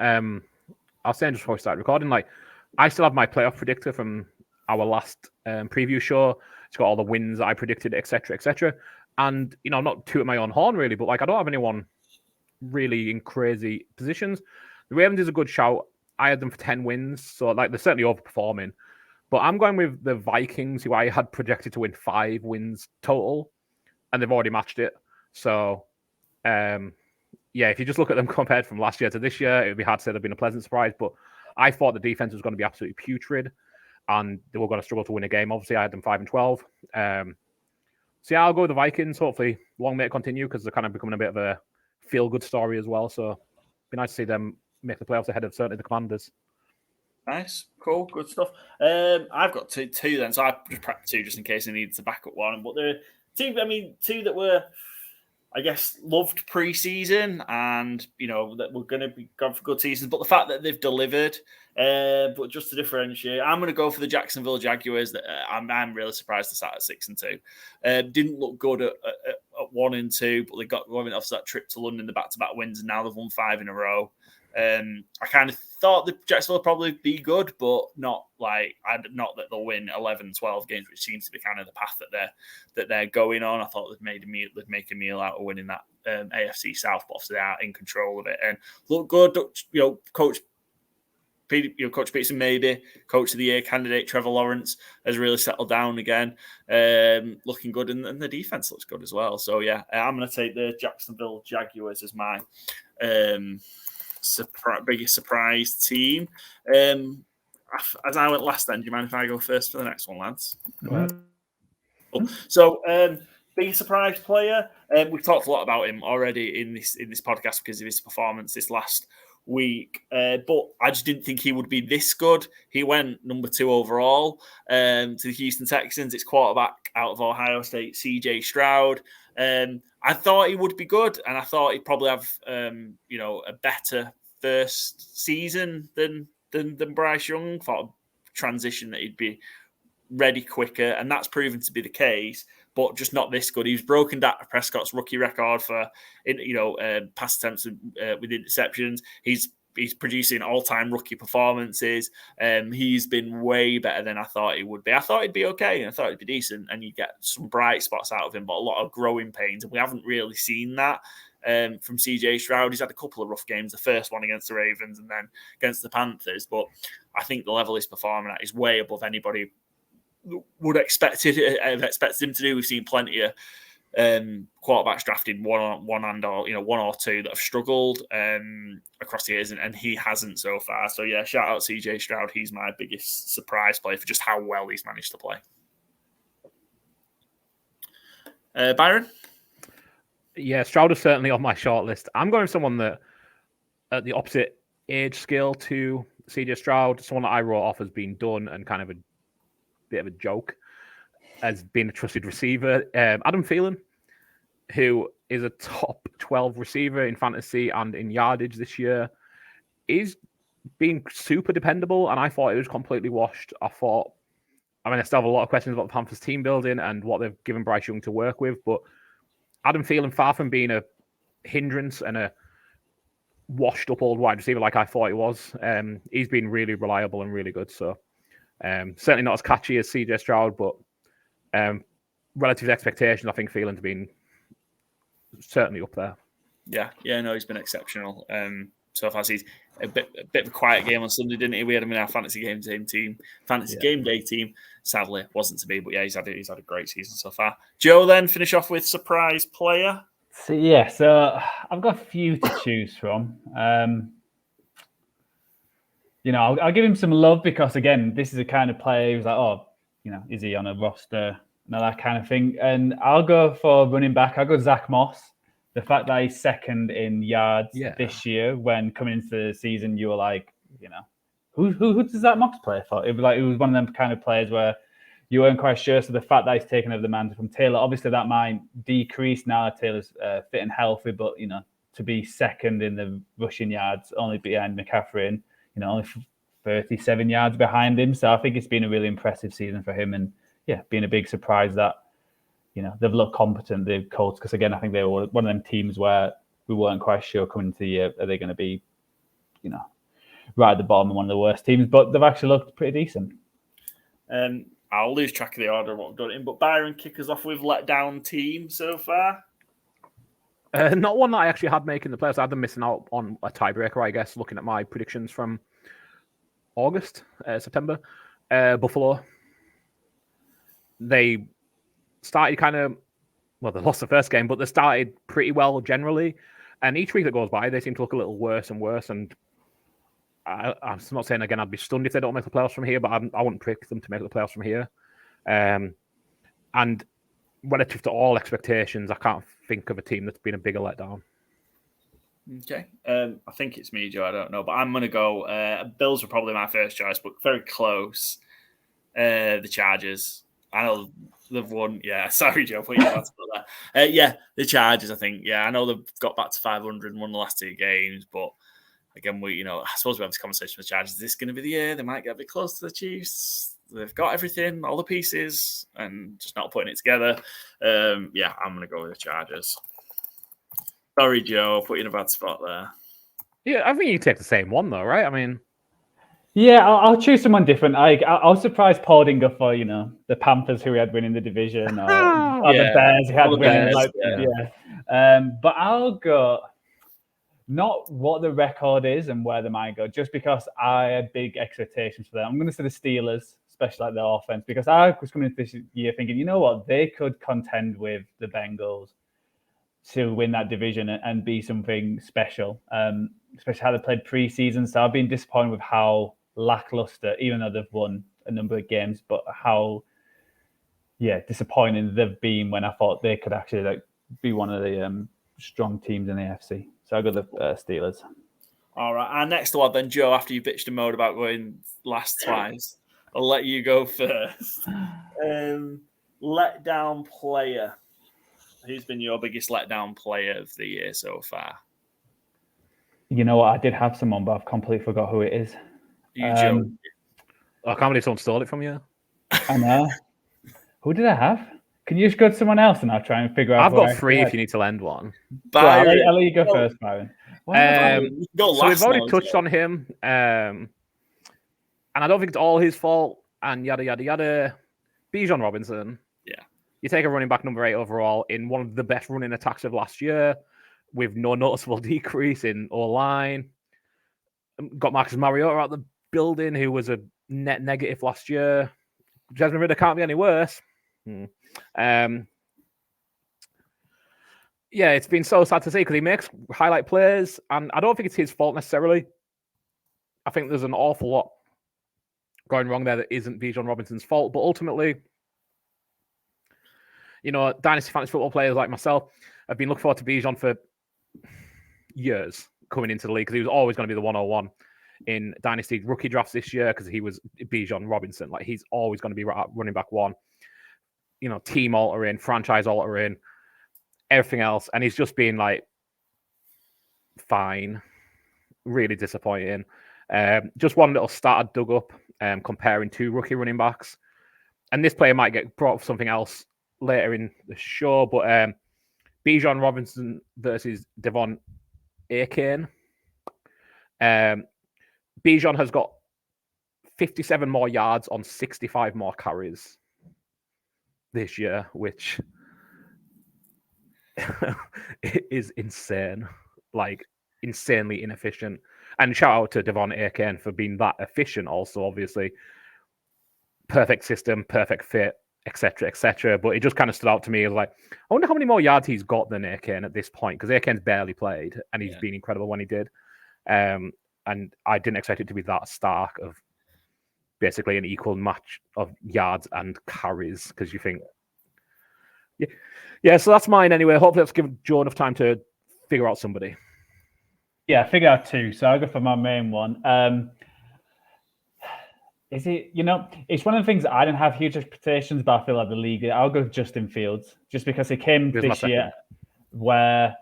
I'll say just before we start recording, I still have my playoff predictor from our last preview show. It's got all the wins that I predicted, etc., etc. And I'm not tooting my own horn really, but I don't have anyone really in crazy positions. The Ravens is a good shout. I had them for 10 wins, so they're certainly overperforming. But I'm going with the Vikings, who I had projected to win 5 wins total, and they've already matched it. So, if you just look at them compared from last year to this year, it would be hard to say they've been a pleasant surprise. But I thought the defense was going to be absolutely putrid, and they were going to struggle to win a game. Obviously, I had them 5-12. I'll go with the Vikings. Hopefully, long may it continue because they're kind of becoming a bit of a feel-good story as well. So, it'd be nice to see them make the playoffs ahead of certainly the Commanders. Nice, cool, good stuff. I've got two then, so I just prepped 2 just in case I needed to back up one. But the two that were, I guess, loved pre-season and, that we're going to be gone for good seasons. But the fact that they've delivered, but just to differentiate, I'm going to go for the Jacksonville Jaguars. That I'm really surprised to start at 6-2. Didn't look good at 1 and 2, but they got going off that trip to London, the back-to-back wins, and now they've won 5 in a row. I kind of thought the Jacksonville would probably be good, but not that they'll win 11, 12 games, which seems to be kind of the path that they're going on. I thought they'd make a meal out of winning that AFC South, but obviously they are in control of it and look good. Coach Peterson, maybe Coach of the Year candidate Trevor Lawrence has really settled down again, looking good, and the defense looks good as well. So yeah, I'm going to take the Jacksonville Jaguars as my biggest surprise team. As I went last, then do you mind if I go first for the next one, lads? Go ahead. Cool. So, biggest surprise player. We've talked a lot about him already in this podcast because of his performance this last week, but I just didn't think he would be this good. He went number 2 overall to the Houston Texans. It's quarterback out of Ohio State, CJ Stroud. I thought he would be good, and I thought he'd probably have a better first season than Bryce Young. Thought transition that he'd be ready quicker, and that's proven to be the case. But just not this good. He's broken Dak Prescott's rookie record for pass attempts with interceptions. He's producing all-time rookie performances. He's been way better than I thought he would be. I thought he'd be okay, and I thought he'd be decent, and you get some bright spots out of him, but a lot of growing pains, and we haven't really seen that from CJ Stroud. He's had a couple of rough games, the first one against the Ravens and then against the Panthers, but I think the level he's performing at is way above anybody would have expected him to do. We've seen plenty of quarterbacks drafted one or two that have struggled across the years, and he hasn't so far. So yeah, shout out CJ Stroud. He's my biggest surprise player for just how well he's managed to play. Byron? Yeah, Stroud is certainly on my short list. I'm going with someone that at the opposite age scale to CJ Stroud, someone that I wrote off as being done and kind of a bit of a joke as being a trusted receiver. Adam Thielen, who is a top 12 receiver in fantasy and in yardage this year, is being super dependable, and I thought it was completely washed. I still have a lot of questions about the Panthers team building and what they've given Bryce Young to work with, but Adam Thielen, far from being a hindrance and a washed-up old wide receiver like I thought he was, he's been really reliable and really good. So certainly not as catchy as CJ Stroud, but relative to expectations, I think Thielen's been certainly up there. Yeah, no, he's been exceptional. So far, he's a bit of a quiet game on Sunday, didn't he? We had him in our Fantasy Gameday team. Sadly, wasn't to be, but yeah, he's had a great season so far. Joe, then finish off with surprise player. So I've got a few to choose from. I'll give him some love because again, this is a kind of player who's like, is he on a roster and all that kind of thing. And I'll go for running back. I'll go Zach Moss. The fact that he's second in yards this year, when coming into the season, you were like, who does Zach Moss play for? It was one of them kind of players where you weren't quite sure. So the fact that he's taken over the mantle from Taylor, obviously that might decrease now that Taylor's fit and healthy, but to be second in the rushing yards, only behind McCaffrey, and only 37 yards behind him. So I think it's been a really impressive season for him, and being a big surprise that they've looked competent, the Colts, because again, I think they were one of them teams where we weren't quite sure coming into the year, are they going to be, right at the bottom of one of the worst teams, but they've actually looked pretty decent. I'll lose track of the order of what we've done in, but Byron, kick us off with letdown team so far. Not one that I actually had making the playoffs. I had them missing out on a tiebreaker, I guess, looking at my predictions from September. Buffalo. They started they lost the first game, but they started pretty well generally. And each week that goes by, they seem to look a little worse and worse. And I'm not saying, again, I'd be stunned if they don't make the playoffs from here, but I wouldn't pick them to make the playoffs from here. And relative to all expectations, I can't think of a team that's been a bigger letdown. Okay. I think it's me, Joe. I don't know, but I'm going to go. Bills were probably my first choice, but very close. The Chargers. I know they've won. Yeah, sorry, Joe. Put your thoughts about that. The Chargers, I think. Yeah, I know they've got back to 500 and won the last two games, but again, I suppose we have this conversation with the Chargers. Is this going to be the year? They might get a bit close to the Chiefs. They've got everything, all the pieces, and just not putting it together. I'm going to go with the Chargers. Sorry, Joe. Put you in a bad spot there. Yeah, I think you take the same one, though, right? I mean... Yeah, I'll choose someone different. I was surprised Paul didn't go for, the Panthers who we had winning the division or the Bears who had winning. But I'll go... Not what the record is and where they might go, just because I had big expectations for them. I'm going to say the Steelers, especially like the offense, because I was coming into this year thinking, you know what, they could contend with the Bengals to win that division and be something special, especially how they played preseason. So I've been disappointed with how lackluster, even though they've won a number of games, but how disappointing they've been when I thought they could actually be one of the strong teams in the AFC. So I got the Steelers. All right. Our next award then, Joe, after you bitched a mode about going last twice, I'll let you go first. Letdown player. Who's been your biggest letdown player of the year so far? You know what? I did have someone, but I've completely forgot who it is. Joe. I can't believe someone stole it from you. I know. Who did I have? Can you just go to someone else and I'll try and figure out? I've got three if you need to lend one. Byron, I'll let you go first, Byron. So we've already touched on him. And I don't think it's all his fault. And yada, yada, yada. Bijan Robinson. Yeah. You take a running back number 8 overall in one of the best running attacks of last year with no noticeable decrease in O-line. Got Marcus Mariota out the building, who was a net negative last year. Desmond Ridder can't be any worse. It's been so sad to see because he makes highlight plays, and I don't think it's his fault necessarily. I think there's an awful lot going wrong there that isn't Bijan Robinson's fault, but ultimately, Dynasty fantasy football players like myself have been looking forward to Bijan for years coming into the league because he was always going to be the 101 in Dynasty rookie drafts this year because he was Bijan Robinson. Like, he's always going to be running back one. Team altering, franchise altering, everything else. And he's just been like, fine. Really disappointing. Just one little stat I dug up comparing two rookie running backs. And this player might get brought up for something else later in the show, but Bijan Robinson versus Devon Achane. Bijan has got 57 more yards on 65 more carries this year, which is insane. Like, insanely inefficient. And shout out to Devon Achane for being that efficient also, obviously. Perfect system, perfect fit, etc., etc. But it just kind of stood out to me as like, I wonder how many more yards he's got than Achane at this point, because Achane's barely played, and he's been incredible when he did. And I didn't expect it to be that stark of basically an equal match of yards and carries, because you think, yeah. So that's mine anyway. Hopefully that's given Joe enough time to figure out somebody. Yeah, figure out two. So I'll go for my main one. Is it, it's one of the things I didn't have huge expectations, but I feel like the league, I'll go Justin Fields, just because he came this year where,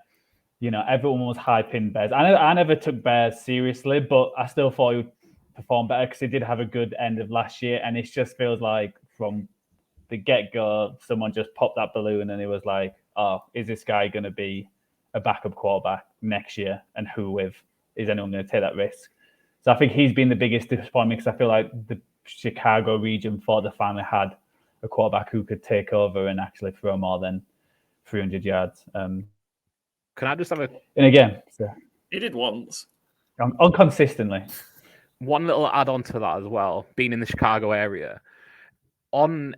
everyone was hyping Bears. I never took Bears seriously, but I still thought he would perform better because he did have a good end of last year. And it just feels like from the get-go, someone just popped that balloon and it was like, oh, is this guy going to be a backup quarterback next year, and who with? Is anyone going to take that risk? So I think he's been the biggest disappointment because I feel like the Chicago region thought they finally had a quarterback who could take over and actually throw more than 300 yards. Can I just have And again, he did once. Inconsistently. One little add-on to that as well, being in the Chicago area. On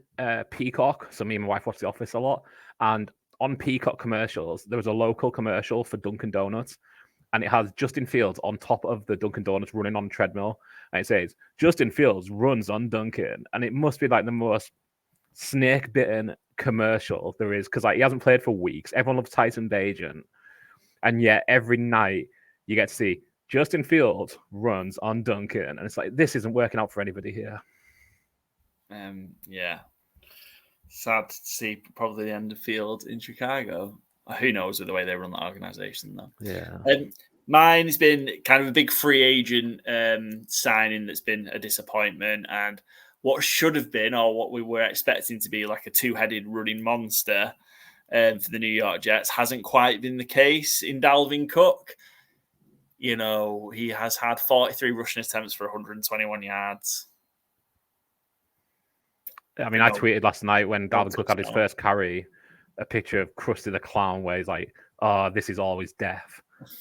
Peacock, so me and my wife watch The Office a lot, and on Peacock commercials, there was a local commercial for Dunkin' Donuts, and it has Justin Fields on top of the Dunkin' Donuts running on a treadmill, and it says, Justin Fields runs on Dunkin', and it must be like the most snake-bitten commercial there is, because he hasn't played for weeks. Everyone loves Tyson Bagent, and yet every night you get to see Justin Fields runs on Dunkin', and it's like, this isn't working out for anybody here. Yeah. Sad to see probably the end of Field in Chicago. Who knows with the way they run that organization, though. Yeah. Mine has been kind of a big free agent signing that's been a disappointment, and what should have been, or what we were expecting to be like a two-headed running monster for the New York Jets hasn't quite been the case in Dalvin Cook. He has had 43 rushing attempts for 121 yards. I mean, I tweeted last night when Dalvin Cook had his first carry, a picture of Krusty the Clown where he's like, oh, this is always death.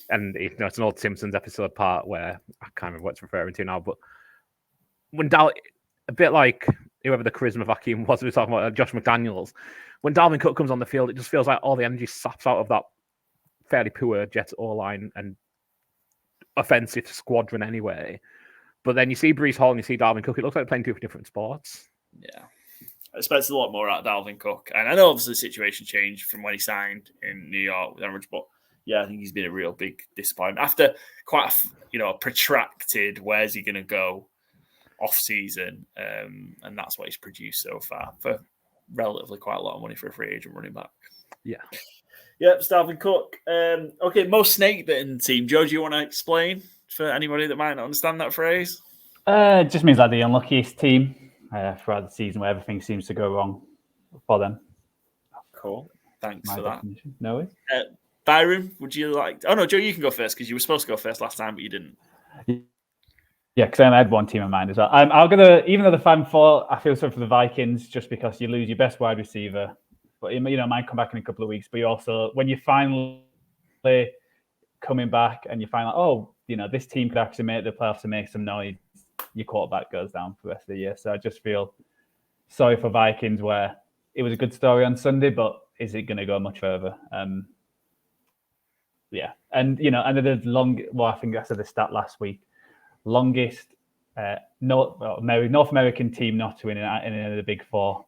And it's an old Simpsons episode part where I can't remember what it's referring to now, but when a bit like whoever the charisma vacuum was, we were talking about Josh McDaniels, when Dalvin Cook comes on the field, it just feels like all the energy saps out of that fairly poor Jets O-line and offensive squadron anyway. But then you see Breece Hall and you see Dalvin Cook, it looks like they're playing two different sports. Yeah. I expected a lot more out of Dalvin Cook. And I know obviously the situation changed from when he signed in New York with Emirates, but yeah, I think he's been a real big disappointment. After quite a protracted where's he going to go off season, and that's what he's produced so far for relatively quite a lot of money for a free agent running back. Yeah. Yep, Dalvin Cook. Okay, most snake-bitten team. Joe, do you want to explain for anybody that might not understand that phrase? It just means like the unluckiest team throughout the season where everything seems to go wrong for them. Cool. Thanks for definition. That. No way. Byron, would you like... Oh, no, Joe, you can go first because you were supposed to go first last time, but you didn't. Yeah, because I had one team in mind as well. I'm going to... Even though the fan fought, I feel sorry for the Vikings just because you lose your best wide receiver. But, it might come back in a couple of weeks. But you also... When you finally coming back and you find out, this team could actually make the playoffs and make some noise, your quarterback goes down for the rest of the year. So I just feel sorry for Vikings where it was a good story on Sunday, but is it going to go much further? Yeah. And, and I think I said the stat last week, longest North American team not to win in the Big Four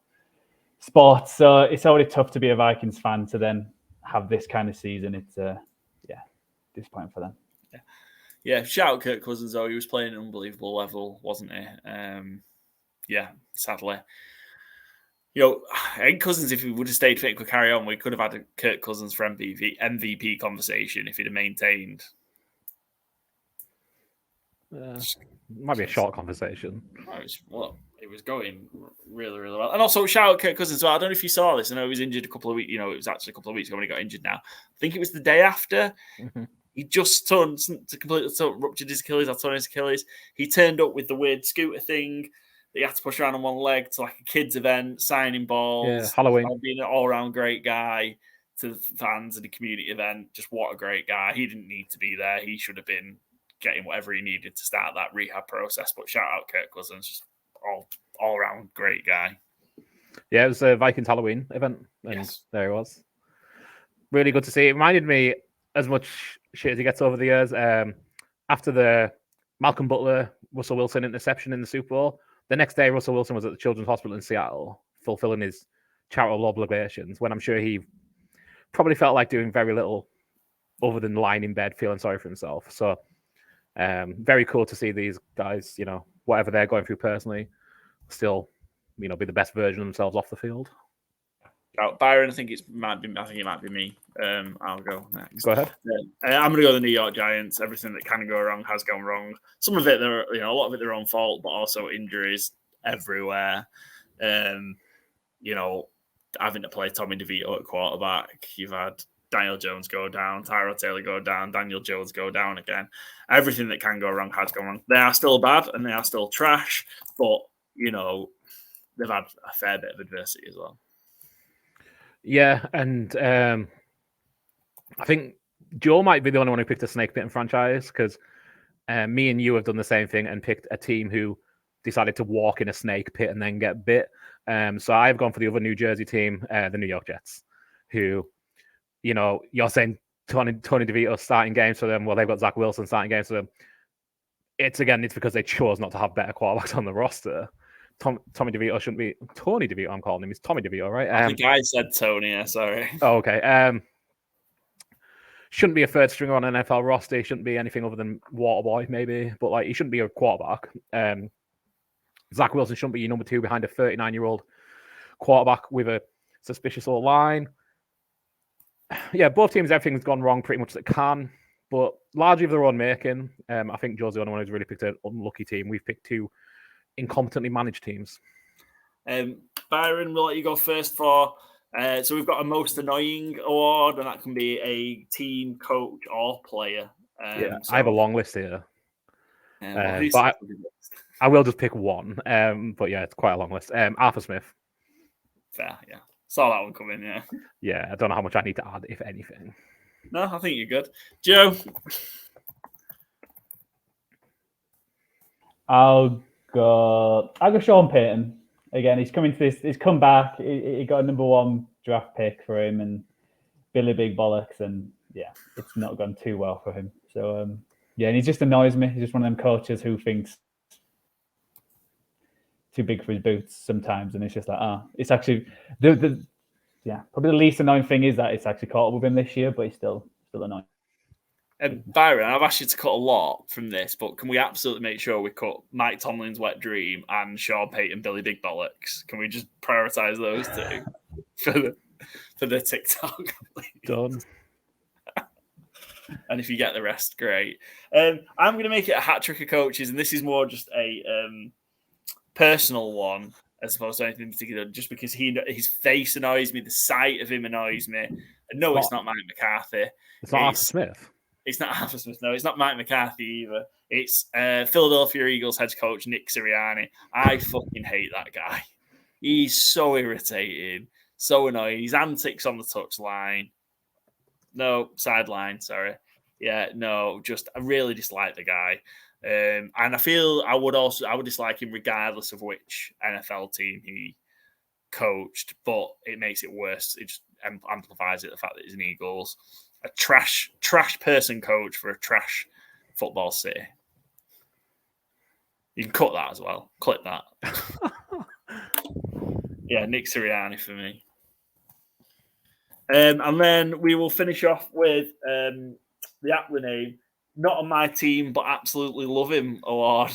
sports. So it's already tough to be a Vikings fan to then have this kind of season. It's disappointing for them. Yeah, shout out Kirk Cousins though. He was playing at an unbelievable level, wasn't he? Sadly. I think Cousins, if he would have stayed fit and could carry on, we could have had a Kirk Cousins for MVP conversation if he'd have maintained. Might be a short conversation. It was going really, really well. And also, shout out Kirk Cousins as well. I don't know if you saw this. I know he was injured a couple of weeks. It was actually a couple of weeks ago when he got injured now. I think it was the day after. Mm-hmm. He just ruptured his Achilles. I torn his Achilles. He turned up with the weird scooter thing that you had to push around on one leg to like a kids' event, signing balls. Yeah, Halloween. Being an all-around great guy to the fans of the community event. Just what a great guy. He didn't need to be there. He should have been getting whatever he needed to start that rehab process. But shout out Kirk Cousins, just all-around great guy. Yeah, it was a Vikings Halloween event, and There he was. Really good to see. It reminded me, as much shit as he gets over the years, after the Malcolm Butler, Russell Wilson interception in the Super Bowl, the next day Russell Wilson was at the Children's Hospital in Seattle, fulfilling his charitable obligations, when I'm sure he probably felt like doing very little other than lying in bed feeling sorry for himself. So very cool to see these guys, whatever they're going through personally, still, be the best version of themselves off the field. Byron, I think it might be me. I'll go next. Go ahead. I'm going to go the New York Giants. Everything that can go wrong has gone wrong. Some of it, a lot of it their own fault, but also injuries everywhere. Having to play Tommy DeVito at quarterback. You've had Daniel Jones go down, Tyrod Taylor go down, Daniel Jones go down again. Everything that can go wrong has gone wrong. They are still bad and they are still trash, but they've had a fair bit of adversity as well. Yeah, and I think Joe might be the only one who picked a snake bitten franchise, because me and you have done the same thing and picked a team who decided to walk in a snake pit and then get bit. So I've gone for the other New Jersey team, the New York Jets, who, you're saying Tony DeVito starting games for them. Well, they've got Zach Wilson starting games for them. It's because they chose not to have better quarterbacks on the roster. Tommy DeVito shouldn't be Tony DeVito. I'm calling him. He's Tommy DeVito, right? I think I said Tony. Yeah, sorry. Oh, okay. Shouldn't be a third stringer on an NFL roster. He shouldn't be anything other than Waterboy, maybe. But he shouldn't be a quarterback. Zach Wilson shouldn't be your number two behind a 39-year-old quarterback with a suspicious old line. Yeah, both teams, everything's gone wrong pretty much that can, but largely of their own making. I think Joe's the only one who's really picked an unlucky team. We've picked two incompetently managed teams. Byron, we'll let you go first for. So we've got a most annoying award, and that can be a team, coach, or player. I have a long list here. But I will just pick one. But yeah, it's quite a long list. Arthur Smith. Fair, yeah. Saw that one coming, yeah. Yeah, I don't know how much I need to add, if anything. No, I think you're good. Joe? I'll go Sean Payton. Again, he's coming to this. He's come back. He got a number one draft pick for him, and Billy Big Bollocks, and yeah, it's not gone too well for him. So and he just annoys me. He's just one of them coaches who thinks too big for his boots sometimes, and it's just like, it's actually probably the least annoying thing is that it's actually caught up with him this year, but he's still annoying. Byron, I've asked you to cut a lot from this, but can we absolutely make sure we cut Mike Tomlin's wet dream and Sean Payton, Billy Big Bollocks? Can we just prioritize those two for the TikTok? Done. And if you get the rest, great. I'm going to make it a hat trick of coaches, and this is more just a personal one as opposed to anything in particular, just because his face annoys me, the sight of him annoys me. And no, it's not Mike McCarthy. It's not Arthur Smith. It's not Arthur Smith. No, it's not Mike McCarthy either. It's Philadelphia Eagles head coach Nick Sirianni. I fucking hate that guy. He's so irritating, so annoying. His antics on the touchline. No, sideline, sorry. Yeah, no, I really dislike the guy. And I feel I would dislike him regardless of which NFL team he coached, but it makes it worse. It just amplifies it, the fact that he's an Eagles. A trash person coach for a trash football city. You can cut that as well. Clip that. Yeah, Nick Sirianni for me. And then we will finish off with the aptly name, not on my team, but absolutely love him award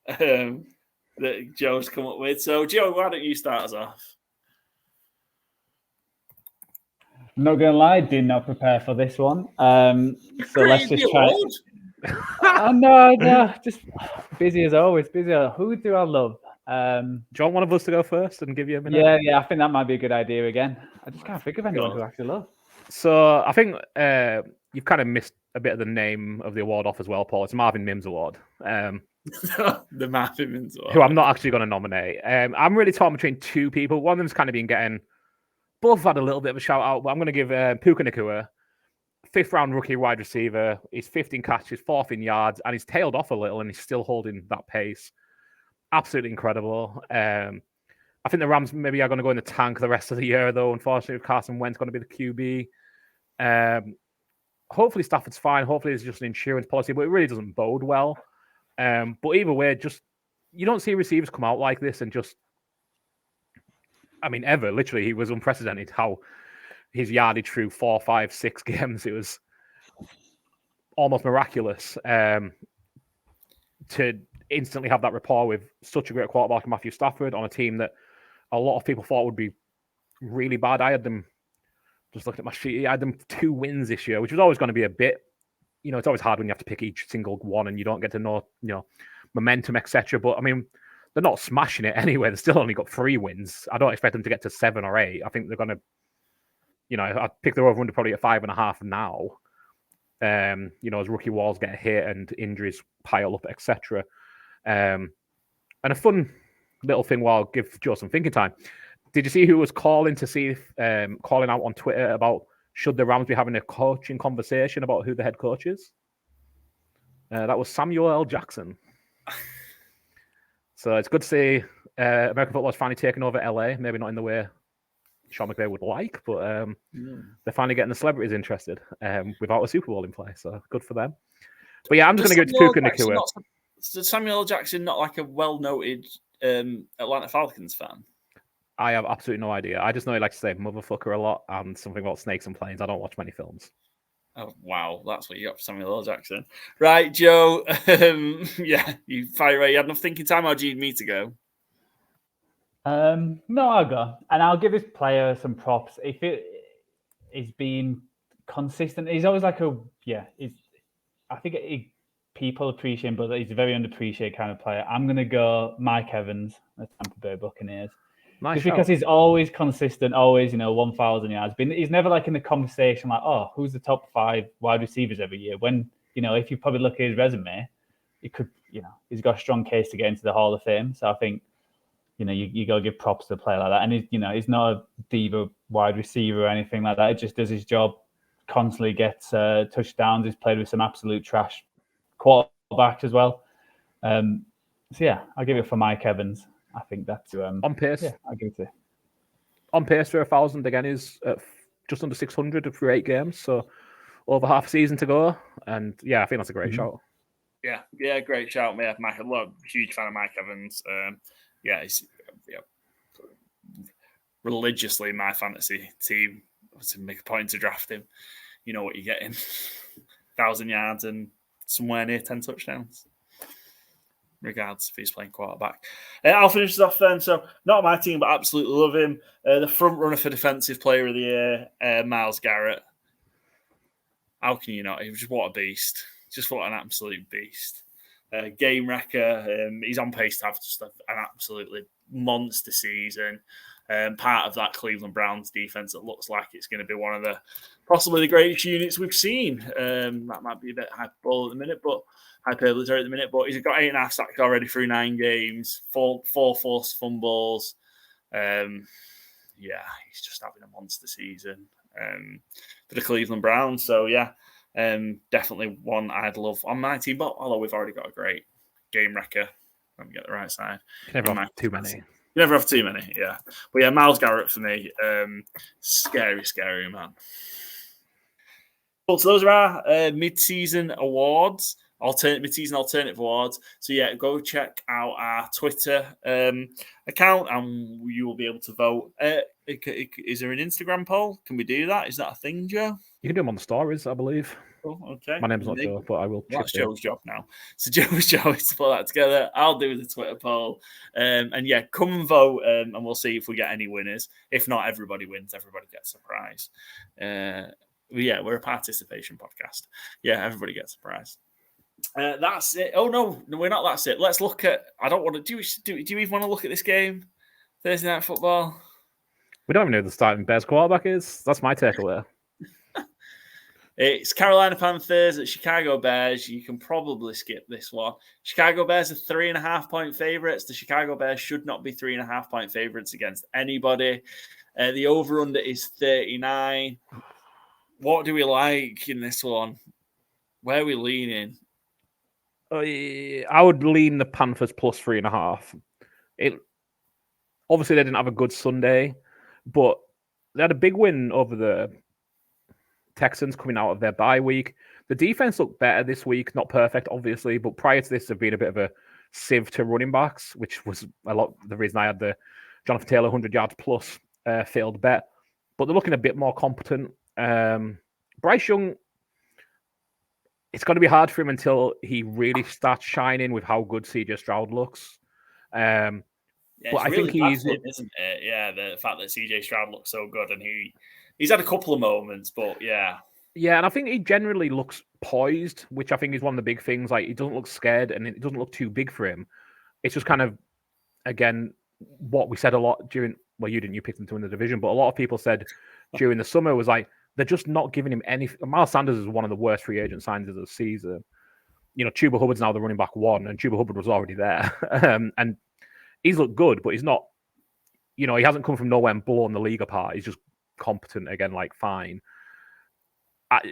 that Joe's come up with. So, Joe, why don't you start us off? I'm not going to lie, did not prepare for this one. So let's just try. No, just busy as always. Busy. Who do I love? Do you want one of us to go first and give you a minute? Yeah, I think that might be a good idea again. I just can't think of anyone who I actually love. So I think you've kind of missed a bit of the name of the award off as well, Paul. It's Marvin Mims Award. The Marvin Mims Award. Who I'm not actually going to nominate. I'm really torn between two people. One of them's kind of been getting... Both had a little bit of a shout out, but I'm going to give Puka Nacua, 5th round rookie wide receiver. He's 15 catches, 4th in yards, and he's tailed off a little, and he's still holding that pace. Absolutely incredible. I think the Rams maybe are going to go in the tank the rest of the year, though. Unfortunately, with Carson Wentz going to be the QB. Hopefully, Stafford's fine. Hopefully, it's just an insurance policy, but it really doesn't bode well. But either way, just you don't see receivers come out like this and just. I mean, ever. Literally, he was unprecedented how his yardage through 4, 5, 6 games. It was almost miraculous to instantly have that rapport with such a great quarterback, Matthew Stafford, on a team that a lot of people thought would be really bad. I had them, just looking at my sheet, I had them 2 wins this year, which was always going to be a bit, it's always hard when you have to pick each single one and you don't get to know, momentum, etc. But I mean, they're not smashing it anyway. They've still only got 3 wins. I don't expect them to get to 7 or 8. I think they're going to, I pick their over-under probably at 5.5 now. As rookie walls get hit and injuries pile up, etc. And a fun little thing while I'll give Joe some thinking time. Did you see who was calling to see calling out on Twitter about should the Rams be having a coaching conversation about who the head coach is? That was Samuel L. Jackson. So it's good to see American football is finally taking over LA. Maybe not in the way Sean McVay would like, but they're finally getting the celebrities interested without a Super Bowl in play. So good for them. But yeah, I'm just going to go to Puka Nacua. Is Samuel L. Jackson not like a well-noted Atlanta Falcons fan? I have absolutely no idea. I just know he likes to say motherfucker a lot and something about snakes and planes. I don't watch many films. Oh, wow. That's what you got for Samuel L. Jackson. Right, Joe. You fire away. You had enough thinking time, or do you need me to go? No, I'll go. And I'll give this player some props. He's been consistent. He's always like I think people appreciate him, but he's a very underappreciated kind of player. I'm going to go Mike Evans, the Tampa Bay Buccaneers. Just because he's always consistent, always, 1,000 yards. He's never like in the conversation like, oh, who's the top 5 wide receivers every year? When, if you probably look at his resume, it could, he's got a strong case to get into the Hall of Fame. So I think, you got to give props to a player like that. And he's not a diva wide receiver or anything like that. It just does his job, constantly gets touchdowns. He's played with some absolute trash quarterbacks as well. So yeah, I'll give it for Mike Evans. I think that's on pace. Yeah, I'll give it to on pace for 1,000 again. Is just under 600 for 8 games, so over half a season to go. And yeah, I think that's a great shout. Yeah, great shout, mate. Mike, huge fan of Mike Evans. He's religiously in my fantasy team. To make a point to draft him, you know what you're getting: 1,000 yards and somewhere near 10 touchdowns. Regards if he's playing quarterback. I'll finish this off then. So, not my team, but absolutely love him. The front runner for Defensive Player of the Year, Myles Garrett. How can you not? He was just what a beast. Just what an absolute beast. Game wrecker. He's on pace to have just an absolutely monster season. Part of that Cleveland Browns defense that looks like it's going to be one of the possibly the greatest units we've seen. That might be a bit hyperbole at the minute, but he's got 8.5 sacks already through 9 games, 4 forced fumbles. He's just having a monster season for the Cleveland Browns. So definitely one I'd love on my team. But although we've already got a great game wrecker, let me get the right side. You never have too many. You never have too many, yeah. But yeah, Myles Garrett for me, scary man. Well, so those are our mid-season awards. mid-season alternative awards. So yeah, go check out our Twitter account, and you will be able to vote. Is there an Instagram poll? Can we do that? Is that a thing, Joe? You can do them on the stories, I believe. Oh, okay. My name's not Joe, but I will. Well, that's Joe's job now. So Joe's job is to put that together. I'll do the Twitter poll, and yeah, come and vote, and we'll see if we get any winners. If not, everybody wins. Everybody gets a prize. Yeah, we're a participation podcast. Yeah, everybody gets a prize. That's it. Oh no, we're not. That's it. Let's look at. I don't want to. Do you even want to look at this game? Thursday Night Football. We don't even know who the starting Bears quarterback is. That's my takeaway. It's Carolina Panthers at Chicago Bears. You can probably skip this one. Chicago Bears are 3.5-point favorites. The Chicago Bears should not be 3.5-point favorites against anybody. The over-under is 39. What do we like in this one? Where are we leaning? I would lean the Panthers plus 3.5. Obviously they didn't have a good Sunday, but they had a big win over the Texans coming out of their bye week. The defense looked better this week, not perfect, obviously, but prior to this, they've been a bit of a sieve to running backs, which was a lot the reason I had the Jonathan Taylor 100 yards plus failed bet. But they're looking a bit more competent. Bryce Young, it's going to be hard for him until he really starts shining with how good CJ Stroud looks. Yeah, but I really think he's, isn't it? Yeah, the fact that CJ Stroud looks so good, and he's had a couple of moments, but yeah. Yeah, and I think he generally looks poised, which I think is one of the big things. Like, he doesn't look scared, and it doesn't look too big for him. It's just kind of, again, what we said a lot during. Well, you didn't. You picked him to win the division, but a lot of people said during the summer was like they're just not giving him any. Miles Sanders is one of the worst free agent signings of the season. You know, Chuba Hubbard's now the running back one, and Chuba Hubbard was already there, and he's looked good, but he's not. You know, he hasn't come from nowhere and blown the league apart. He's just competent again, like fine.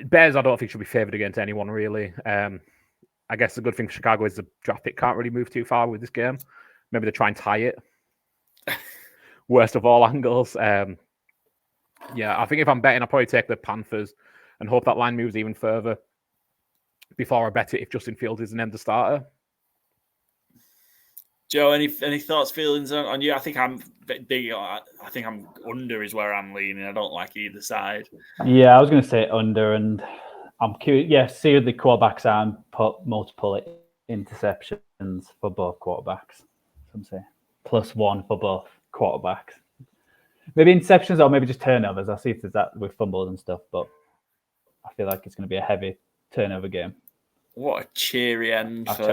Bears, I don't think should be favoured against anyone really. I guess the good thing for Chicago is the draft pick can't really move too far with this game. Maybe they try and tie it. Worst of all angles. Yeah, I think if I'm betting, I'll probably take the Panthers and hope that line moves even further before I bet it if Justin Fields is an end starter. Joe, any thoughts, feelings on you? I think I'm big. I think I'm under is where I'm leaning. I don't like either side. Yeah, I was going to say under, and I'm curious. Yeah, see who the quarterbacks are and put multiple interceptions for both quarterbacks. Some say +1 for both quarterbacks. Maybe interceptions or maybe just turnovers. I'll see if there's that with fumbles and stuff, but I feel like it's going to be a heavy turnover game. What a cheery end for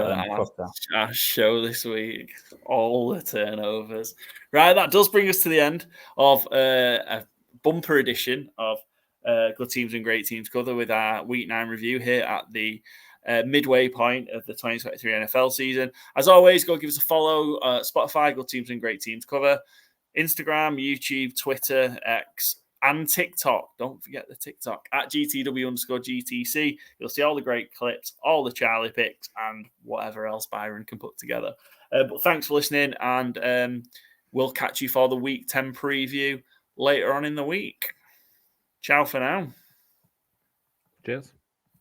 our show this week. All the turnovers. Right, that does bring us to the end of a bumper edition of Good Teams and Great Teams cover with our Week 9 review here at the midway point of the 2023 NFL season. As always, go give us a follow. Spotify, Good Teams and Great Teams cover. Instagram, YouTube, Twitter, X, and TikTok. Don't forget the TikTok at GTW_GTC. You'll see all the great clips, all the Charlie picks, and whatever else Byron can put together. But thanks for listening, and we'll catch you for the Week 10 preview later on in the week. Ciao for now. Cheers.